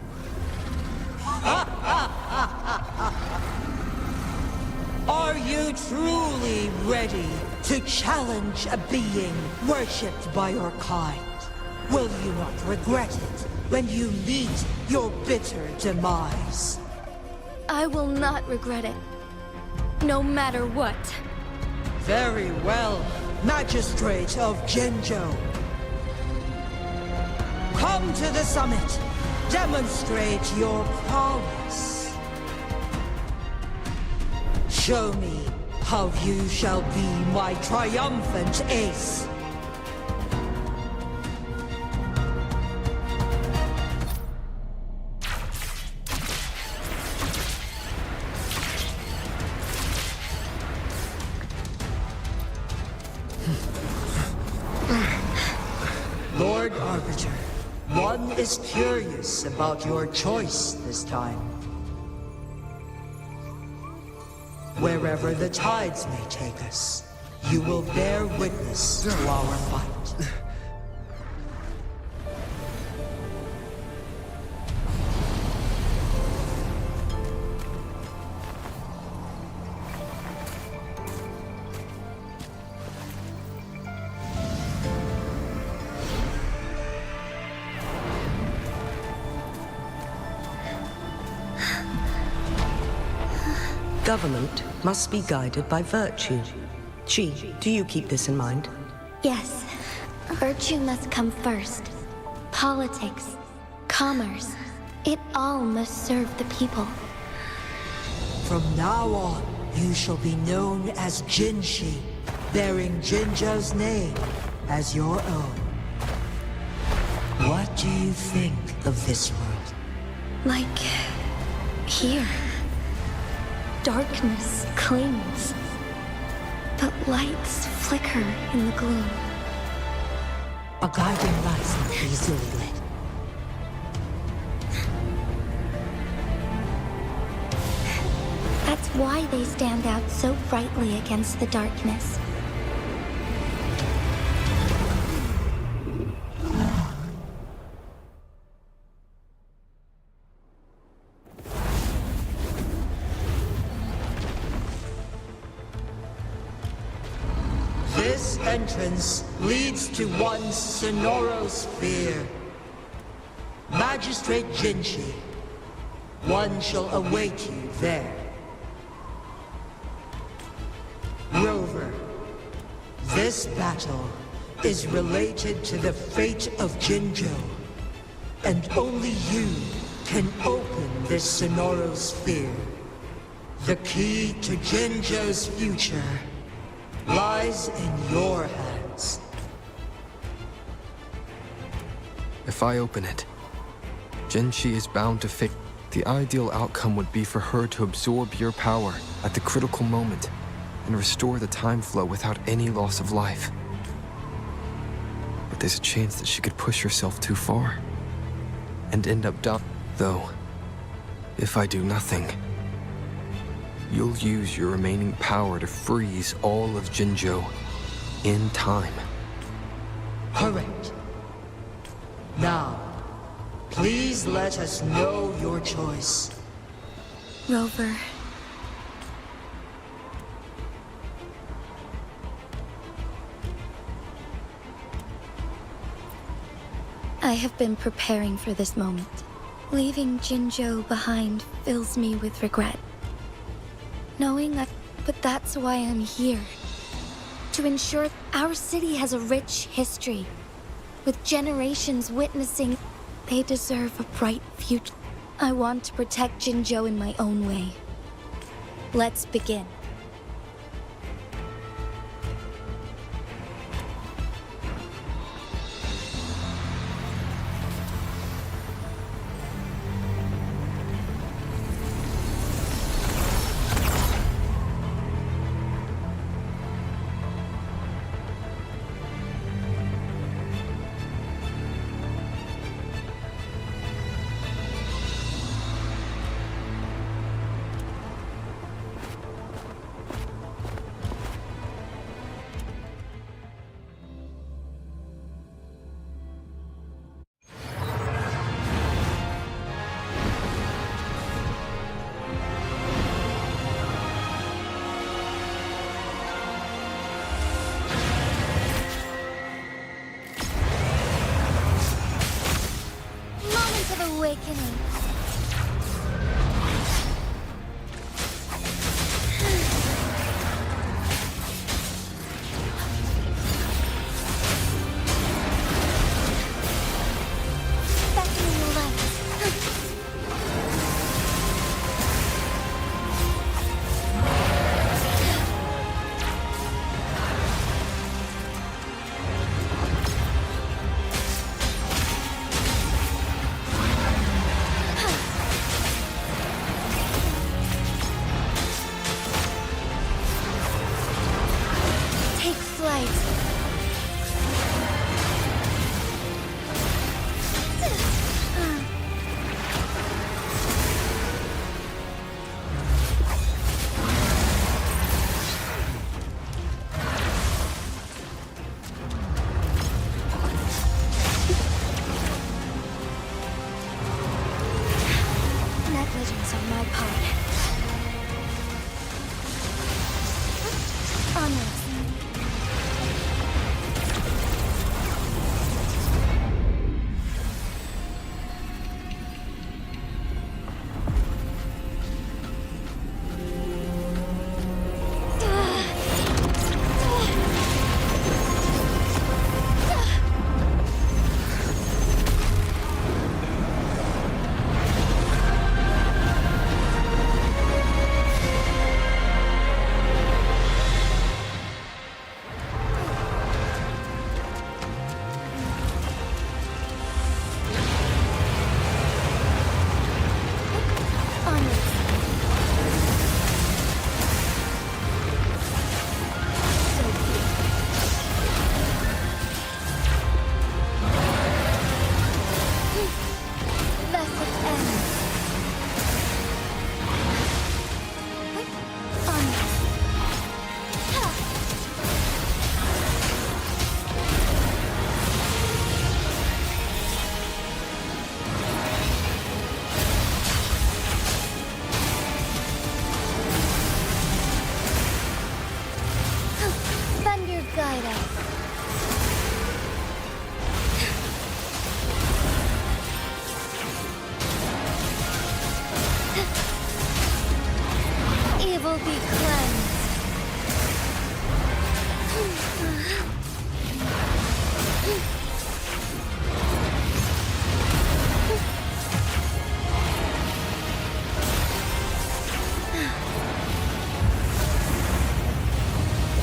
Are you truly ready to challenge a being worshipped by your kind? Will you not regret it when you meet your bitter demise? I will not regret it, no matter what. Very well, Magistrate of Jinzhou. Come to the summit. Demonstrate your prowess. Show me how you shall be my triumphant ace. Lord Arbiter, one is curious about your choice this time. Wherever the tides may take us, you will bear witness to our fight. Government must be guided by virtue. Chi, do you keep this in mind? Yes, virtue must come first. Politics, commerce, it all must serve the people. From now on, you shall be known as Jinshi, bearing Jinzhou's name as your own. What do you think of this world? Like here. Darkness clings, but lights flicker in the gloom. A guiding light not easily lit. That's why they stand out so brightly against the darkness. This entrance leads to one Sonoro sphere. Magistrate Jinshi, one shall await you there. Rover, this battle is related to the fate of Jinzhou, and only you can open this Sonoro sphere. The key to Jinzhou's future lies in your hands. If I open it, Jinshi is bound to fix. The ideal outcome would be for her to absorb your power at the critical moment and restore the time flow without any loss of life. But there's a chance that she could push herself too far and end up dying. Though, if I do nothing, you'll use your remaining power to freeze all of Jinzhou in time. Correct. Now, please let us know your choice. Rover. I have been preparing for this moment. Leaving Jinzhou behind fills me with regret. Knowing that, but that's why I'm here. To ensure our city has a rich history, with generations witnessing. They deserve a bright future. I want to protect Jinzhou in my own way. Let's begin. Awakening. Negligence on my part. Onwards. thunder guide us. Evil be cleansed.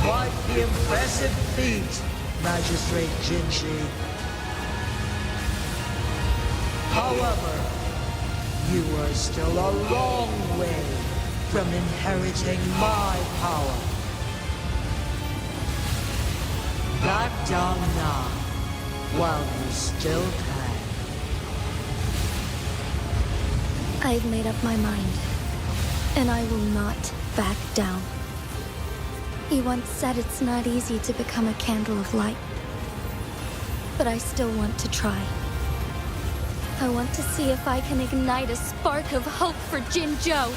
Quite the impressive feat, Magistrate Xyminti. However, you are still a long way from inheriting my power. Back down now, while you still can. I've made up my mind, and I will not back down. He once said it's not easy to become a candle of light. But I still want to try. I want to see if I can ignite a spark of hope for Jinzhou.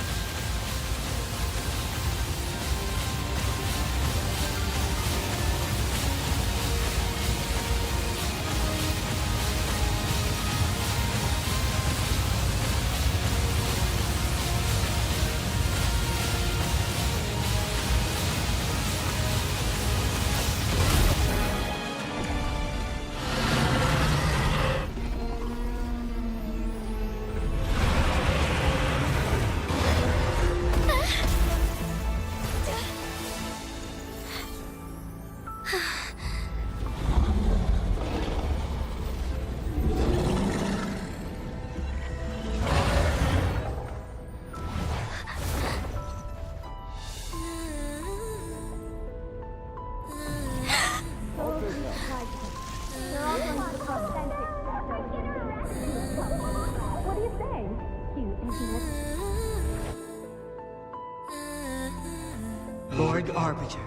Lord Arbiter.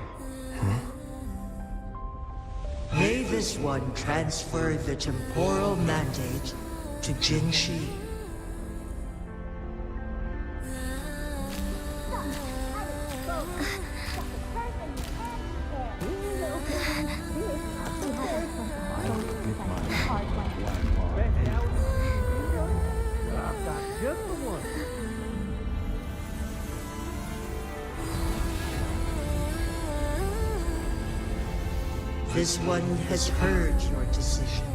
May this one transfer the temporal mandate to Jinshi. This one has heard your decision.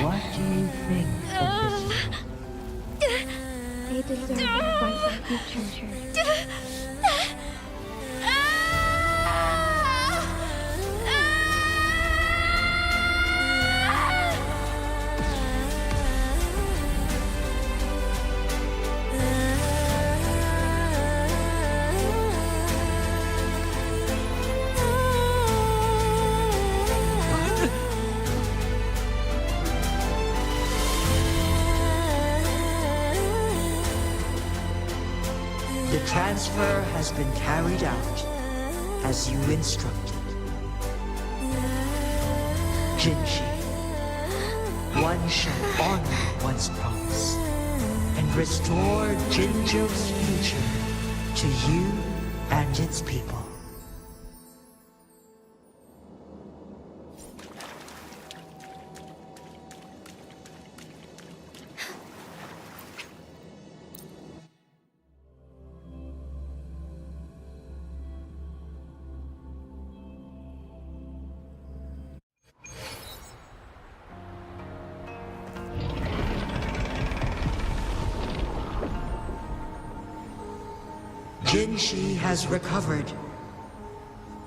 What do you think of this? They deserve a fight like you, treasure. The transfer has been carried out as you instructed. Jinshi, one shall honor one's promise and restore Jinzhou's future to you and its people. Jinshi has recovered.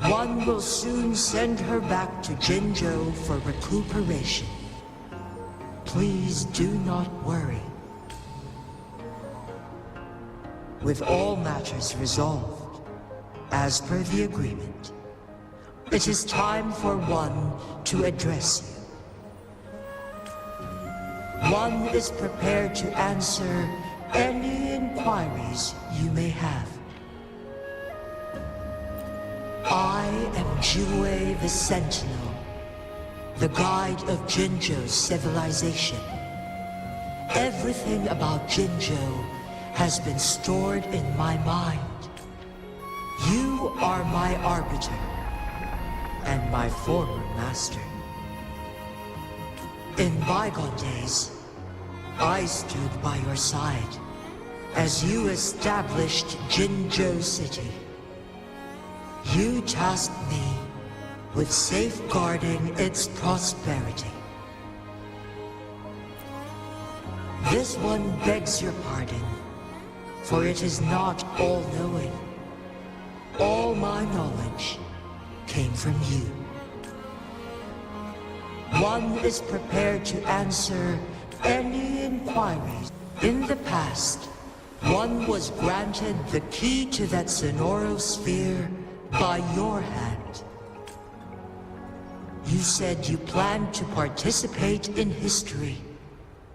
One will soon send her back to Jinzhou for recuperation. Please do not worry. with all matters resolved, as per the agreement, it is time for one to address you. One is prepared to answer any inquiries you may have. I am Jue the Sentinel, the guide of Jinzhou's civilization. Everything about Jinzhou has been stored in my mind. You are my arbiter, and my former master. In bygone days, I stood by your side as you established Jinzhou City. You tasked me with safeguarding its prosperity. This one begs your pardon, for it is not all-knowing. All my knowledge came from you. One is prepared to answer any inquiries. In the past, one was granted the key to that Sonoro sphere by your hand. You said you planned to participate in history,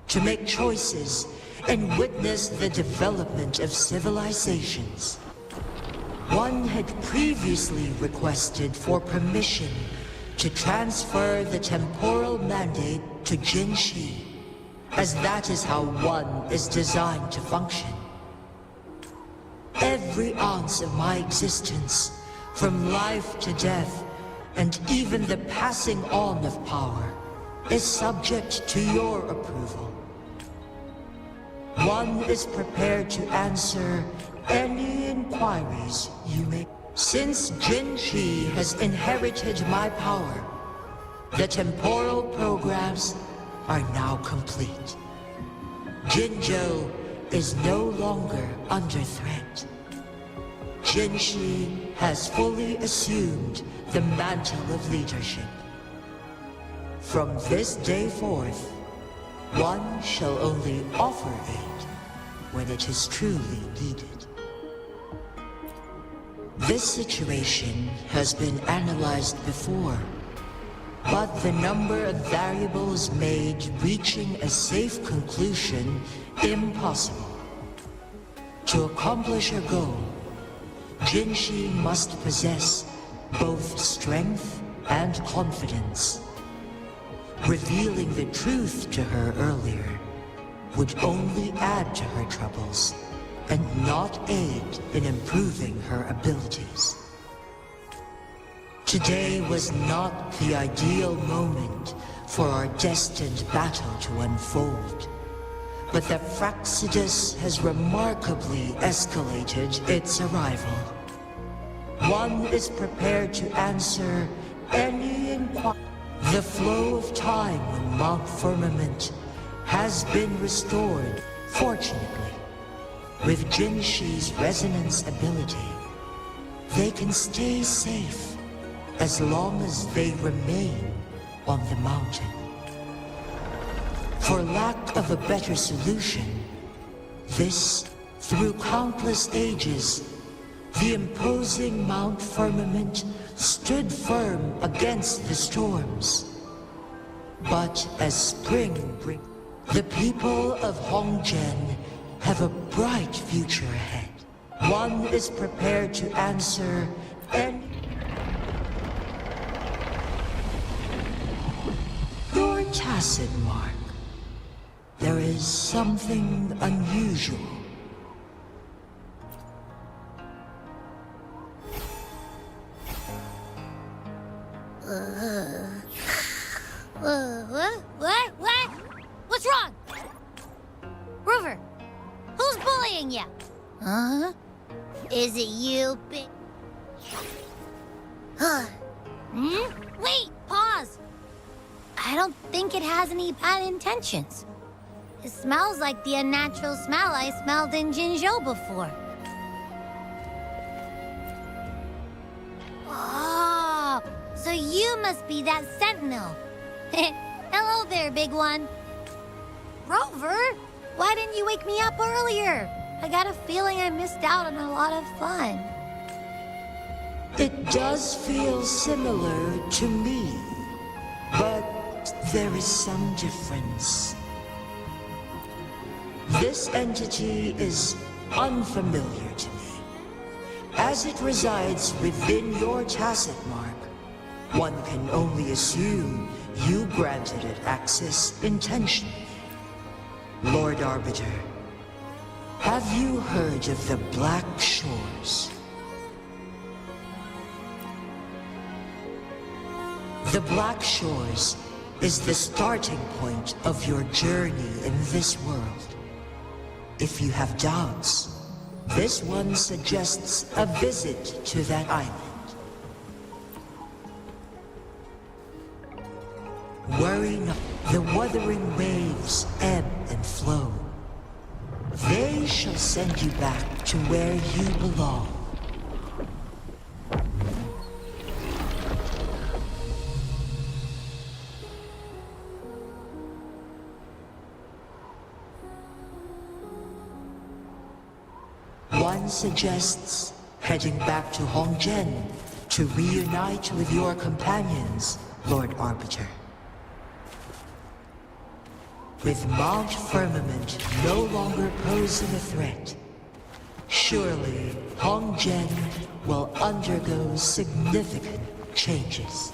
to make choices and witness the development of civilizations. One had previously requested for permission to transfer the temporal mandate to Jinshi, as that is how one is designed to function. Every ounce of my existence, from life to death, and even the passing on of power, is subject to your approval. One is prepared to answer any inquiries you may. Since Jinshi has inherited my power, the temporal programs are now complete. Jinzhou is no longer under threat. Jinshi has fully assumed the mantle of leadership. From this day forth, one shall only offer aid when it is truly needed. This situation has been analyzed before, but the number of variables made reaching a safe conclusion impossible. To accomplish her goal, Jinshi must possess both strength and confidence. Revealing the truth to her earlier would only add to her troubles and not aid in improving her abilities. Today was not the ideal moment for our destined battle to unfold, but the Fraxidus has remarkably escalated its arrival. One is prepared to answer any inquiry. The flow of time on Mount Firmament has been restored, fortunately. With Jinshi's resonance ability, they can stay safe as long as they remain on the mountain. For lack of a better solution, this, through countless ages, the imposing Mount Firmament stood firm against the storms. But as spring brings, the people of Hongzhen have a bright future ahead. One is prepared to answer any... Your tacit, Mark. There is something unusual. What? What's wrong? Rover, who's bullying you? Huh? Is it you, big... Wait, pause. I don't think it has any bad intentions. It smells like the unnatural smell I smelled in Jinzhou before. Oh, so you must be that sentinel. Hello there, big one. Rover, why didn't you wake me up earlier? I got a feeling I missed out on a lot of fun. It does feel similar to me, but there is some difference. This entity is unfamiliar to me. As it resides within your tacit mark, one can only assume you granted it access intentionally. Lord Arbiter, have you heard of the Black Shores? The Black Shores is the starting point of your journey in this world. If you have doubts, this one suggests a visit to that island. Worry not. The wuthering waves ebb and flow. They shall send you back to where you belong. One suggests heading back to Hongzhen to reunite with your companions, Lord Arbiter. With Mount Firmament no longer posing a threat, surely Hongzhen will undergo significant changes.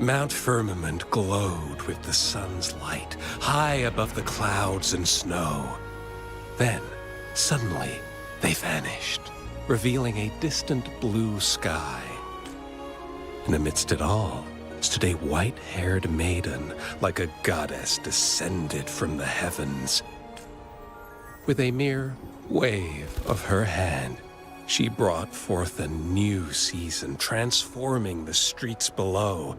Mount Firmament glowed with the sun's light, high above the clouds and snow. Then, suddenly, they vanished, revealing a distant blue sky. And amidst it all stood a white-haired maiden, like a goddess descended from the heavens. With a mere wave of her hand, she brought forth a new season, transforming the streets below.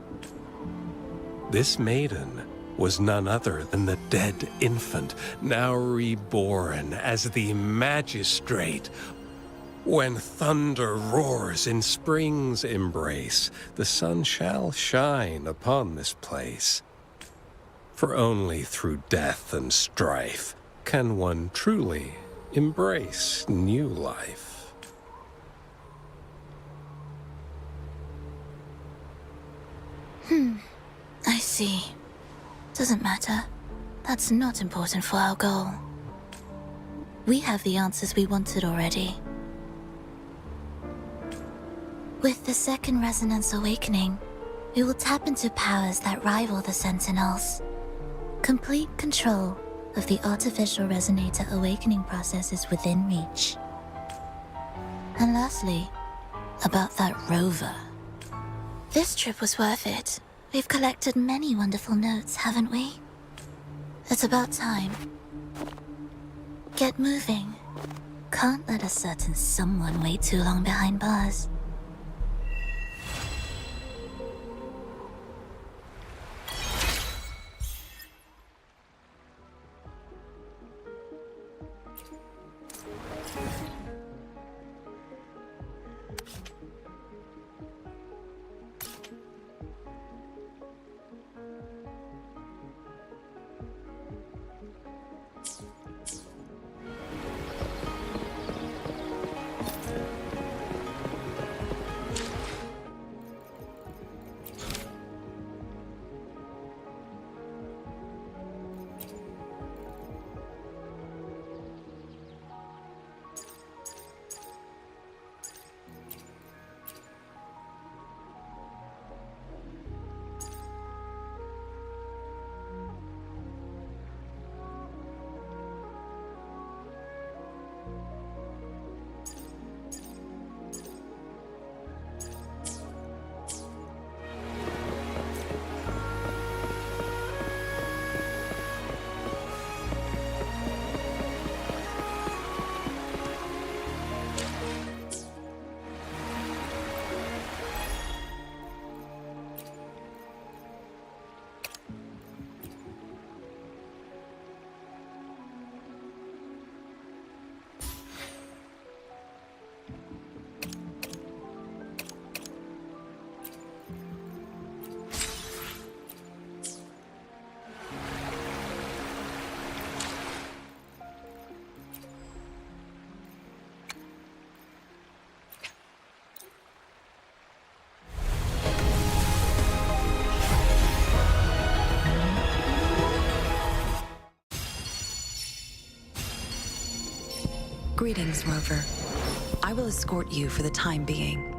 This maiden was none other than the dead infant, now reborn as the magistrate. When thunder roars in spring's embrace, the sun shall shine upon this place. For only through death and strife can one truly embrace new life. I see. Doesn't matter. That's not important for our goal. We have the answers we wanted already. With the second resonance awakening, we will tap into powers that rival the Sentinels. Complete control of the artificial resonator awakening process is within reach. And lastly, about that rover. This trip was worth it. We've collected many wonderful notes, haven't we? It's about time. Get moving. Can't let a certain someone wait too long behind bars. Greetings, Rover. I will escort you for the time being.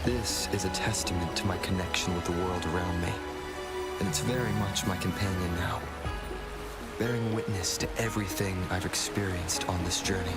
This is a testament to my connection with the world around me, and it's very much my companion now, bearing witness to everything I've experienced on this journey.